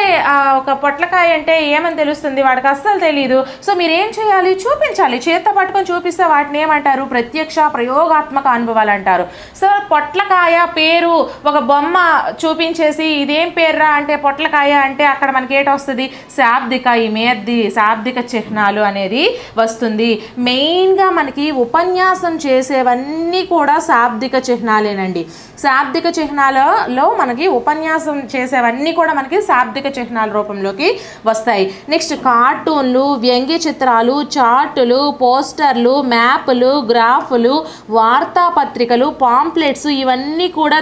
ఒక పొట్లకాయ అంటే ఏమని తెలుస్తుంది, వాడికి అస్సలు తెలియదు. సో మీరు ఏం చేయాలి, చూపించాలి, చేత్తో పట్టుకొని చూపిస్తే వాటిని ఏమంటారు, ప్రత్యక్ష ప్రయోగాత్మక అనుభవాలు అంటారు. సో పొట్లకాయ పేరు ఒక బొమ్మ చూపించేసి ఇదేం పేర్రా అంటే పొట్లకాయ అంటే అక్కడ మనకి ఏట వస్తుంది, శాబ్దిక, ఈ మేద్ది శాబ్దిక చిహ్నాలు అనేది వస్తుంది. మెయిన్గా మనకి ఉపన్యాసం చేసేవన్నీ కూడా శాబ్దిక చిహ్నాలేనండి. శాబ్దిక చిహ్నాలలో మనకి ఉపన్యాసం చేసేవన్నీ కూడా మనకి శాబ్దిక చిహ్నాల రూపంలోకి వస్తాయి. నెక్స్ట్ కార్టూన్లు, వ్యంగ్య చిత్రాలు, చార్టులు, పోస్టర్లు, మ్యాప్లు, గ్రాఫులు, వార్తాపత్రికలు, పాంప్లెట్స్, ఇవన్నీ కూడా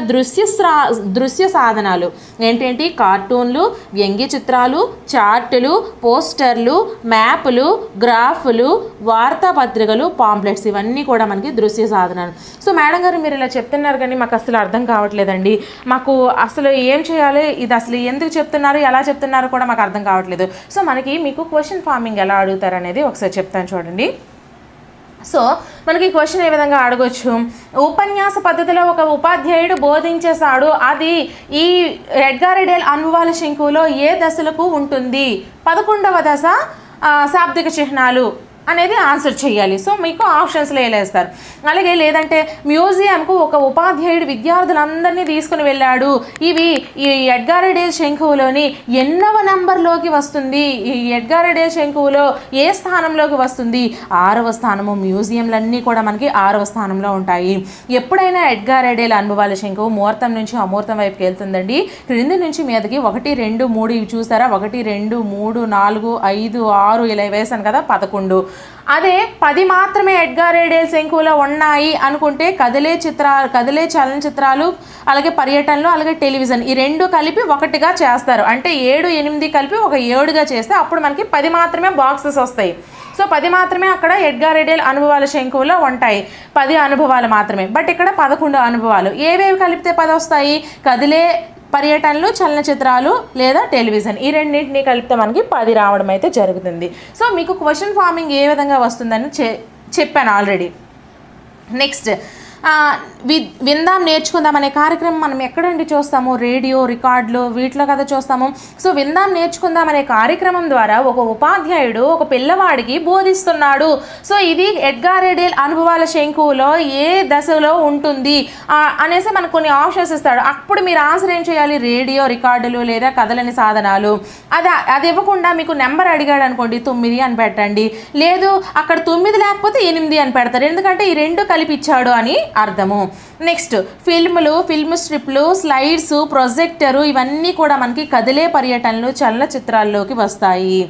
దృశ్య సాధనాలు. ఏంటేంటి? కార్టూన్లు, వ్యంగ్య చిత్రాలు, చార్టులు, పోస్టర్లు, మ్యాప్లు, గ్రాఫులు, వార్తాపత్రికలు, పాంప్లెట్స్, ఇవన్నీ కూడా మనకి దృశ్య సాధనాలు. సో మేడం గారు మీరు ఇలా చెప్తున్నారు కానీ మాకు అసలు అర్థం కావట్లేదండి, మాకు అసలు ఏం చేయాలి, ఇది అసలు ఎందుకు చెప్తున్నారు, ఎలా చెప్తున్నారు కూడా మాకు అర్థం కావట్లేదు. సో మనకి మీకు క్వశ్చన్ ఫార్మింగ్ ఎలా అడుగుతారు అనేది ఒకసారి చెప్తాను చూడండి. సో మనకి క్వశ్చన్ ఏ విధంగా అడగొచ్చు, ఉపన్యాస పద్ధతిలో ఒక ఉపాధ్యాయుడు బోధించేశాడు, అది ఈ ఎడ్గార్ డేల్ అనుభవాల శంకువులో ఏ దశలకు ఉంటుంది? 11వ దశ శాబ్దిక చిహ్నాలు అనేది ఆన్సర్ చేయాలి. సో మీకు ఆప్షన్స్లో వేస్తారు. అలాగే లేదంటే మ్యూజియంకు ఒక ఉపాధ్యాయుడు విద్యార్థులందరినీ తీసుకుని వెళ్ళాడు, ఇవి ఈ ఎడ్గార్ డేల్ శంకువులోని ఎన్నవ నంబర్లోకి వస్తుంది, ఈ ఎడ్గార్ డేల్ శంకువులో ఏ స్థానంలోకి వస్తుంది? 6వ స్థానము. మ్యూజియంలన్నీ కూడా మనకి 6వ స్థానంలో ఉంటాయి. ఎప్పుడైనా ఎడ్గార్ డేల్ అనుభవాల శంకువు మూర్తం నుంచి అమూర్తం వైపుకి వెళ్తుందండి, క్రింది నుంచి మీదకి 1, 2, 3 ఇవి చూసారా, 1, 2, 3, 4, 5, 6 ఇలా వేసాను కదా, 11. అదే 10 మాత్రమే ఎడ్గార్ డేల్ శంకువులో ఉన్నాయి అనుకుంటే కదిలే చలనచిత్రాలు, అలాగే పర్యటనలు, అలాగే టెలివిజన్, ఈ 2 కలిపి 1గా చేస్తారు. అంటే 7, 8 కలిపి ఒక 7గా చేస్తే అప్పుడు మనకి 10 మాత్రమే బాక్సెస్ వస్తాయి. సో 10 మాత్రమే అక్కడ ఎడ్గార్ డేల్ అనుభవాల శంకువులో ఉంటాయి, 10 అనుభవాలు మాత్రమే. బట్ ఇక్కడ 11 అనుభవాలు. ఏవేవి కలిపితే 10 వస్తాయి? కదిలే పర్యటనలు, చలనచిత్రాలు లేదా టెలివిజన్, ఈ రెండింటినీ కలిపితే మనకి 10 రావడం అయితే జరుగుతుంది. సో మీకు క్వశ్చన్ ఫార్మింగ్ ఏ విధంగా వస్తుందని చెప్పాను ఆల్రెడీ. నెక్స్ట్ విందాం నేర్చుకుందాం అనే కార్యక్రమం మనం ఎక్కడండి చూస్తాము? రేడియో, రికార్డులు, వీటిలో కదా చూస్తాము. సో విందాం నేర్చుకుందాం అనే కార్యక్రమం ద్వారా ఒక ఉపాధ్యాయుడు ఒక పిల్లవాడికి బోధిస్తున్నాడు. సో ఇది ఎడ్గార్ డేల్ అనుభవాల శంకువులో ఏ దశలో ఉంటుంది అనేసి మనకు కొన్ని ఆప్షన్స్ ఇస్తాడు. అప్పుడు మీరు ఆన్సర్ ఏం చేయాలి? రేడియో, రికార్డులు లేదా కదలని సాధనాలు. అది ఇవ్వకుండా మీకు నెంబర్ అడిగాడు అనుకోండి, 9 అని పెట్టండి. లేదు అక్కడ 9 లేకపోతే 8 అని పెడతారు, ఎందుకంటే ఈ 2 కలిపి ఇచ్చాడు అని అర్థము. నెక్స్ట్ ఫిల్ములు, ఫిల్మ్ స్ట్రిప్లు, స్లైడ్స్, ప్రొజెక్టరు, ఇవన్నీ కూడా మనకి కదిలే పర్యటనలు, చలనచిత్రాల్లోకి వస్తాయి.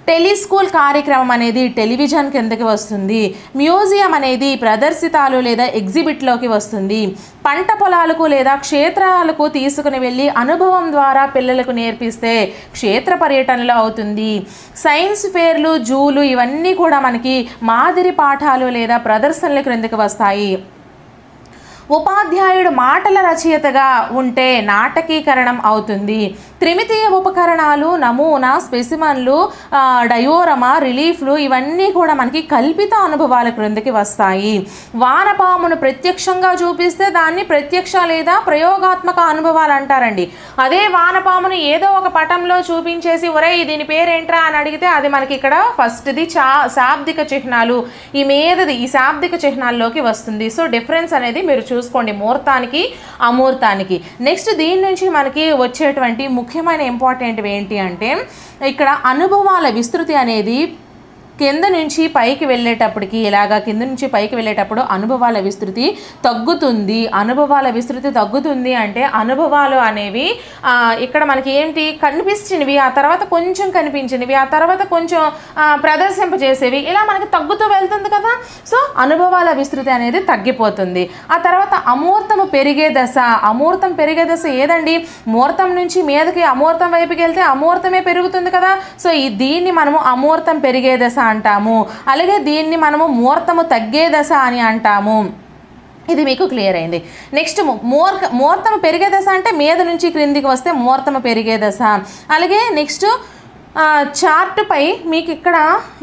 టెలిస్కూల్ కార్యక్రమం అనేది టెలివిజన్ కిందకి వస్తుంది. మ్యూజియం అనేది ప్రదర్శితాలు లేదా ఎగ్జిబిట్లోకి వస్తుంది. పంట పొలాలకు లేదా క్షేత్రాలకు తీసుకుని వెళ్ళి అనుభవం ద్వారా పిల్లలకు నేర్పిస్తే క్షేత్ర పర్యటనలో అవుతుంది. సైన్స్ ఫేర్లు, జూలు ఇవన్నీ కూడా మనకి మాదిరి పాఠాలు లేదా ప్రదర్శనల క్రిందకి వస్తాయి. ఉపాధ్యాయుడు మాటల రచయితగా ఉంటే నాటకీకరణం అవుతుంది. త్రిమితీయ ఉపకరణాలు, నమూనా, స్పెసిమన్లు, డయోరమా, రిలీఫ్లు ఇవన్నీ కూడా మనకి కల్పిత అనుభవాల క్రిందకి వస్తాయి. వానపామును ప్రత్యక్షంగా చూపిస్తే దాన్ని ప్రత్యక్ష లేదా ప్రయోగాత్మక అనుభవాలు అంటారండి. అదే వానపామును ఏదో ఒక పటంలో చూపించేసి ఒరే దీని పేరేంట్రా అని అడిగితే అది మనకి ఇక్కడ ఫస్ట్ది శాబ్దిక చిహ్నాలు, ఈ మీదది ఈ శాబ్దిక చిహ్నాల్లోకి వస్తుంది. సో డిఫరెన్స్ అనేది మీరు చూసుకోండి మూర్తానికి అమూర్తానికి. నెక్స్ట్ దీని నుంచి మనకి వచ్చేటువంటి ముఖ్యమైన ఇంపార్టెంట్ ఏంటి అంటే ఇక్కడ అనుభవాల విస్తృతి అనేది కింద నుంచి పైకి వెళ్ళేటప్పటికి ఇలాగా కింద నుంచి పైకి వెళ్ళేటప్పుడు అనుభవాల విస్తృతి తగ్గుతుంది. అనుభవాల విస్తృతి తగ్గుతుంది అంటే అనుభవాలు అనేవి ఇక్కడ మనకి ఏంటి కనిపించినవి, ఆ తర్వాత కొంచెం కనిపించినవి, ఆ తర్వాత కొంచెం ప్రదర్శింపజేసేవి, ఇలా మనకి తగ్గుతూ వెళ్తుంది కదా. సో అనుభవాల విస్తృతి అనేది తగ్గిపోతుంది. ఆ తర్వాత అమూర్తము పెరిగే దశ. అమూర్తం పెరిగే దశ ఏదండి? మూర్తం నుంచి మీదకి అమూర్తం వైపుకి వెళ్తే అమూర్తమే పెరుగుతుంది కదా. సో దీన్ని మనము అమూర్తం పెరిగే దశ అంటాము. అలాగే దీన్ని మనము మూర్తము తగ్గే దశ అని అంటాము. ఇది మీకు క్లియర్ అయింది. నెక్స్ట్ మూర్తము పెరిగే దశ అంటే మీద నుంచి క్రిందికి వస్తే మూర్తము పెరిగే దశ. అలాగే నెక్స్ట్ చార్టుపై మీకు ఇక్కడ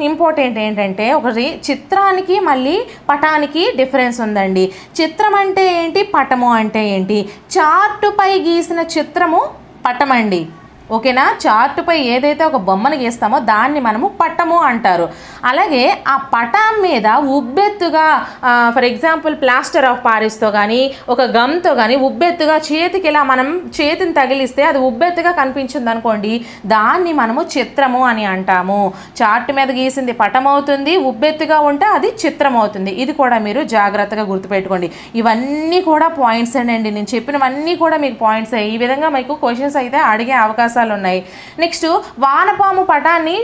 ఇంపార్టెంట్ ఏంటంటే ఒకటి చిత్రానికి మళ్ళీ పటానికి డిఫరెన్స్ ఉందండి. చిత్రం అంటే ఏంటి, పటము అంటే ఏంటి? చార్టుపై గీసిన చిత్రము పటం అండి. ఓకేనా? చార్టుపై ఏదైతే ఒక బొమ్మను గీస్తామో దాన్ని మనము పటము అంటారు. అలాగే ఆ పటం మీద ఉబ్బెత్తుగా ఫర్ ఎగ్జాంపుల్ ప్లాస్టర్ ఆఫ్ పారిస్తో కానీ ఒక గమ్తో కానీ ఉబ్బెత్తుగా చేతికి ఇలా మనం చేతిని తగిలిస్తే అది ఉబ్బెత్తుగా కనిపించింది అనుకోండి, దాన్ని మనము చిత్రము అని అంటాము. చార్టు మీద గీసింది పటం అవుతుంది, ఉబ్బెత్తుగా ఉంటే అది చిత్రం అవుతుంది. ఇది కూడా మీరు జాగ్రత్తగా గుర్తుపెట్టుకోండి. ఇవన్నీ కూడా పాయింట్స్ అండి. నేను చెప్పినవన్నీ కూడా మీకు పాయింట్స్. ఈ విధంగా మీకు క్వశ్చన్స్ అయితే అడిగే అవకాశం ఉన్నాయి. నెక్స్ట్ వానపాము పటాన్ని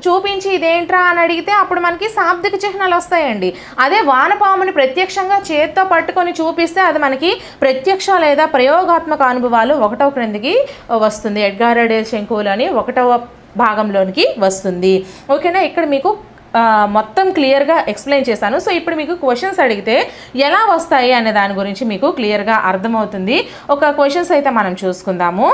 చూపించి ఇదేంట్రా అని అడిగితే అప్పుడు మనకి శాబ్దిక చిహ్నాలు వస్తాయండి. అదే వానపాముని ప్రత్యక్షంగా చేత్తో పట్టుకొని చూపిస్తే అది మనకి ప్రత్యక్ష లేదా ప్రయోగాత్మక అనుభవాలు 1వ క్రిందికి వస్తుంది. ఎడ్గార్ అడేల్ శంకువులు అని 1వ భాగంలోనికి వస్తుంది. ఓకేనా? ఇక్కడ మీకు మొత్తం క్లియర్గా ఎక్స్ప్లెయిన్ చేశాను. సో ఇప్పుడు మీకు క్వశ్చన్స్ అడిగితే ఎలా వస్తాయి అనే దాని గురించి మీకు క్లియర్గా అర్థమవుతుంది. ఒక క్వశ్చన్స్ అయితే మనం చూసుకుందాము.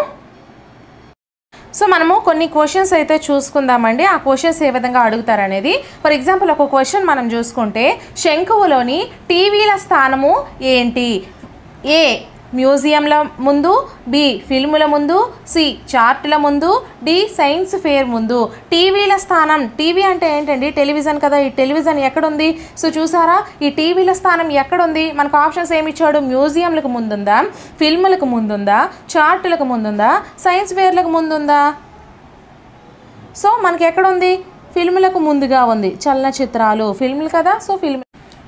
సో మనము కొన్ని క్వశ్చన్స్ అయితే చూసుకుందామండి. ఆ క్వశ్చన్స్ ఏ విధంగా అడుగుతారనేది. ఫర్ ఎగ్జాంపుల్ ఒక క్వశ్చన్ మనం చూసుకుంటే శంకువులోని టీవీల స్థానము ఏంటి? ఏ మ్యూజియంల ముందు, బి ఫిల్ముల ముందు, సి చార్టుల ముందు, డి సైన్స్ ఫేర్ ముందు. టీవీల స్థానం, టీవీ అంటే ఏంటండి? టెలివిజన్ కదా. ఈ టెలివిజన్ ఎక్కడుంది? సో చూసారా ఈ టీవీల స్థానం ఎక్కడుంది? మనకు ఆప్షన్స్ ఏమి ఇచ్చాడు? మ్యూజియంలకు ముందుందా, ఫిల్ములకు ముందుందా, చార్టులకు ముందుందా, సైన్స్ ఫేర్లకు ముందుందా? సో మనకి ఎక్కడుంది? ఫిల్ములకు ముందుగా ఉంది. చలనచిత్రాలు ఫిల్ములు కదా. So film.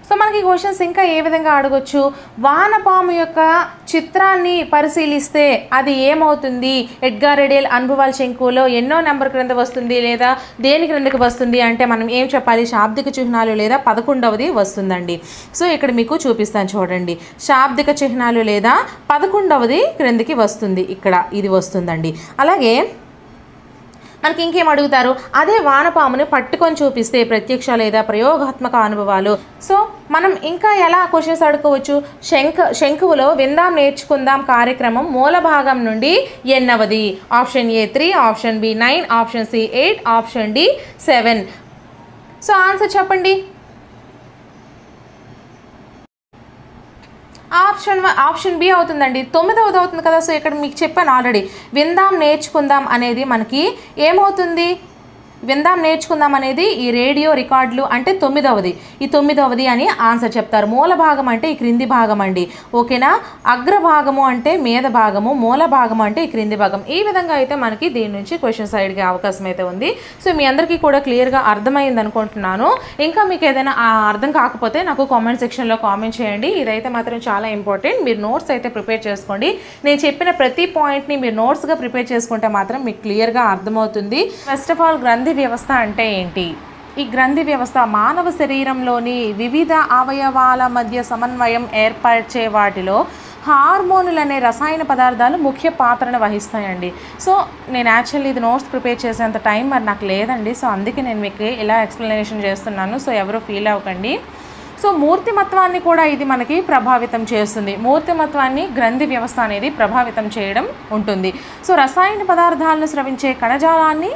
సో మనకి క్వశ్చన్స్ ఇంకా ఏ విధంగా అడగొచ్చు? వానపాము యొక్క చిత్రాన్ని పరిశీలిస్తే అది ఏమవుతుంది? ఎడ్గార్ అడేల్ అనుభవాల శంకువులో ఎన్నో నెంబర్ క్రింద వస్తుంది లేదా దేని క్రిందకి వస్తుంది అంటే మనం ఏం చెప్పాలి? శాబ్దిక చిహ్నాలు లేదా 11వది వస్తుందండి. సో ఇక్కడ మీకు చూపిస్తాను చూడండి. శాబ్దిక చిహ్నాలు లేదా 11వది క్రిందికి వస్తుంది. ఇక్కడ ఇది వస్తుందండి. అలాగే మనకి ఇంకేం అడుగుతారు? అదే వానపాముని పట్టుకొని చూపిస్తే ప్రత్యక్ష లేదా ప్రయోగాత్మక అనుభవాలు. సో మనం ఇంకా ఎలా క్వశ్చన్స్ అడుకోవచ్చు? శంకువులో విందాం నేర్చుకుందాం కార్యక్రమం మూల భాగం నుండి ఎన్నవది? Option A 3, option B 9, option C 8, option D 7. So answer చెప్పండి. ఆప్షన్ బి అవుతుందండి. 9వది అవుతుంది కదా. సో ఇక్కడ మీకు చెప్పాను ఆల్రెడీ. విందాం నేర్చుకుందాం అనేది మనకి ఏమవుతుంది? విందాం నేర్చుకుందాం అనేది ఈ రేడియో రికార్డులు అంటే 9వది, ఈ 9వది అని ఆన్సర్ చెప్తారు. మూల భాగం అంటే ఈ క్రింది భాగం అండి, ఓకేనా. అగ్రభాగము అంటే మీద భాగము, మూల భాగము అంటే ఈ క్రింది భాగం. ఈ విధంగా అయితే మనకి దీని నుంచి క్వశ్చన్స్ అడిగే అవకాశం అయితే ఉంది. సో మీ అందరికీ కూడా క్లియర్గా అర్థమైంది అనుకుంటున్నాను. ఇంకా మీకు ఏదైనా అర్థం కాకపోతే నాకు కామెంట్ సెక్షన్లో కామెంట్ చేయండి. ఇదైతే మాత్రం చాలా ఇంపార్టెంట్. మీరు నోట్స్ అయితే ప్రిపేర్ చేసుకోండి. నేను చెప్పిన ప్రతి పాయింట్ని మీరు నోట్స్గా ప్రిపేర్ చేసుకుంటే మాత్రం మీకు క్లియర్గా అర్థమవుతుంది. ఫస్ట్ ఆఫ్ ఆల్ గ్రంథి వ్యవస్థ అంటే ఏంటి? ఈ గ్రంథి వ్యవస్థ మానవ శరీరంలోని వివిధ అవయవాల మధ్య సమన్వయం ఏర్పరిచే వాటిలో హార్మోన్లు అనే రసాయన పదార్థాలు ముఖ్య పాత్రను వహిస్తాయండి. సో నేను యాక్చువల్లీ ఇది నోట్స్ ప్రిపేర్ చేసేంత టైం మరి నాకు లేదండి. సో అందుకే నేను మీకు ఇలా ఎక్స్ప్లెనేషన్ చేస్తున్నాను. సో ఎవరు ఫీల్ అవ్వకండి. సో మూర్తిమత్వాన్ని కూడా ఇది మనకి ప్రభావితం చేస్తుంది. మూర్తిమత్వాన్ని గ్రంథి వ్యవస్థ అనేది ప్రభావితం చేయడం ఉంటుంది. సో రసాయన పదార్థాలను స్రవించే కణజాలాన్ని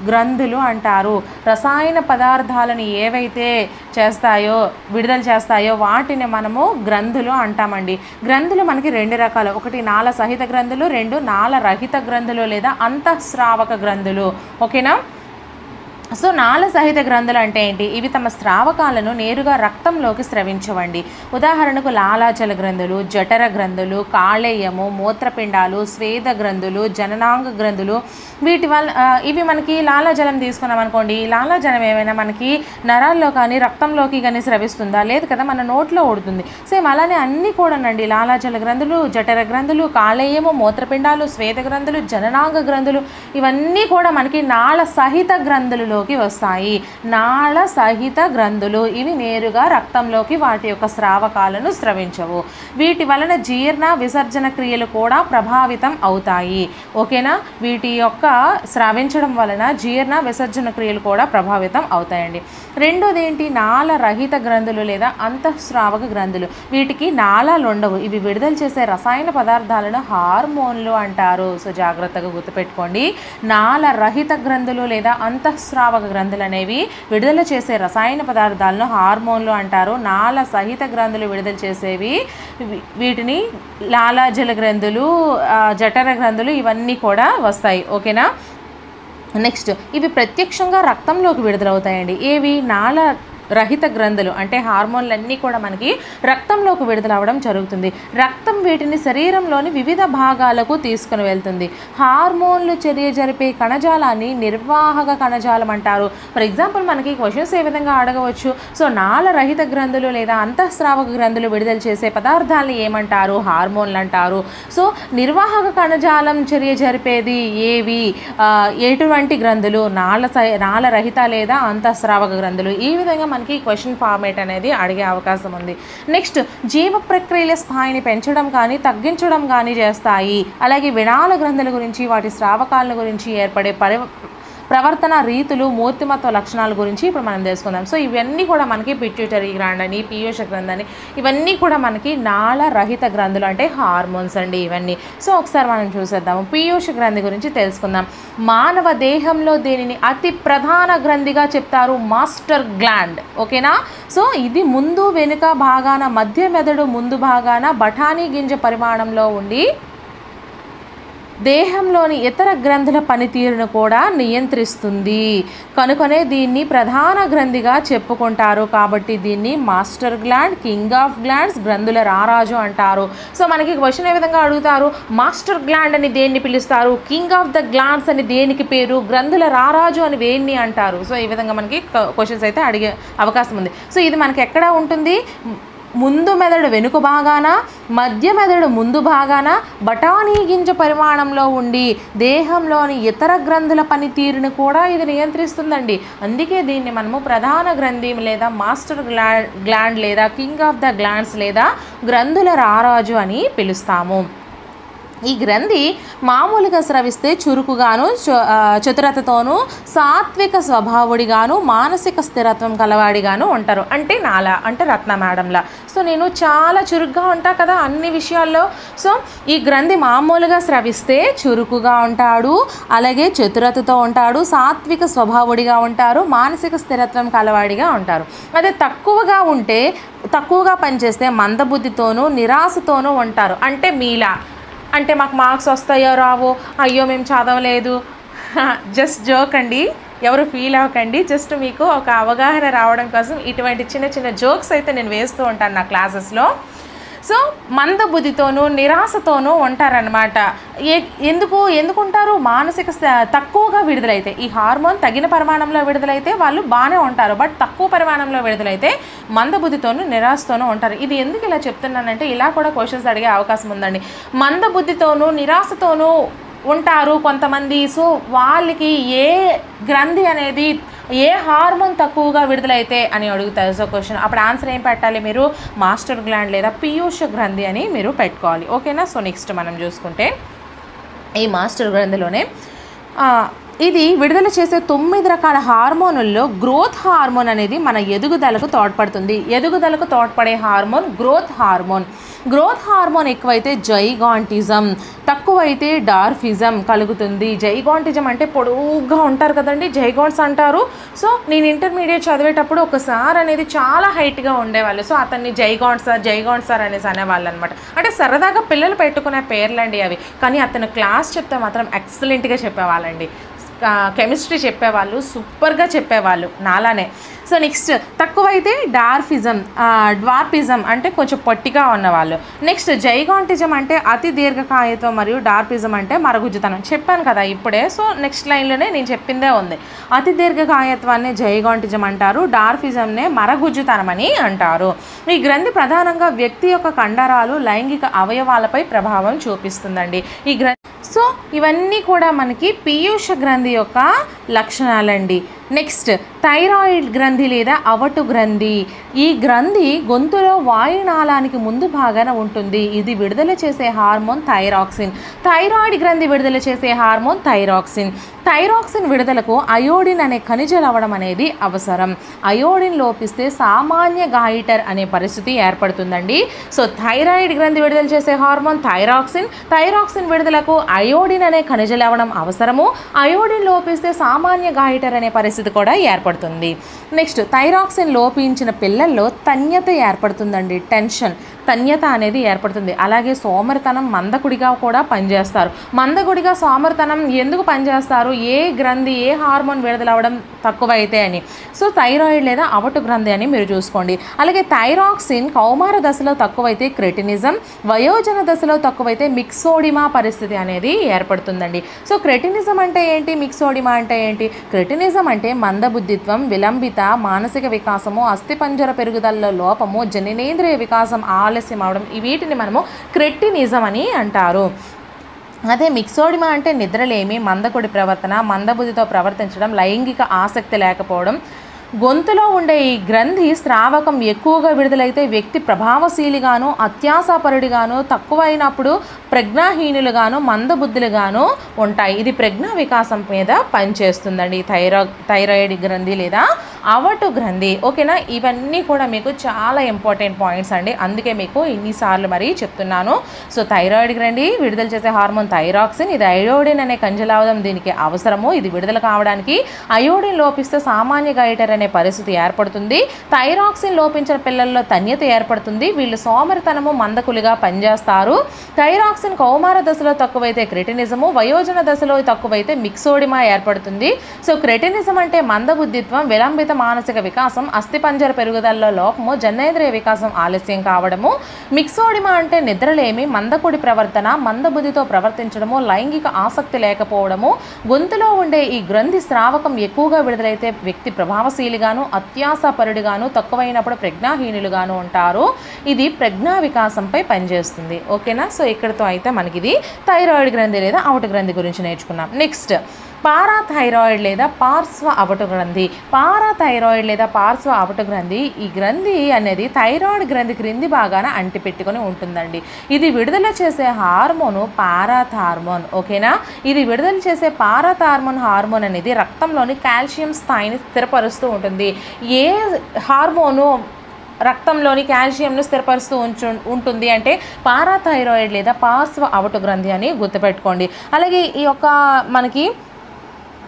గ్రంథులు అంటారు. రసాయన పదార్థాలను ఏవైతే విడుదల చేస్తాయో వాటిని మనము గ్రంథులు అంటామండి. గ్రంథులు మనకి 2 రకాలు, ఒకటి నాళ సహిత గ్రంథులు, 2 నాళ రహిత గ్రంథులు లేదా అంతఃస్రావక గ్రంథులు, ఓకేనా. సో నాళ సహిత గ్రంథులు అంటే ఏంటి? ఇవి తమ స్రావకాలను నేరుగా రక్తంలోకి స్రవించవండి. ఉదాహరణకు లాలాజల గ్రంథులు, జఠర గ్రంథులు, కాళేయము, మూత్రపిండాలు, స్వేద గ్రంథులు, జననాంగ గ్రంథులు. వీటి వల్ల ఇవి మనకి లాలాజలం తీసుకున్నాం అనుకోండి, ఈ లాలాజలం ఏమైనా మనకి నరాల్లో కానీ రక్తంలోకి కానీ స్రవిస్తుందా? లేదు కదా, మన నోట్లో ఊడుతుంది. సేమ్ అలానే అన్నీ కూడానండి, లాలాజల గ్రంథులు, జఠర గ్రంథులు, కాళేయము, మూత్రపిండాలు, స్వేద గ్రంథులు, జననాంగ గ్రంథులు ఇవన్నీ కూడా మనకి నాళ సహిత గ్రంథులలో వస్తాయి. నాళ సహిత గ్రంథులు ఇవి నేరుగా రక్తంలోకి వాటి యొక్క స్రావకాలను స్రవించవు. వీటి వలన జీర్ణ విసర్జన క్రియలు కూడా ప్రభావితం అవుతాయి, ఓకేనా. వీటి యొక్క స్రవించడం వలన జీర్ణ విసర్జన క్రియలు కూడా ప్రభావితం అవుతాయండి. రెండోది ఏంటి? నాళ రహిత గ్రంథులు లేదా అంతఃస్రావక గ్రంథులు. వీటికి నాళాలు ఉండవు. ఇవి విడుదల చేసే రసాయన పదార్థాలను హార్మోన్లు అంటారు. సో జాగ్రత్తగా గుర్తుపెట్టుకోండి. నాళ రహిత గ్రంథులు లేదా అంతఃస్రావక గ్రంథులు అనేవి విడుదల చేసే రసాయన పదార్థాలను హార్మోన్లు అంటారు. నాళ సహిత గ్రంథులు విడుదల చేసేవి వీటిని లాలాజల గ్రంథులు, జఠర గ్రంథులు ఇవన్నీ కూడా వస్తాయి, ఓకేనా. నెక్స్ట్ ఇవి ప్రత్యక్షంగా రక్తంలోకి విడుదలవుతాయండి. ఏవి? నాళ రహిత గ్రంథులు అంటే హార్మోన్లన్నీ కూడా మనకి రక్తంలోకి విడుదలవ్వడం జరుగుతుంది. రక్తం వీటిని శరీరంలోని వివిధ భాగాలకు తీసుకుని వెళ్తుంది. హార్మోన్లు చర్య జరిపే కణజాలాన్ని నిర్వాహక కణజాలం అంటారు. ఫర్ ఎగ్జాంపుల్ మనకి క్వశ్చన్స్ ఏ విధంగా అడగవచ్చు? సో నాళ రహిత గ్రంథులు లేదా అంతఃస్రావక గ్రంథులు విడుదల చేసే పదార్థాలని ఏమంటారు? హార్మోన్లు అంటారు. సో నిర్వాహక కణజాలం చర్య జరిపేది ఏవి? ఎటువంటి గ్రంథులు? నాళ రహిత లేదా అంతఃస్రావక గ్రంథులు. ఈ విధంగా మనకి క్వశ్చన్ ఫార్మేట్ అనేది అడిగే అవకాశం ఉంది. నెక్స్ట్ జీవ ప్రక్రియల స్థాయిని పెంచడం కానీ తగ్గించడం కానీ చేస్తాయి. అలాగే వినాళ గ్రంథుల గురించి, వాటి స్రావకాల గురించి ఏర్పడే ప్రవర్తన రీతులు, మూర్తిమత్వ లక్షణాల గురించి ఇప్పుడు మనం తెలుసుకుందాం. సో ఇవన్నీ కూడా మనకి పిట్యూటరీ గ్లాండ్ అని, పీయూష గ్రంథి, ఇవన్నీ కూడా మనకి నాళ రహిత గ్రంథులు అంటే హార్మోన్స్ అండి ఇవన్నీ. సో ఒకసారి మనం చూసేద్దాము. పీయూష గ్రంథి గురించి తెలుసుకుందాం. మానవ దేహంలో దీనిని అతి ప్రధాన గ్రంథిగా చెప్తారు, మాస్టర్ గ్లాండ్, ఓకేనా. సో ఇది ముందు వెనుక భాగాన, మధ్య మెదడు ముందు భాగాన బఠానీ గింజ పరిమాణంలో ఉండి దేహంలోని ఇతర గ్రంథుల పనితీరును కూడా నియంత్రిస్తుంది. కనుకనే దీన్ని ప్రధాన గ్రంథిగా చెప్పుకుంటారు. కాబట్టి దీన్ని master gland, king of glands, గ్రంథుల రారాజు అంటారు. సో మనకి క్వశ్చన్ ఏ విధంగా అడుగుతారు? మాస్టర్ గ్లాండ్ అని దేన్ని పిలుస్తారు? కింగ్ ఆఫ్ ద గ్లాండ్స్ అని దేనికి పేరు? గ్రంథుల రారాజు అని దేన్ని అంటారు? సో ఈ విధంగా మనకి క్వశ్చన్స్ అయితే అడిగే అవకాశం ఉంది. సో ఇది మనకి ఎక్కడ ఉంటుంది? ముందు మెదడు వెనుక భాగాన, మధ్య మెదడు ముందు భాగాన బఠానీ గింజ పరిమాణంలో ఉండి దేహంలోని ఇతర గ్రంథుల పనితీరును కూడా ఇది నియంత్రిస్తుందండి. అందుకే దీన్ని మనము ప్రధాన గ్రంథి లేదా మాస్టర్ గ్లాండ్ లేదా కింగ్ ఆఫ్ ద గ్లాండ్స్ లేదా గ్రంథుల రారాజు అని పిలుస్తాము. ఈ గ్రంథి మామూలుగా స్రవిస్తే చురుకుగాను, చతురతతోనూ, సాత్విక స్వభావుడిగాను, మానసిక స్థిరత్వం కలవాడిగాను ఉంటారు. అంటే నాలా అంటే రత్న మేడంలా. సో నేను చాలా చురుగ్గా ఉంటా కదా అన్ని విషయాల్లో. సో ఈ గ్రంథి మామూలుగా స్రవిస్తే చురుకుగా ఉంటాడు, అలాగే చతురతతో ఉంటాడు, సాత్విక స్వభావుడిగా ఉంటారు, మానసిక స్థిరత్వం కలవాడిగా ఉంటారు. అదే తక్కువగా పనిచేస్తే మందబుద్ధితోనూ నిరాశతోనూ ఉంటారు. అంటే మీలా అంటే మాకు మార్క్స్ వస్తాయో రావో, అయ్యో మేము చదవలేదు, జస్ట్ జోక్ అండి. ఎవరు ఫీల్ అవ్వకండి, జస్ట్ మీకు ఒక అవగాహన రావడం కోసం ఇటువంటి చిన్న చిన్న జోక్స్ అయితే నేను వేస్తూ ఉంటాను నా క్లాసెస్లో. సో మందబుద్ధితోనూ నిరాశతోనూ ఉంటారనమాట. ఎందుకుంటారు? మానసిక తక్కువగా విడుదలైతే, ఈ హార్మోన్ తగిన పరిమాణంలో విడుదలైతే వాళ్ళు బాగానే ఉంటారు, బట్ తక్కువ పరిమాణంలో విడుదలైతే మందబుద్ధితోనూ నిరాశతోనూ ఉంటారు. ఇది ఎందుకు ఇలా చెప్తున్నానంటే ఇలా కూడా క్వశ్చన్స్ అడిగే అవకాశం ఉందండి. మందబుద్ధితోనూ నిరాశతోనూ ఉంటారు కొంతమంది. సో వాళ్ళకి ఏ గ్రంథి అనేది, ఏ హార్మోన్ తక్కువగా విడుదలైతే అని అడుగుతారు. సో క్వశ్చన్ అప్పుడు ఆన్సర్ ఏం పెట్టాలి మీరు? మాస్టర్ గ్లాండ్ లేదా పీయూష గ్రంథి అని మీరు పెట్టుకోవాలి. ఓకేనా? సో నెక్స్ట్ మనం చూసుకుంటే ఈ మాస్టర్ గ్రంథిలోనే ఇది విడుదల చేసే 9 రకాల హార్మోనుల్లో గ్రోత్ హార్మోన్ అనేది మన ఎదుగుదలకు తోడ్పడుతుంది. ఎదుగుదలకు తోడ్పడే hormone growth hormone. Growth hormone ఎక్కువైతే జైగాంటిజం, తక్కువైతే డార్ఫిజం కలుగుతుంది. జైగాంటిజం అంటే పొడుగ్గా ఉంటారు కదండి, జైగాంట్స్ అంటారు. సో నేను ఇంటర్మీడియట్ చదివేటప్పుడు ఒకసారి అనేది చాలా హైట్గా ఉండేవాళ్ళు. సో అతన్ని జైగాంట్ సార్ అనేసి అనేవాళ్ళు అనమాట. అంటే సరదాగా పిల్లలు పెట్టుకునే పేర్లండి అవి. కానీ అతను క్లాస్ చెప్తే మాత్రం ఎక్సలెంట్గా చెప్పేవాళ్ళండి. కెమిస్ట్రీ చెప్పేవాళ్ళు, సూపర్గా చెప్పేవాళ్ళు నాలానే. సో నెక్స్ట్ తక్కువైతే డ్వార్పిజం అంటే కొంచెం పొట్టిగా ఉన్నవాళ్ళు. నెక్స్ట్ జైగాంటిజం అంటే అతి దీర్ఘకాయత్వం మరియు డార్పిజం అంటే మరగుజ్జుతనం. చెప్పాను కదా ఇప్పుడే. సో నెక్స్ట్ లైన్లోనే నేను చెప్పిందే ఉంది. అతి దీర్ఘకాయత్వాన్ని జైగాంటిజం అంటారు, డార్ఫిజంనే మరగుజ్జుతనం అని అంటారు. ఈ గ్రంథి ప్రధానంగా వ్యక్తి యొక్క కండరాలు, లైంగిక అవయవాలపై ప్రభావం చూపిస్తుందండి. ఈ గ్రంథి సో ఇవన్నీ కూడా మనకి పీయూష గ్రంథి యొక్క లక్షణాలండి. నెక్స్ట్ థైరాయిడ్ గ్రంథి లేదా అవటు గ్రంథి. ఈ గ్రంథి గొంతులో వాయునాళానికి ముందు భాగాన ఉంటుంది. ఇది విడుదల చేసే హార్మోన్ థైరాక్సిన్. థైరాయిడ్ గ్రంథి విడుదల చేసే హార్మోన్ థైరాక్సిన్. థైరాక్సిన్ విడుదలకు అయోడిన్ అనే ఖనిజ లవణం అనేది అవసరం. అయోడిన్ లోపిస్తే సామాన్య గాయిటర్ అనే పరిస్థితి ఏర్పడుతుందండి. సో థైరాయిడ్ గ్రంథి విడుదల చేసే హార్మోన్ థైరాక్సిన్. థైరాక్సిన్ విడుదలకు అయోడిన్ అనే ఖనిజ లవణం అవసరము. అయోడిన్ లోపిస్తే సామాన్య గాయిటర్ అనే పరిస్థితి కూడా ఏర్పడుతుంది. నెక్స్ట్ థైరాక్సిన్ లోపించిన పిల్లల్లో తన్యత ఏర్పడుతుందండి. తన్యత అనేది ఏర్పడుతుంది. అలాగే సోమరితనం, మందకుడిగా కూడా పనిచేస్తారు. మందకుడిగా సోమరితనం ఎందుకు పనిచేస్తారు? ఏ గ్రంథి, ఏ హార్మోన్ విడుదలవ్వడం తక్కువైతే అని. సో థైరాయిడ్ లేదా అవటు గ్రంథి అని మీరు చూసుకోండి. అలాగే థైరాక్సిన్ కౌమార దశలో తక్కువైతే క్రెటినిజం, వయోజన దశలో తక్కువైతే మిక్సోడిమా పరిస్థితి అనేది ఏర్పడుతుందండి. సో క్రెటినిజం అంటే ఏంటి? మిక్సోడిమా అంటే ఏంటి? క్రెటినిజం అంటే మందబుద్ధిత్వం, విలంబిత మానసిక వికాసము, అస్థిపంజర పెరుగుదలలో లోపము, జననేంద్రియ వికాసం ఆలస్యం అవడం, వీటిని మనము క్రెటినిజం అని అంటారు. అదే మిక్సోడిమా అంటే నిద్రలేమి, మందకుడి ప్రవర్తన, మందబుద్ధితో ప్రవర్తించడం, లైంగిక ఆసక్తి లేకపోవడం. గొంతులో ఉండే ఈ గ్రంథి స్రావకం ఎక్కువగా విడుదలైతే వ్యక్తి ప్రభావశీలిగాను, అత్యాశాపరుడిగాను, తక్కువైనప్పుడు ప్రజ్ఞాహీనులుగాను, మందబుద్ధులుగాను ఉంటాయి. ఇది ప్రజ్ఞా వికాసం మీద పనిచేస్తుందండి థైరాయిడ్ గ్రంథి లేదా అవటు గ్రంథి. ఓకేనా? ఇవన్నీ కూడా మీకు చాలా ఇంపార్టెంట్ పాయింట్స్ అండి, అందుకే మీకు ఇన్నిసార్లు మరి చెప్తున్నాను. సో థైరాయిడ్ గ్రంథి విడుదల చేసే హార్మోన్ థైరాక్సిన్. ఇది అయోడిన్ అనే ఖనిజలవణం దీనికి అవసరము. ఇది విడుదల కావడానికి అయోడిన్ లోపిస్తే సామాన్య గైటర్ అనే పరిస్థితి ఏర్పడుతుంది. థైరాక్సిన్ లోపించిన పిల్లల్లో తన్యత ఏర్పడుతుంది. వీళ్ళు సోమరితనము, మందకులుగా పనిచేస్తారు. థైరాక్సిన్ కౌమార దశలో తక్కువైతే క్రెటినిజము, వయోజన దశలో తక్కువైతే మిక్సోడిమా ఏర్పడుతుంది. సో క్రెటినిజం అంటే మందబుద్ధిత్వం, విలంబిత మానసిక వికాసం, అస్థిపంజర పెరుగుదలలో లోపము, జనేంద్రియ వికాసం ఆలస్యం కావడము. మిక్సోడిమా అంటే నిద్రలేమి, మందకుడి ప్రవర్తన, మందబుద్ధితో ప్రవర్తించడము, లైంగిక ఆసక్తి లేకపోవడము. గొంతులో ఉండే ఈ గ్రంథి స్రావకం ఎక్కువగా విడుదలైతే వ్యక్తి ప్రభావశీలిగాను, అత్యాశాపరుడిగాను, తక్కువైనప్పుడు ప్రజ్ఞాహీనులుగాను ఉంటారు. ఇది ప్రజ్ఞా వికాసంపై పనిచేస్తుంది. ఓకేనా? సో ఇక్కడతో అయితే మనకి ఇది థైరాయిడ్ గ్రంథి లేదా అవటు గ్రంథి గురించి నేర్చుకున్నాం. నెక్స్ట్ పారాథైరాయిడ్ లేదా పార్శ్వ అవటు గ్రంథి. పారాథైరాయిడ్ లేదా పార్శ్వ అవటు గ్రంథి, ఈ గ్రంథి అనేది థైరాయిడ్ గ్రంథి క్రింది భాగాన అంటిపెట్టుకొని ఉంటుందండి. ఇది విడుదల చేసే హార్మోను పారాథార్మోన్. ఓకేనా? ఇది విడుదల చేసే పారాథార్మోన్ అనేది రక్తంలోని కాల్షియం స్థాయిని స్థిరపరుస్తూ ఉంటుంది. ఏ హార్మోను రక్తంలోని కాల్షియంను స్థిరపరుస్తూ ఉంటుంది అంటే పారాథైరాయిడ్ లేదా పార్శ్వ అవటు గ్రంథి అని గుర్తుపెట్టుకోండి. అలాగే ఈ యొక్క మనకి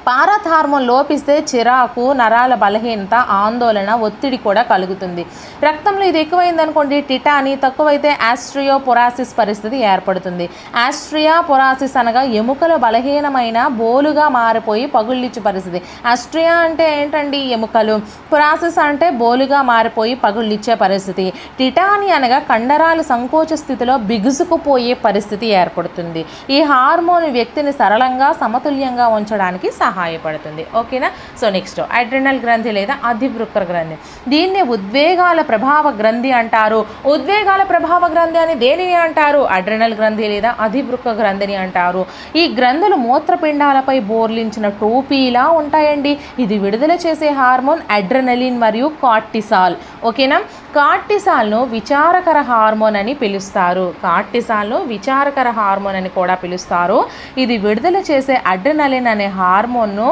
పారత్ హార్మోన్ లోపిస్తే చిరాకు, నరాల బలహీనత, ఆందోళన, ఒత్తిడి కూడా కలుగుతుంది. రక్తంలో ఇది ఎక్కువైందనుకోండి టిటాని, తక్కువైతే ఆస్ట్రియోపొరాసిస్ పరిస్థితి ఏర్పడుతుంది. ఆస్ట్రియోపొరాసిస్ అనగా ఎముకలు బలహీనమైన బోలుగా మారిపోయి పగుళ్ళిచ్చు పరిస్థితి. ఆస్ట్రియా అంటే ఏంటండి? ఎముకలు. పొరాసిస్ అంటే బోలుగా మారిపోయి పగుళ్ళిచ్చే పరిస్థితి. టిటాని అనగా కండరాలు సంకోచ స్థితిలో బిగుసుకుపోయే పరిస్థితి ఏర్పడుతుంది. ఈ హార్మోన్ వ్యక్తిని సరళంగా సమతుల్యంగా ఉంచడానికి సహాయపడుతుంది. ఓకేనా? సో నెక్స్ట్ అడ్రినల్ గ్రంథి లేదా అధివృక్క గ్రంథి. దీన్ని ఉద్వేగాల ప్రభావ గ్రంథి అంటారు. ఉద్వేగాల ప్రభావ గ్రంథి అని దేనిని అంటారు? అడ్రినల్ గ్రంథి లేదా అధివృక్క గ్రంథిని అంటారు. ఈ గ్రంథులు మూత్రపిండాలపై బోర్లించిన టోపీలా ఉంటాయండి. ఇది విడుదల చేసే హార్మోన్ అడ్రినలిన్ మరియు కార్టిసాల్. ఓకేనా? కార్టిసాల్ను విచారకర హార్మోన్ అని పిలుస్తారు. కార్టిసాల్ను విచారకర హార్మోన్ అని కూడా పిలుస్తారు. ఇది విడుదల చేసే అడ్రినలిన్ అనే హార్మోన్ను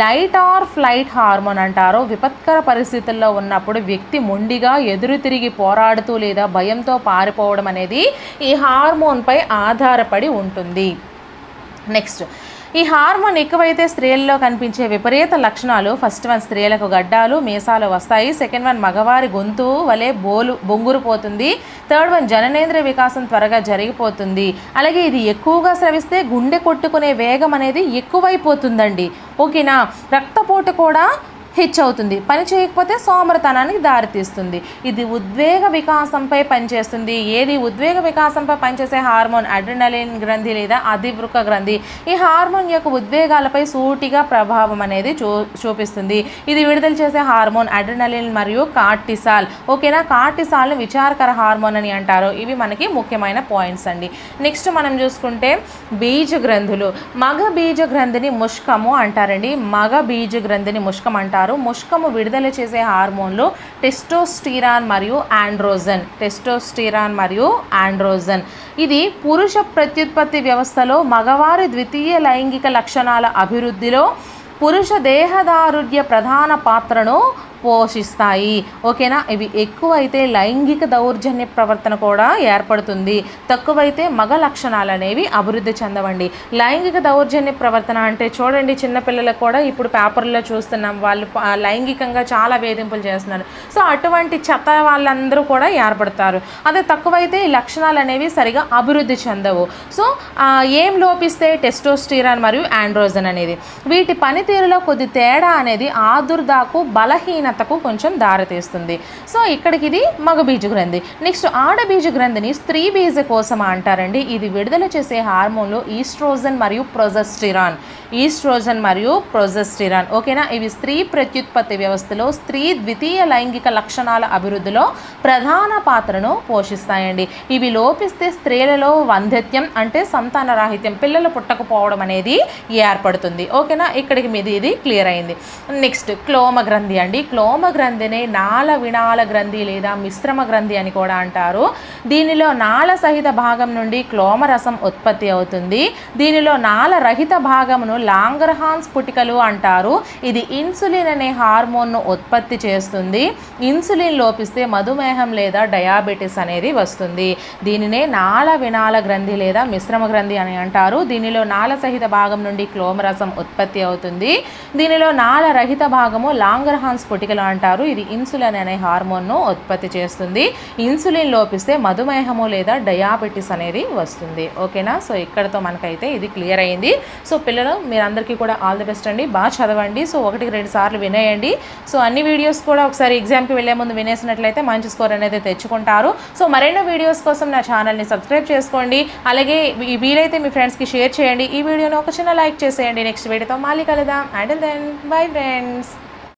లైట్ ఆర్ ఫ్లైట్ హార్మోన్ అంటారు. విపత్కర పరిస్థితుల్లో ఉన్నప్పుడు వ్యక్తి మొండిగా ఎదురు తిరిగి పోరాడుతూ లేదా భయంతో పారిపోవడం అనేది ఈ హార్మోన్పై ఆధారపడి ఉంటుంది. నెక్స్ట్, ఈ హార్మోన్ ఎక్కువైతే స్త్రీలలో కనిపించే విపరీత లక్షణాలు. ఫస్ట్ వన్, స్త్రీలకు గడ్డాలు మీసాలు వస్తాయి. సెకండ్ వన్, మగవారి గొంతు వలె బొంగురు పోతుంది. థర్డ్ వన్, జననేంద్రియ వికాసం త్వరగా జరిగిపోతుంది. అలాగే ఇది ఎక్కువగా స్రవిస్తే గుండె కొట్టుకునే వేగం అనేది ఎక్కువైపోతుందండి. ఓకేనా? రక్తపోటు కూడా హెచ్చవుతుంది. పని చేయకపోతే సోమరతనానికి దారితీస్తుంది. ఇది ఉద్వేగ వికాసంపై పనిచేస్తుంది. ఏది? ఉద్వేగ వికాసంపై పనిచేసే హార్మోన్ అడ్రినలిన్ గ్రంథి లేదా అధివృక్క గ్రంథి. ఈ హార్మోన్ యొక్క ఉద్వేగాలపై సూటిగా ప్రభావం అనేది చూపిస్తుంది. ఇది విడుదల చేసే హార్మోన్ అడ్రినలిన్ మరియు కార్టిసాల్. ఓకేనా? కార్టిసాల్ను విచారకర హార్మోన్ అని అంటారు. ఇవి మనకి ముఖ్యమైన పాయింట్స్ అండి. నెక్స్ట్ మనం చూసుకుంటే బీజ గ్రంథులు. మగ బీజ గ్రంథిని ముష్కము అంటారండి. మగ బీజ గ్రంథిని ముష్కం అంటారు. ముష్కము విడుదల చేసే హార్మోన్లు టెస్టోస్టిరాన్ మరియు ఆండ్రోజన్. టెస్టోస్టిరాన్ మరియు ఆండ్రోజన్. ఇది పురుష ప్రత్యుత్పత్తి వ్యవస్థలో మగవారి ద్వితీయ లైంగిక లక్షణాల అభివృద్ధిలో పురుష దేహదారుఢ్య ప్రధాన పాత్రను పోషిస్తాయి. ఓకేనా? ఇవి ఎక్కువైతే లైంగిక దౌర్జన్య ప్రవర్తన కూడా ఏర్పడుతుంది. తక్కువైతే మగ లక్షణాలు అనేవి అభివృద్ధి చెందవండి. లైంగిక దౌర్జన్య ప్రవర్తన అంటే చూడండి, చిన్నపిల్లలకు కూడా ఇప్పుడు పేపర్లో చూస్తున్నాం, వాళ్ళు లైంగికంగా చాలా వేధింపులు చేస్తున్నారు. సో అటువంటి చెత్త వాళ్ళందరూ కూడా ఏర్పడతారు. అదే తక్కువైతే ఈ లక్షణాలు అనేవి సరిగా అభివృద్ధి చెందవు. సో ఏం లోపిస్తే? టెస్టోస్టిరాన్ మరియు ఆండ్రోజన్ అనేది. వీటి పనితీరులో కొద్ది తేడా అనేది ఆదుర్దాకు, బలహీనతకు కొంచెం దారితీస్తుంది. సో ఇక్కడికి ఇది మగ బీజ గ్రంథి. నెక్స్ట్ ఆడబీజ గ్రంథిని స్త్రీ బీజ కోశం అంటారండి. ఇది విడుదల చేసే హార్మోన్లు ఈస్ట్రోజన్ మరియు ప్రొజెస్టిరాన్. ఈస్ట్రోజన్ మరియు ప్రొజెస్టిరాన్. ఓకేనా? ఇవి స్త్రీ ప్రత్యుత్పత్తి వ్యవస్థలో స్త్రీ ద్వితీయ లైంగిక లక్షణాల అభివృద్ధిలో ప్రధాన పాత్రను పోషిస్తాయండి. ఇవి లోపిస్తే స్త్రీలలో వంధ్యత్యం అంటే సంతాన రాహిత్యం, పిల్లలు పుట్టకపోవడం అనేది ఏర్పడుతుంది. ఓకేనా? ఇక్కడికి మీది ఇది క్లియర్ అయింది. నెక్స్ట్ క్లోమ గ్రంథి అండి. క్లోమ గ్రంథిని నాళ వినాళ గ్రంథి లేదా మిశ్రమ గ్రంథి అని కూడా అంటారు. దీనిలో నాళ సహిత భాగం నుండి క్లోమరసం ఉత్పత్తి అవుతుంది. దీనిలో నాళ రహిత భాగమును లాంగర్హాన్స్ పుటికలు అంటారు. ఇది ఇన్సులిన్ అనే హార్మోన్ను ఉత్పత్తి చేస్తుంది. ఇన్సులిన్ లోపిస్తే మధుమేహం లేదా డయాబెటిస్ అనేది వస్తుంది. దీనినే నాళ వినాళ గ్రంథి లేదా మిశ్రమ గ్రంథి అని అంటారు. దీనిలో నాళ సహిత భాగం నుండి క్లోమరసం ఉత్పత్తి అవుతుంది. దీనిలో నాళ రహిత భాగము లాంగర్హాన్స్ పుటికలు అంటారు. ఇది ఇన్సులిన్ అనే హార్మోన్ను ఉత్పత్తి చేస్తుంది. ఇన్సులిన్ లోపిస్తే మధుమేహము లేదా డయాబెటిస్ అనేది వస్తుంది. ఓకేనా? సో ఇక్కడతో మనకైతే ఇది క్లియర్ అయింది. సో పిల్లలు మీరందరికీ కూడా ఆల్ ది బెస్ట్ అండి. బాగా చదవండి. సో 1-2 సార్లు వినేయండి. సో అన్ని వీడియోస్ కూడా ఒకసారి ఎగ్జామ్కి వెళ్ళే ముందు వినేసినట్లయితే మంచి స్కోర్ అనేది తెచ్చుకుంటారు. సో మరెన్నో వీడియోస్ కోసం నా ఛానల్ని సబ్స్క్రైబ్ చేసుకోండి. అలాగే వీలైతే మీ ఫ్రెండ్స్కి షేర్ చేయండి. ఈ వీడియోని ఒక చిన్న లైక్ చేసేయండి. నెక్స్ట్ వీడియోతో మళ్ళీ కలుద్దాం. Until then bye friends.